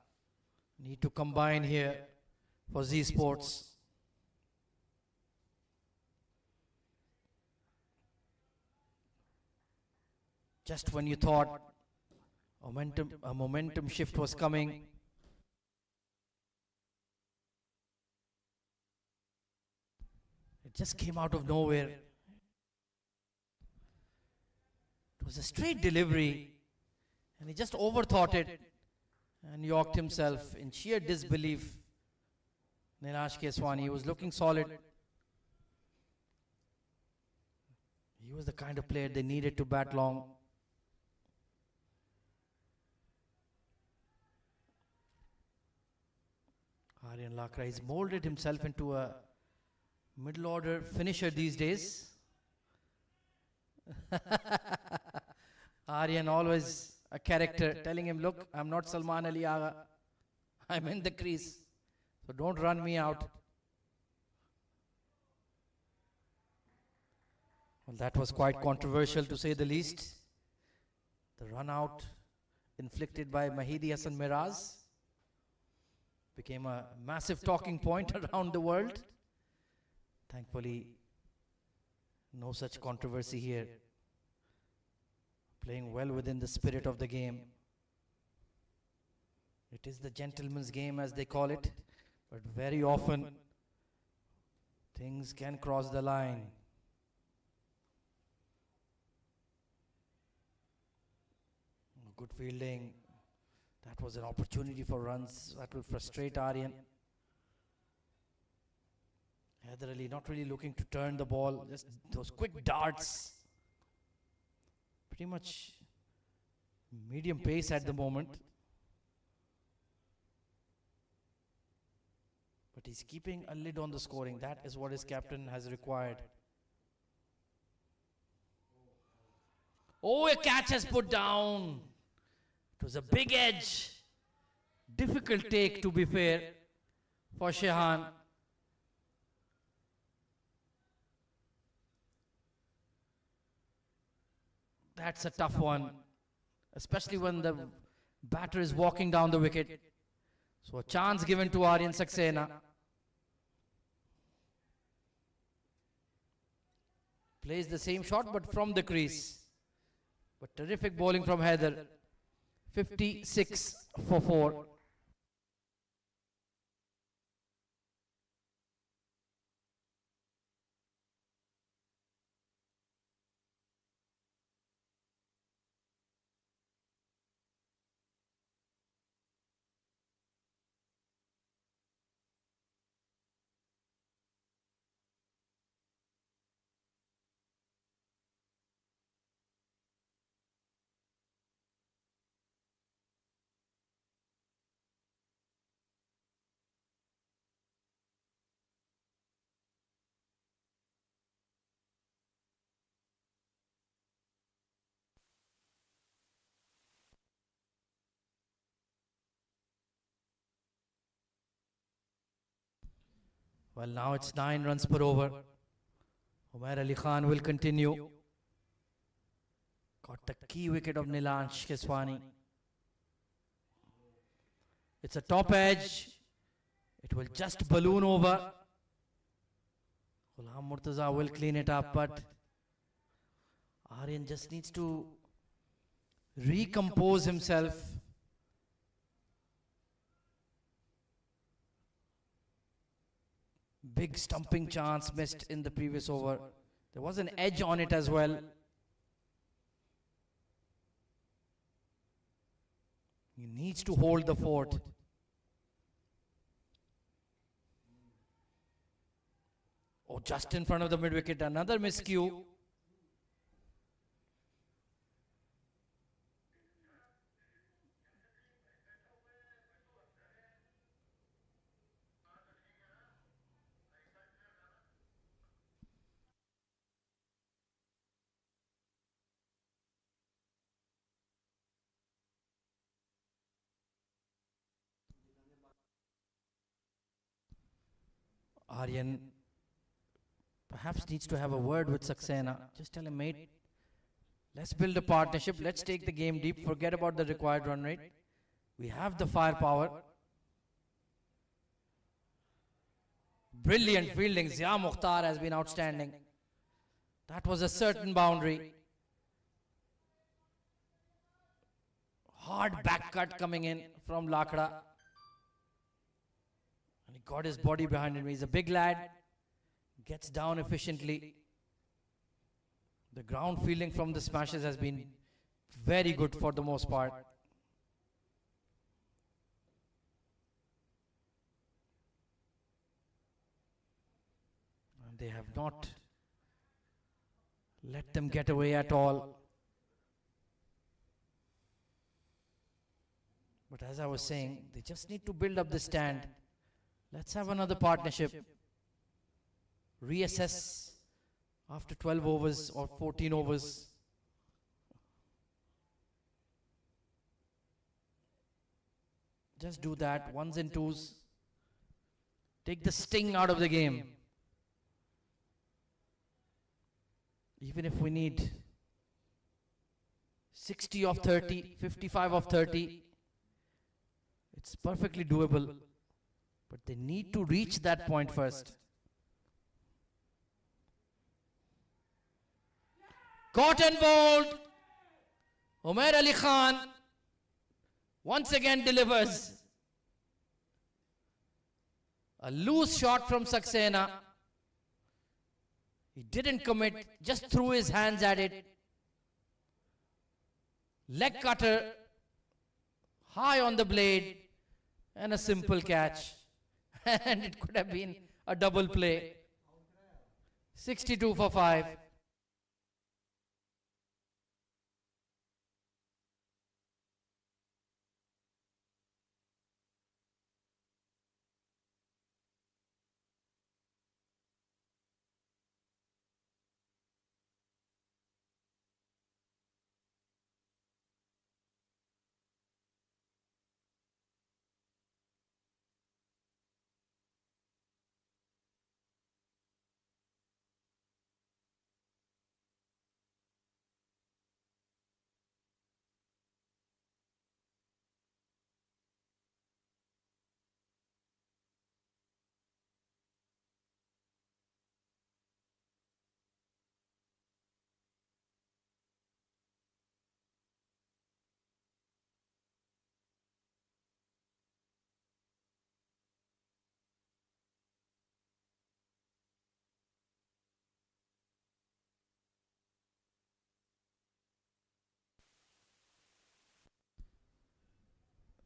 need to combine here for Z Sports. Just when you thought a momentum shift was coming, it just came out of nowhere. It was a straight delivery. And he just overthought it and yorked himself in sheer disbelief. Nilanj Keswani, he was looking solid. He was the kind of player they needed to bat long. Aryan Lakra, he's molded himself into a middle order finisher these days. Aryan always a character, telling him, look, I'm not Salman Ali Agha. I'm in the crease. So don't run me out. Well, that was quite controversial to say the least. The run out inflicted by Mahidi Hassan Miraz became a massive talking point around the world. Thankfully, no such controversy here. Playing well within the spirit of the game. It is the gentleman's game, as they call it, but very often things can cross the line. Good fielding. That was an opportunity for runs. That will frustrate Aryan. Haider Ali not really looking to turn the ball, just those quick darts. Pretty much medium pace at the moment. But he's keeping a lid on the scoring. That is what his captain has required. Oh, a catch has put down. It was a big edge. Difficult take, to be fair, for Shehan. That's a tough one, especially when the batter is walking down the wicket. So a chance given to Aryan Sakena. Plays the same shot but from the crease. But terrific bowling from Haider. 56 for 4. Well, now it's 9 runs per over. Umair Ali Khan will continue. Got the key wicket of Nilansh Keswani. It's a top edge. It will just balloon over. Ghulam Murtaza will clean it up, but Aryan just needs to recompose himself. Big stumping chance missed in the previous over. There was an edge on it as well. He needs to hold the fort. Oh, just in front of the mid-wicket, another miscue. Aryan perhaps needs to have a word with Sakena. Just tell him, mate, let's build a partnership. Let's take the game deep. Forget about the required run rate. We have the firepower. Brilliant fielding. Zia Mukhtar has been outstanding. That was a certain boundary. Hard back cut coming in from Lakda. And he got his body behind him. He's a big lad. Gets down efficiently. The ground fielding from the smashes has been very good for the most part. And they have not let them get away at all. But as I was saying, they just need to build up the stand. Let's have another partnership. Reassess after 12 overs or 14 overs. Just do that, ones and twos. Take the sting out of the game. Even if we need 60 of 30, 55 of 30, it's perfectly doable. But they need to reach that point first. Caught and bowled. Umair Ali Khan once again delivers. A loose shot from Sakena. He didn't commit, just threw his hands at it. Leg cutter, high on the blade, and a simple catch. And it could have been a double play. 62 for 5.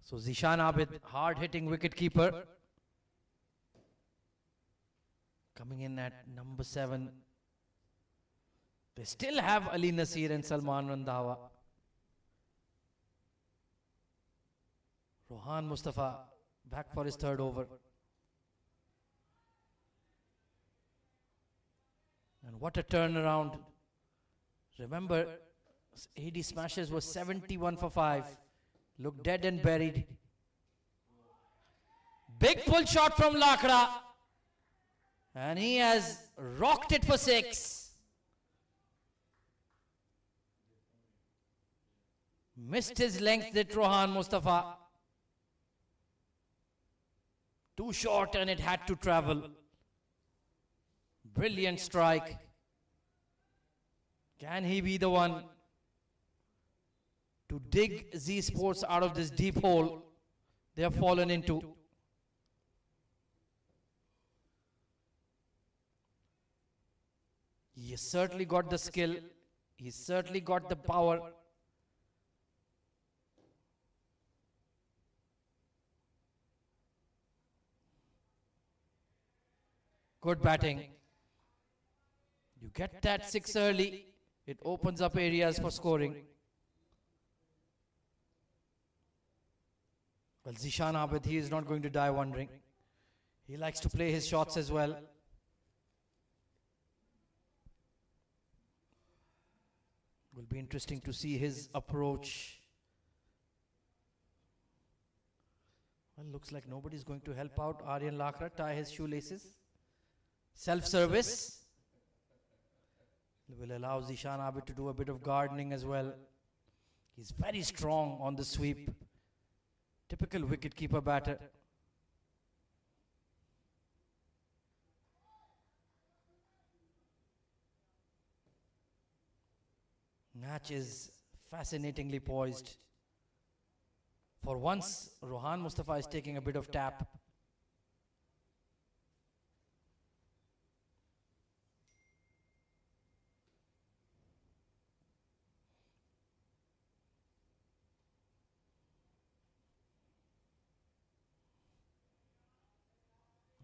So Zishan Abid, hard-hitting wicket-keeper, coming in at number 7. They still have Ali Nasir and Salman Randhawa. Rohan Mustafa back for his third over. And what a turnaround. Remember, AD smashes was 71 for 5. Look dead and buried. Big pull shot from Lakra. And he has rocked it for 6. Missed his length, did Rohan Mustafa. Too short and it had to travel. Brilliant strike. Can he be the one to dig Z Sports out of this deep hole they have fallen into? He certainly got the skill. He certainly got the power. Good batting. You get that 6 early, it opens up areas for scoring. Well, Zishan Abid, he is not going to die wondering. He likes to play his shots as well. Will be interesting to see his approach. Well, looks like nobody's going to help out Aryan Lakra tie his shoelaces. Self-service will allow Zishan Abid to do a bit of gardening as well. He's very strong on the sweep. Typical wicket-keeper batter. Match is fascinatingly poised. For once, Rohan Mustafa is taking a bit of tap.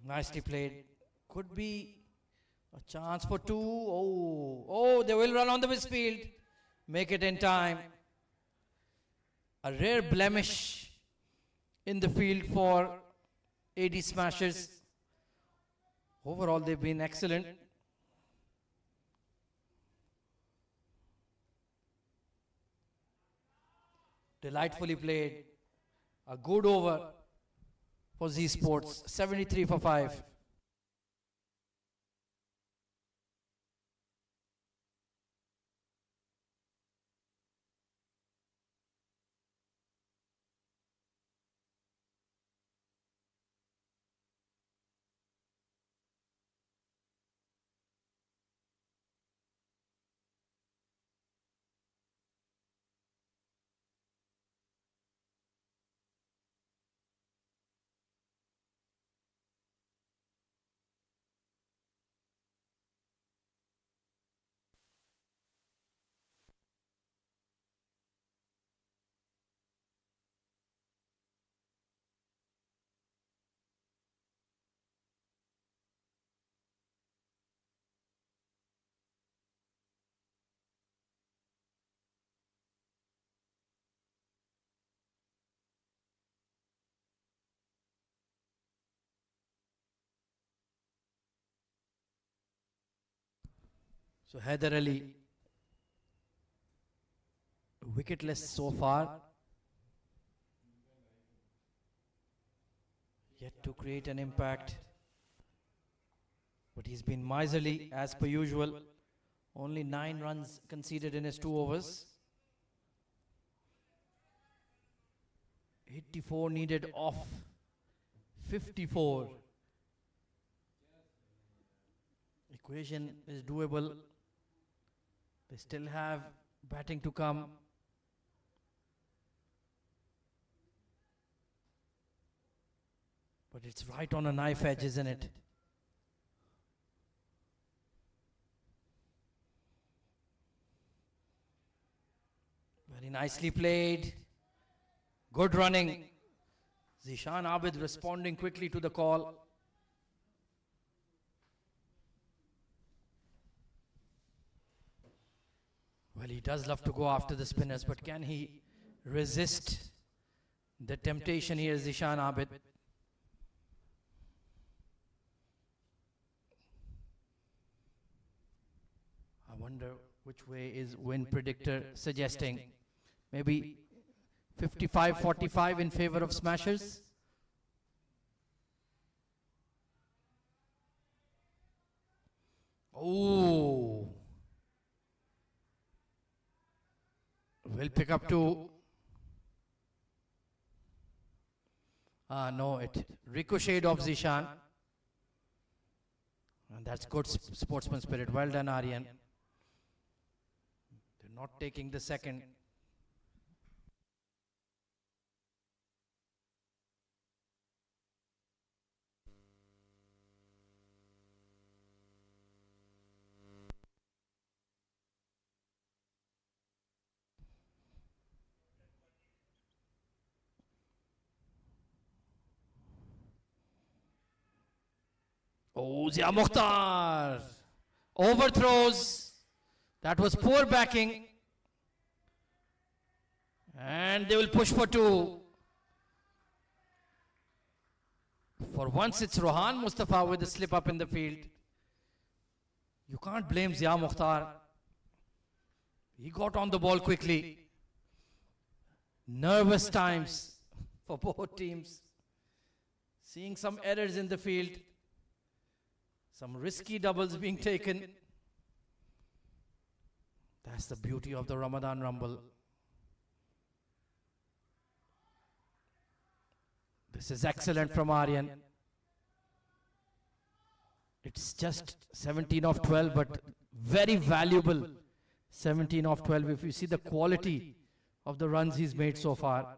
Nicely played. Could be a chance for 2. Oh, they will run on the field. Make it in time. A rare blemish in the field for AD smashers. Overall, they've been excellent. Delightfully played. A good over for Z Sports. 73 for 5. So Haider Ali, wicketless so far. Yet to create an impact. But he's been miserly as per usual. Only 9 runs conceded in his 2 overs. 84 needed off 54. Equation is doable. They still have batting to come. But it's right on a knife edge, isn't it? Very nicely played. Good running. Zishan Abid responding quickly to the call. Well, he does love to go after the spinners, but can he resist the temptation here, Zishan Abid? I wonder which way is wind predictor suggesting. Maybe 55-45 in favor of smashers. Oh. Will pick up to... no, it ricocheted off Zishan. And that's good sportsman spirit. Well done, Aryan. They're not taking the second. Oh, Zia Mukhtar overthrows. That was poor backing. And they will push for 2. For once it's Rohan Mustafa with a slip up in the field. You can't blame Zia Mukhtar. He got on the ball quickly. Nervous times for both teams. Seeing some errors in the field. Some risky doubles being taken. That's the beauty of the Ramadan Rumble. This is excellent from Aryan. It's just 17 of 12, but very valuable 17 of 12 if you see the quality of the runs he's made so far.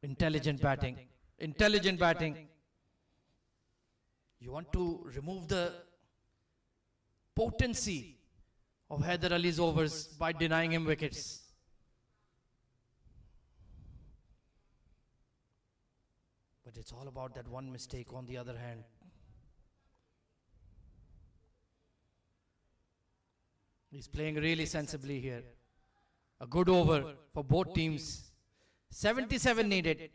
Intelligent batting. Intelligent batting. You want to remove the potency of Haider Ali's overs by denying him wickets. But it's all about that one mistake on the other hand. He's playing really sensibly here. A good over for both teams. 77 needed.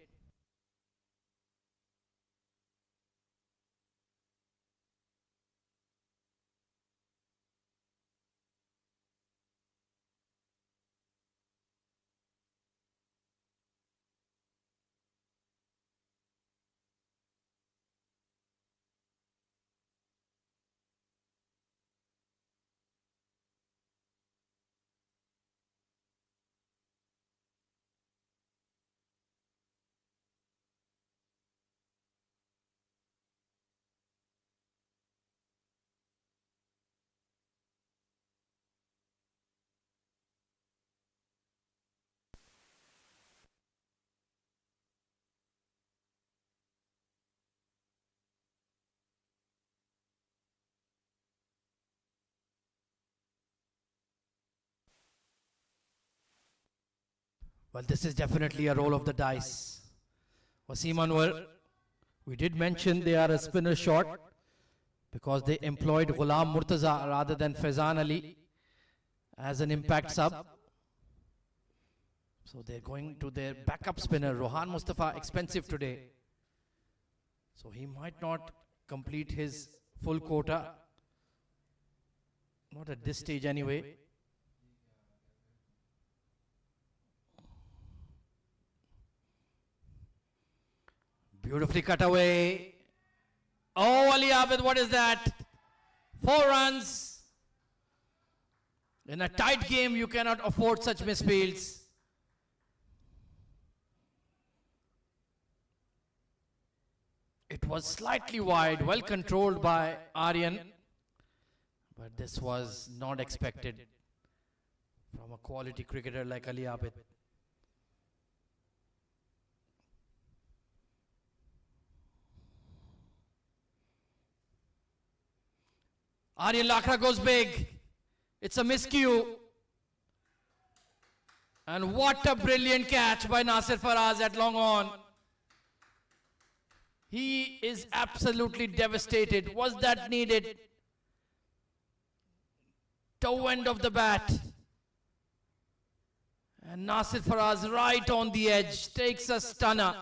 Well, this is definitely a roll of the dice. Wasim Manwar, we did mention they are a spinner short because they employed Ghulam Murtaza rather than Faizan Ali as an impact sub. So they're going to their backup spinner, Rohan Mustafa, expensive today. So he might not complete his full quota. Not at this stage anyway. Beautifully cut away. Oh, Ali Abid, what is that? 4 runs. In a tight game, you cannot afford such misfields. It was slightly wide, well controlled by Aryan. But this was not expected from a quality cricketer like Ali Abid. Aryan Lakra goes big. It's a miscue. And what a brilliant catch by Nasir Faraz at long on. He is absolutely devastated. Was that needed? Toe end of the bat. And Nasir Faraz right on the edge takes a stunner.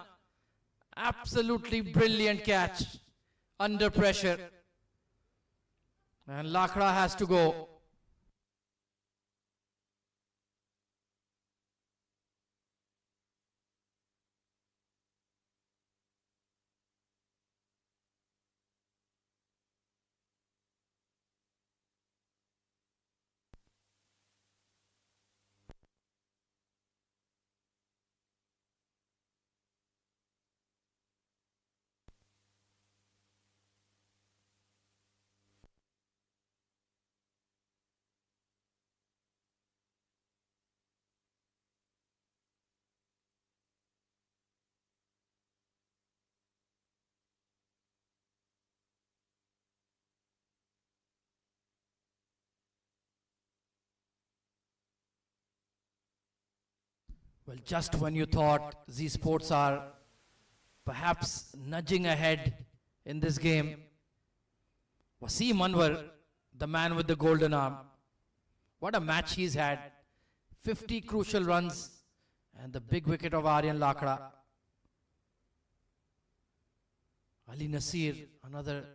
Absolutely brilliant catch under pressure. And Lakra has to go. Well, just when you thought Z Sports are perhaps nudging ahead in this game, Wasim Manwar, the man with the golden arm, what a match he's had. 50 crucial runs and the big wicket of Aryan Lakra. Ali Nasir, another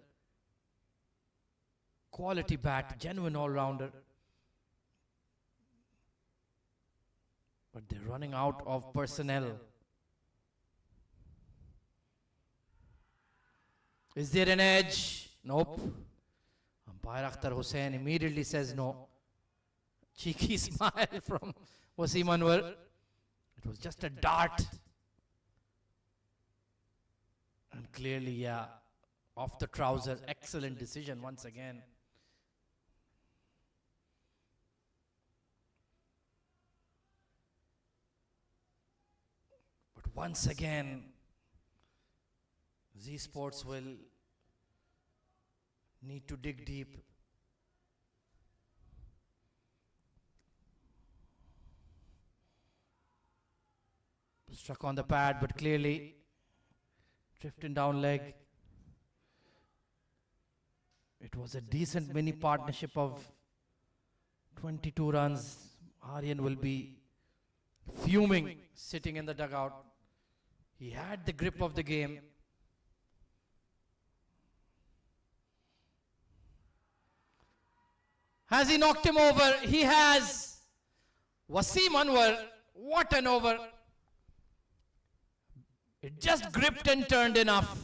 quality bat, genuine all-rounder. But they're running out of personnel. Is there an edge? Nope. Umpire Akhtar Hussain immediately says no. Cheeky smile from Wasim Anwar. It was just a dart. And clearly, yeah, off the trouser. Excellent decision once again. But once again, Z Sports will need to dig deep. Struck on the pad, but clearly drifting down leg. It was a decent mini partnership of 22 runs. Aryan will be fuming sitting in the dugout. He had the grip of the game. Has he knocked him over? He has. Wasim Anwar, what an over. It just gripped and turned enough.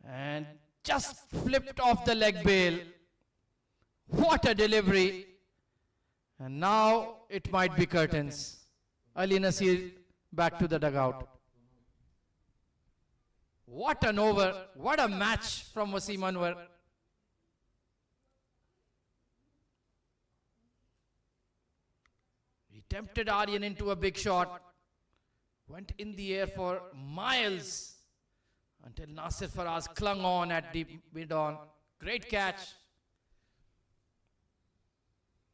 And just flipped off the leg bail. What a delivery. And now it might be curtains. Ali Nasir back to the dugout. What an over. What a match from Wasim Anwar. He tempted Aryan into a big shot. Went in the air for miles until Nasir Faraz clung on at deep mid-on. Great catch.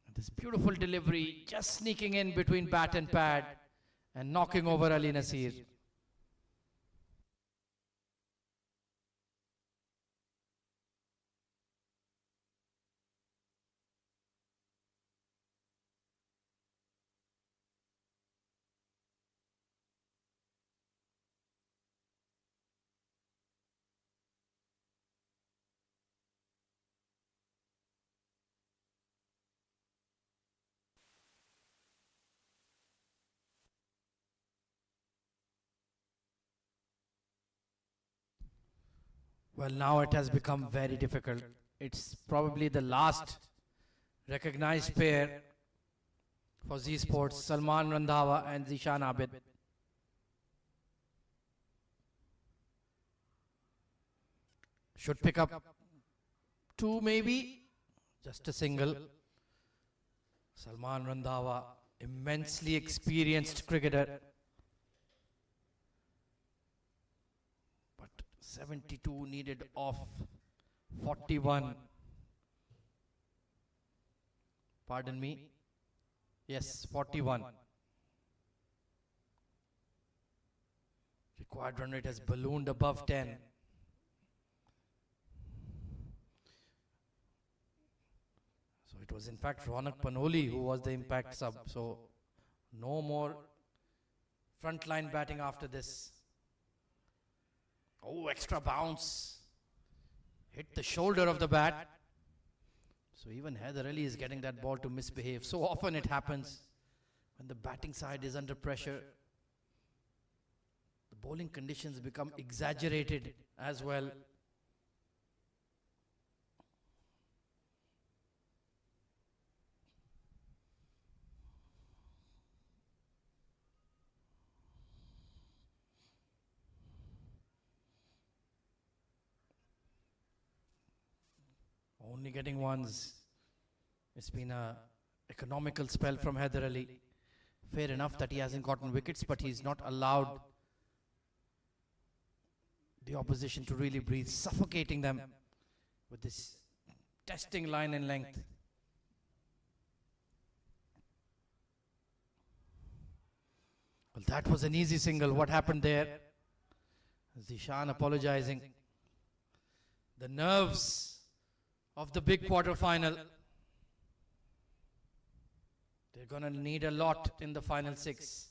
And this beautiful delivery, just sneaking in between bat and pad and knocking over Ali Nasir. Well, now it has become very difficult. It's probably the last recognized pair for Z Sports, Salman Randhawa and Zishan Abid. Should pick up two maybe, just a single. Salman Randhawa, immensely experienced cricketer. But 72 needed off 41. Pardon me. Yes, 41. Required run rate has ballooned above 10. So it was in fact Ronak Panoli who was the impact sub. So no more frontline batting after this. Oh, extra bounce. Hit the shoulder of the bat. So even Haider Ali is getting that ball to misbehave. So often it happens when the batting side is under pressure. The bowling conditions become exaggerated as well. Only getting ones. It's been a economical spell from Haider Ali. Fair enough that he hasn't gotten wickets, but he's not allowed the opposition to really breathe, suffocating them with this testing line and length. Well, that was an easy single. What happened there? Zishan apologizing. The nerves of the big quarter final. They're going to need a lot in the final 6.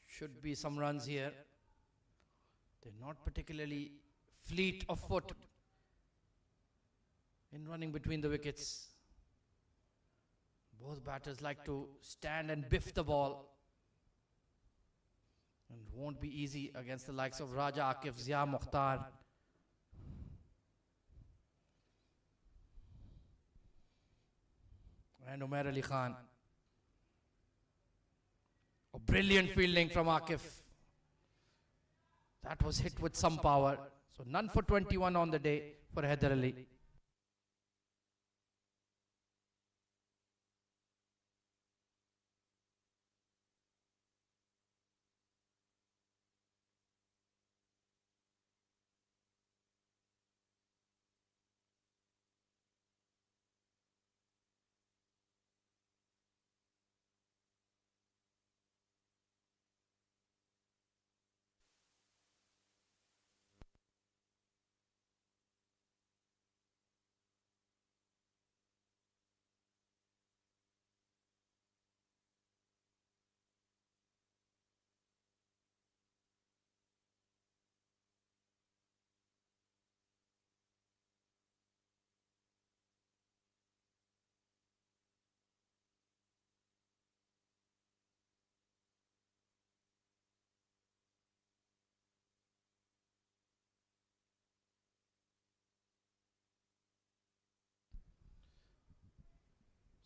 Should be some runs here. They're not particularly fleet of foot in running between the wickets. Both batters like to stand and biff the ball. And won't be easy against the likes of Raja Akif, Zia Mukhtar. And Umair Ali Khan. A brilliant fielding from Akif. That was hit with some power. So none for 21 on the day for Haider Ali.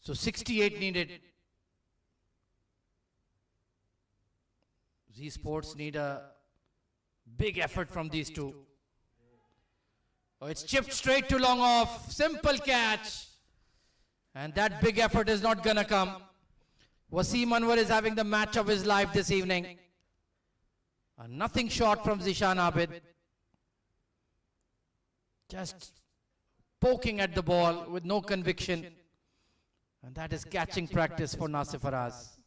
So 68 needed. Z Sports need a big effort from these two. Oh, it's chipped straight to long off. Simple catch. And that big effort is not gonna come. Wasim Manwar is having the match of his life this evening. A nothing short from Zishan Abid. Just poking at the ball with no conviction. And that is catching practice for Nasir Faraz.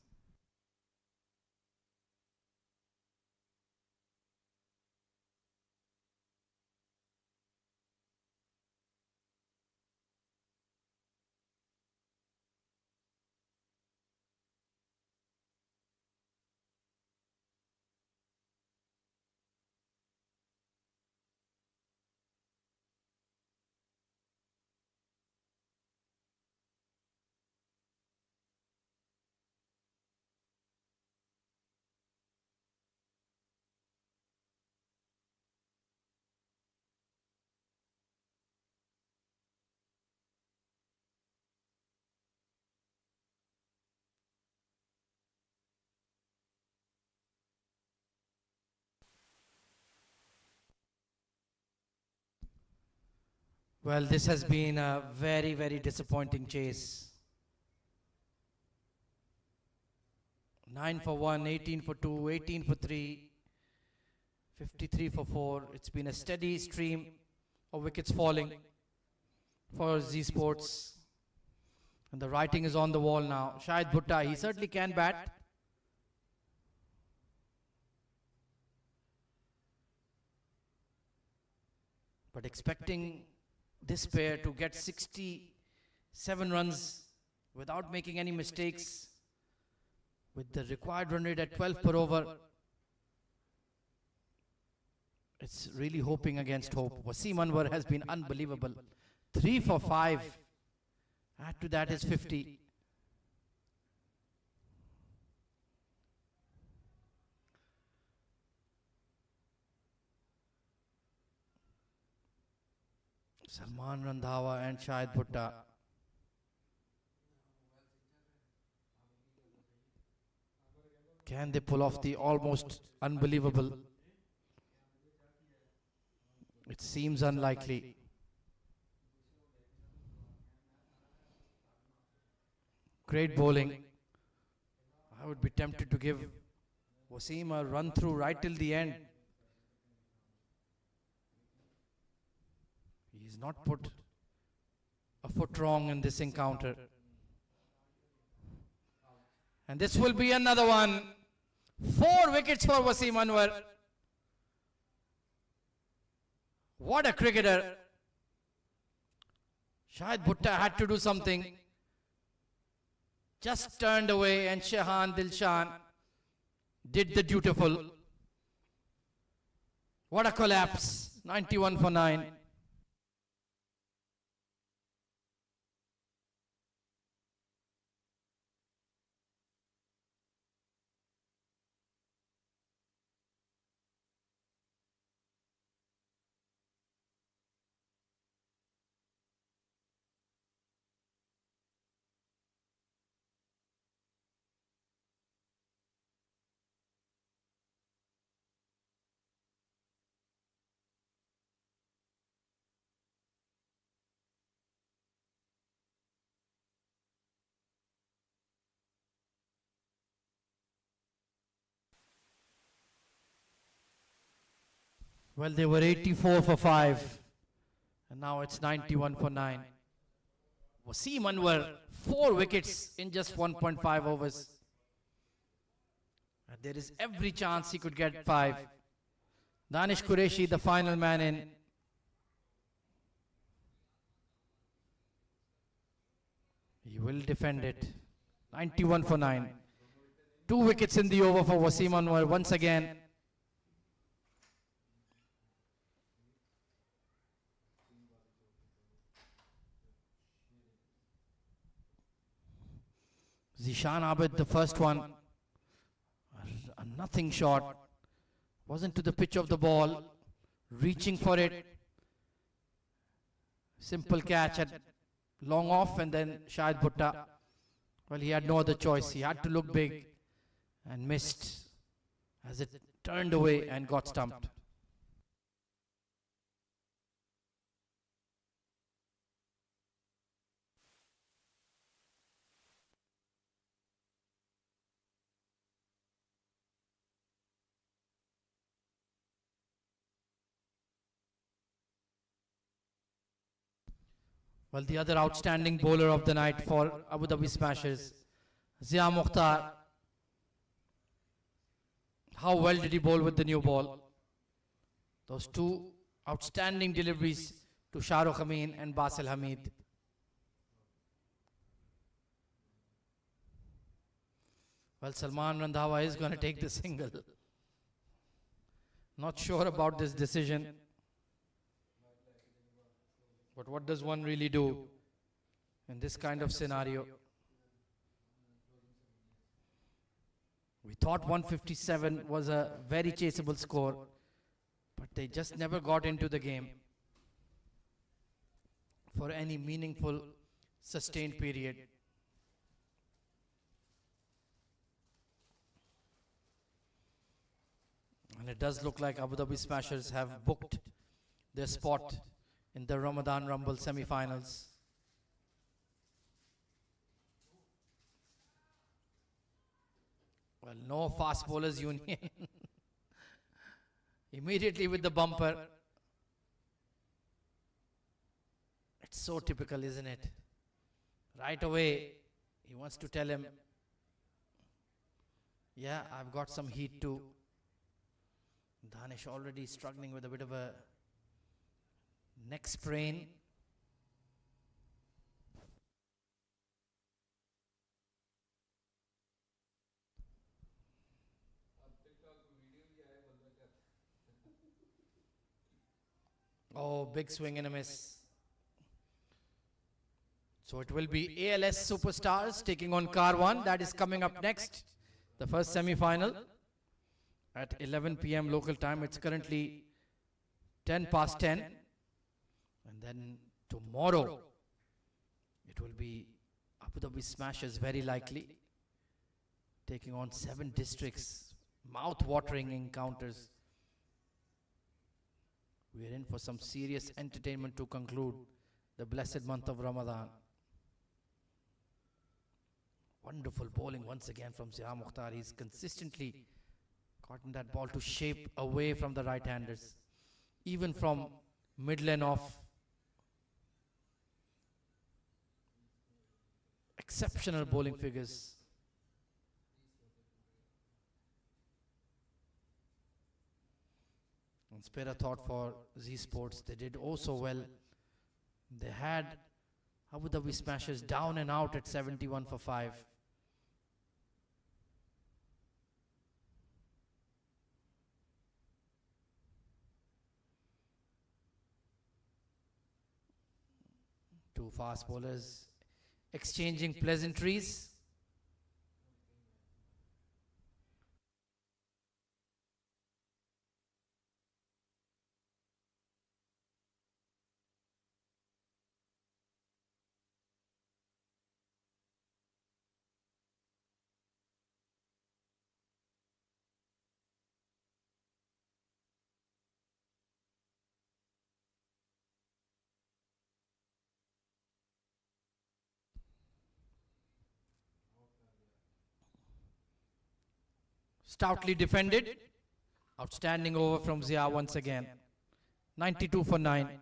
Well, this has been a very, very disappointing chase. 9 for 1, 18 for 2, 18 for 3, 53 for 4. It's been a steady stream of wickets falling for Z Sports. And the writing is on the wall now. Shahid Bhutta, he certainly can bat. But expecting this pair to get 67 runs without making any mistakes, with the required run rate at 12 per over, it's really hoping against hope. Wasim Manwar has been unbelievable. 3 for 5. Add to that is 50. Salman Randhawa and Shahid Bhutta. Can they pull off the almost unbelievable? It seems unlikely. Great bowling. I would be tempted to give Wasim a run through right till the end. He's not put a foot wrong in this encounter. And this will be another one. 4 wickets for Wasim Anwar. What a cricketer. Shahid Bhutta had to do something. Just turned away and Shahan Dilshan did the dutiful. What a collapse. 91 for 9. Well, they were 84 for 5. And now it's 91 for 9. Wasim Anwar, 4 wickets in just 1.5 overs. And there is every chance he could get 5. Danish Qureshi, the final man in. He will defend it. 91 for 9. 2 wickets in the over for Wasim Anwar once again. Zishan Abid, the first one, a nothing shot, wasn't to the pitch of the ball, reaching for it, simple catch at long off, and then Shahid Bhutta, well, he had no other choice, he had to look big and missed as it turned away and got stumped. Well, the other outstanding bowler of the night for Abu Dhabi Smashers, Zia Mukhtar. How well did he bowl with the new ball? Those 2 outstanding deliveries to Shahrukh Amin and Basil Hamid. Well, Salman Randhawa is going to take the single. Not sure about this decision. But what does one really do in this kind of scenario? We thought 157 was a very chaseable score, but they just never got into the game for any meaningful, sustained period. And it does look like Abu Dhabi Smashers have booked their spot in the Ramadan Rumble semi-finals. Well, no fast bowlers union. Immediately with the bumper. It's so typical, isn't it? Right away, he wants to tell him, yeah, I've got some heat too. Danish already struggling with a bit of a neck sprain. Oh, big swing and a miss. So it will be ALS Superstars taking on Karwan. That is coming up next. The first semi-final at 11 p.m. local time. It's currently 10 past 10. And then tomorrow, it will be Abu Dhabi Smashers very likely taking on 7 districts. Mouth-watering encounters. We are in for some serious entertainment to conclude the blessed month of Ramadan. Wonderful bowling once again from Zia Mukhtar. He's consistently gotten that ball to shape away from the right-handers. Even from mid-lane off. Exceptional bowling figures. And spare a thought for Z Sports. They did also well. They had Abu Dhabi Smashers down and out at 71 for 5. Two fast bowlers exchanging pleasantries. Stoutly defended. Outstanding over from Zia once again. 92 for 9.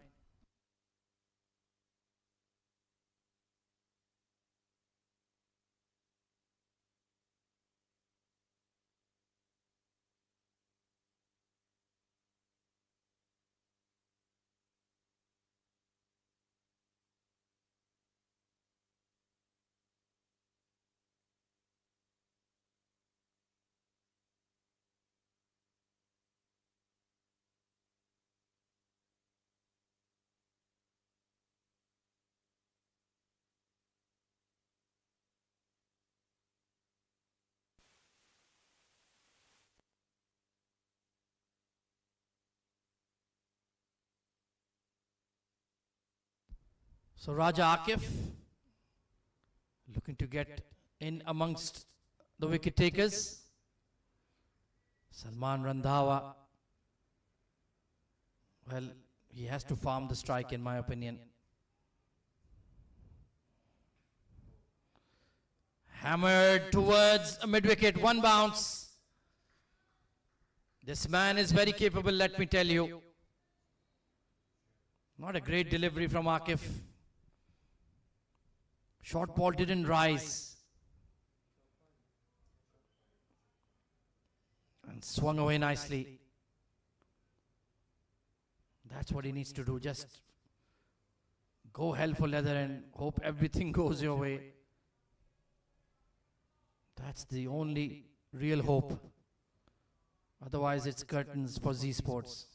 So Raja Akif looking to get in amongst the wicket takers. Salman Randhawa, well, he has to farm the strike in my opinion. Hammered towards a mid-wicket, 1 bounce. This man is very capable, let me tell you. Not a great delivery from Akif. Short ball didn't rise. And swung away nicely. That's what he needs to do. Just go hell for leather and hope everything goes your way. That's the only real hope. Otherwise, it's curtains for Z Sports.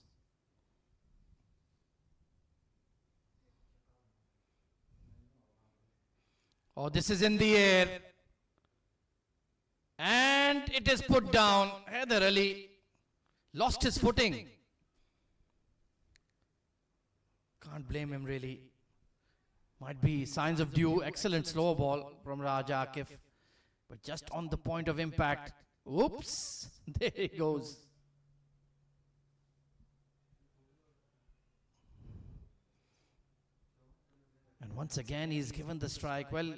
Oh, this is in the air. And it is put down. Haider Ali lost his footing. Can't blame him really. Might be signs of due. Excellent slow ball from Raja Akif. But just on the point of impact. Oops. There he goes. Once again, he's given the strike. Well,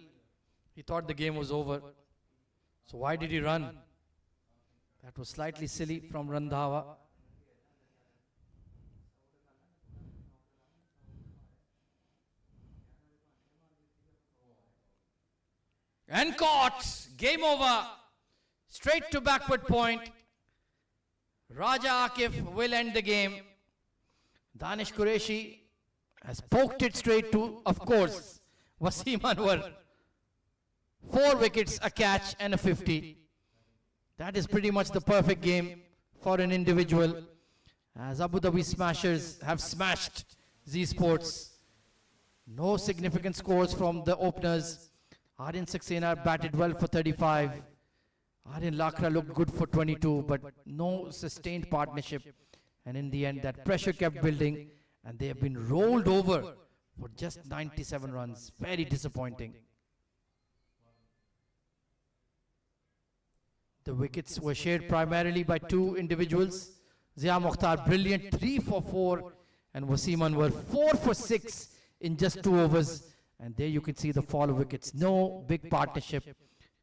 he thought the game was over. So why did he run? That was slightly silly from Randhawa. And caught. Game over. Straight to backward point. Raja Akif will end the game. Danish Qureshi has poked it straight to, of course, Wasim Manwar. 4 wickets, a catch and a 50. That is pretty much the perfect game for an individual, as Abu Dhabi Smashers have smashed Z Sports. No significant scores from the openers. Aryan Sakena batted well for 35. Aryan Lakra looked good for 22, but no sustained partnership. And in the end, that pressure kept building, and they have been rolled over for just 97 runs. Very disappointing. The wickets were shared primarily by 2 individuals. Zia Mukhtar, brilliant, 3 for 4, and Wasim Anwar, 4 for 6 in just 2 overs. And there you can see the fall of wickets. No big partnership,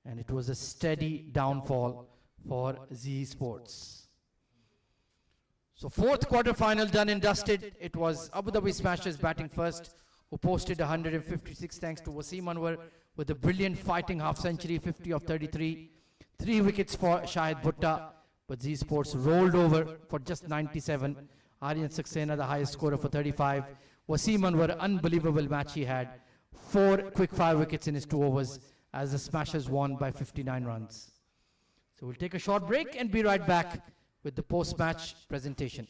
and it was a steady downfall for Z Sports. So 4th quarter final done and dusted. It was Abu Dhabi Smashers batting first, who posted 156 thanks to Wasim Anwar with a brilliant fighting half century, 50 of 33. 3 wickets for Shahid Bhutta, but Z Sports rolled over for just 97. Aryan Saxena, the highest scorer, for 35. Wasim Anwar, unbelievable match he had. 4 quick fire wickets in his 2 overs as the Smashers won by 59 runs. So we'll take a short break and be right back with the post-match presentation.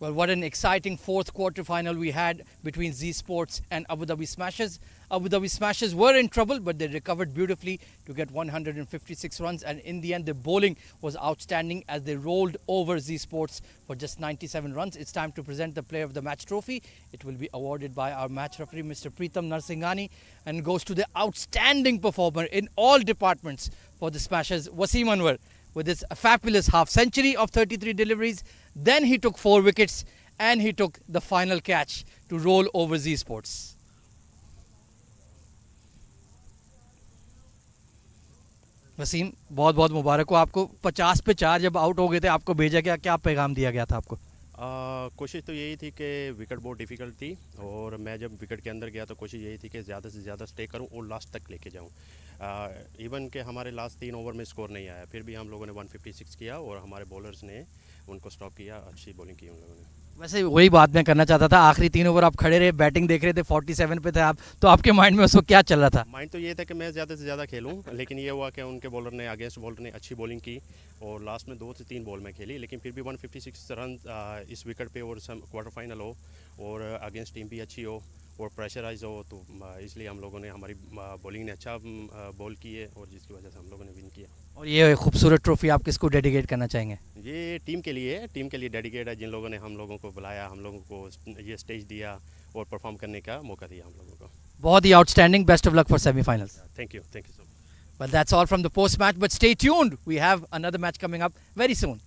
Well, what an exciting fourth quarter final we had between Z Sports and Abu Dhabi Smashers. Abu Dhabi Smashers were in trouble, but they recovered beautifully to get 156 runs. And in the end, the bowling was outstanding as they rolled over Z Sports for just 97 runs. It's time to present the Player of the Match trophy. It will be awarded by our match referee, Mr. Preetham Narsinghani, and goes to the outstanding performer in all departments for the Smashers, Wasim Manwar, with his fabulous half century of 33 deliveries. Then he took 4 wickets and he took the final catch to roll over Z Sports. Wasim, बहुत बहुत मुबारक हो आपको। 50 पे 4 जब out हो गए थे, आपको भेजा गया, क्या पैगाम दिया गया था आपको? कोशिश तो यही थी कि विकेट बहुत डिफ़िकल्ट थी और मैं जब विकेट के अंदर गया तो कोशिश यही थी कि ज़्यादा से ज़्यादा स्टे करूं और लास्ट तक लेके जाऊं। इवन के हमारे लास्ट 3 ओवर में स्कोर नहीं आया, फिर भी हम लोगों ने 156 किया और हमारे बॉलर्स ने उनको स्टॉप किया। अच्छी बॉलिंग की उन लोगों ने। वैसे वही बात मैं करना चाहता था, आखिरी 3 ओवर आप खड़े रहे, बैटिंग देख रहे थे, 47 पे थे आप, तो आपके माइंड में उस वक्त क्या चल रहा था? माइंड तो ये था कि मैं ज़्यादा से ज़्यादा खेलूं, लेकिन ये हुआ कि उनके बॉलर ने, अगेंस्ट बॉलर ने अच्छी बॉलिंग की और लास्ट में 2 से 3 बॉल में खेली, लेकिन फिर भी 156 रन इस विकेट पे और क्वार्टर फाइनल हो और अगेंस्ट टीम भी अच्छी हो और प्रेशराइज हो, तो इसलिए हम लोगों ने, हमारी बॉलिंग ने अच्छा बॉल की है और जिसकी वजह से हम लोगों ने विन किया। और ये खूबसूरत ट्रॉफी आप किसको डेडिकेट करना चाहेंगे? ये टीम के लिए है, टीम के लिए डेडिकेट है, जिन लोगों ने हम लोगों को बुलाया, हम लोगों को ये स्टेज दिया और परफॉर्म करने का मौका दिया हम लोगों को। बहुत ही outstanding, best of luck for semifinals. Thank you so much. But that's all from the post match, but stay tuned, we have another match coming up very soon.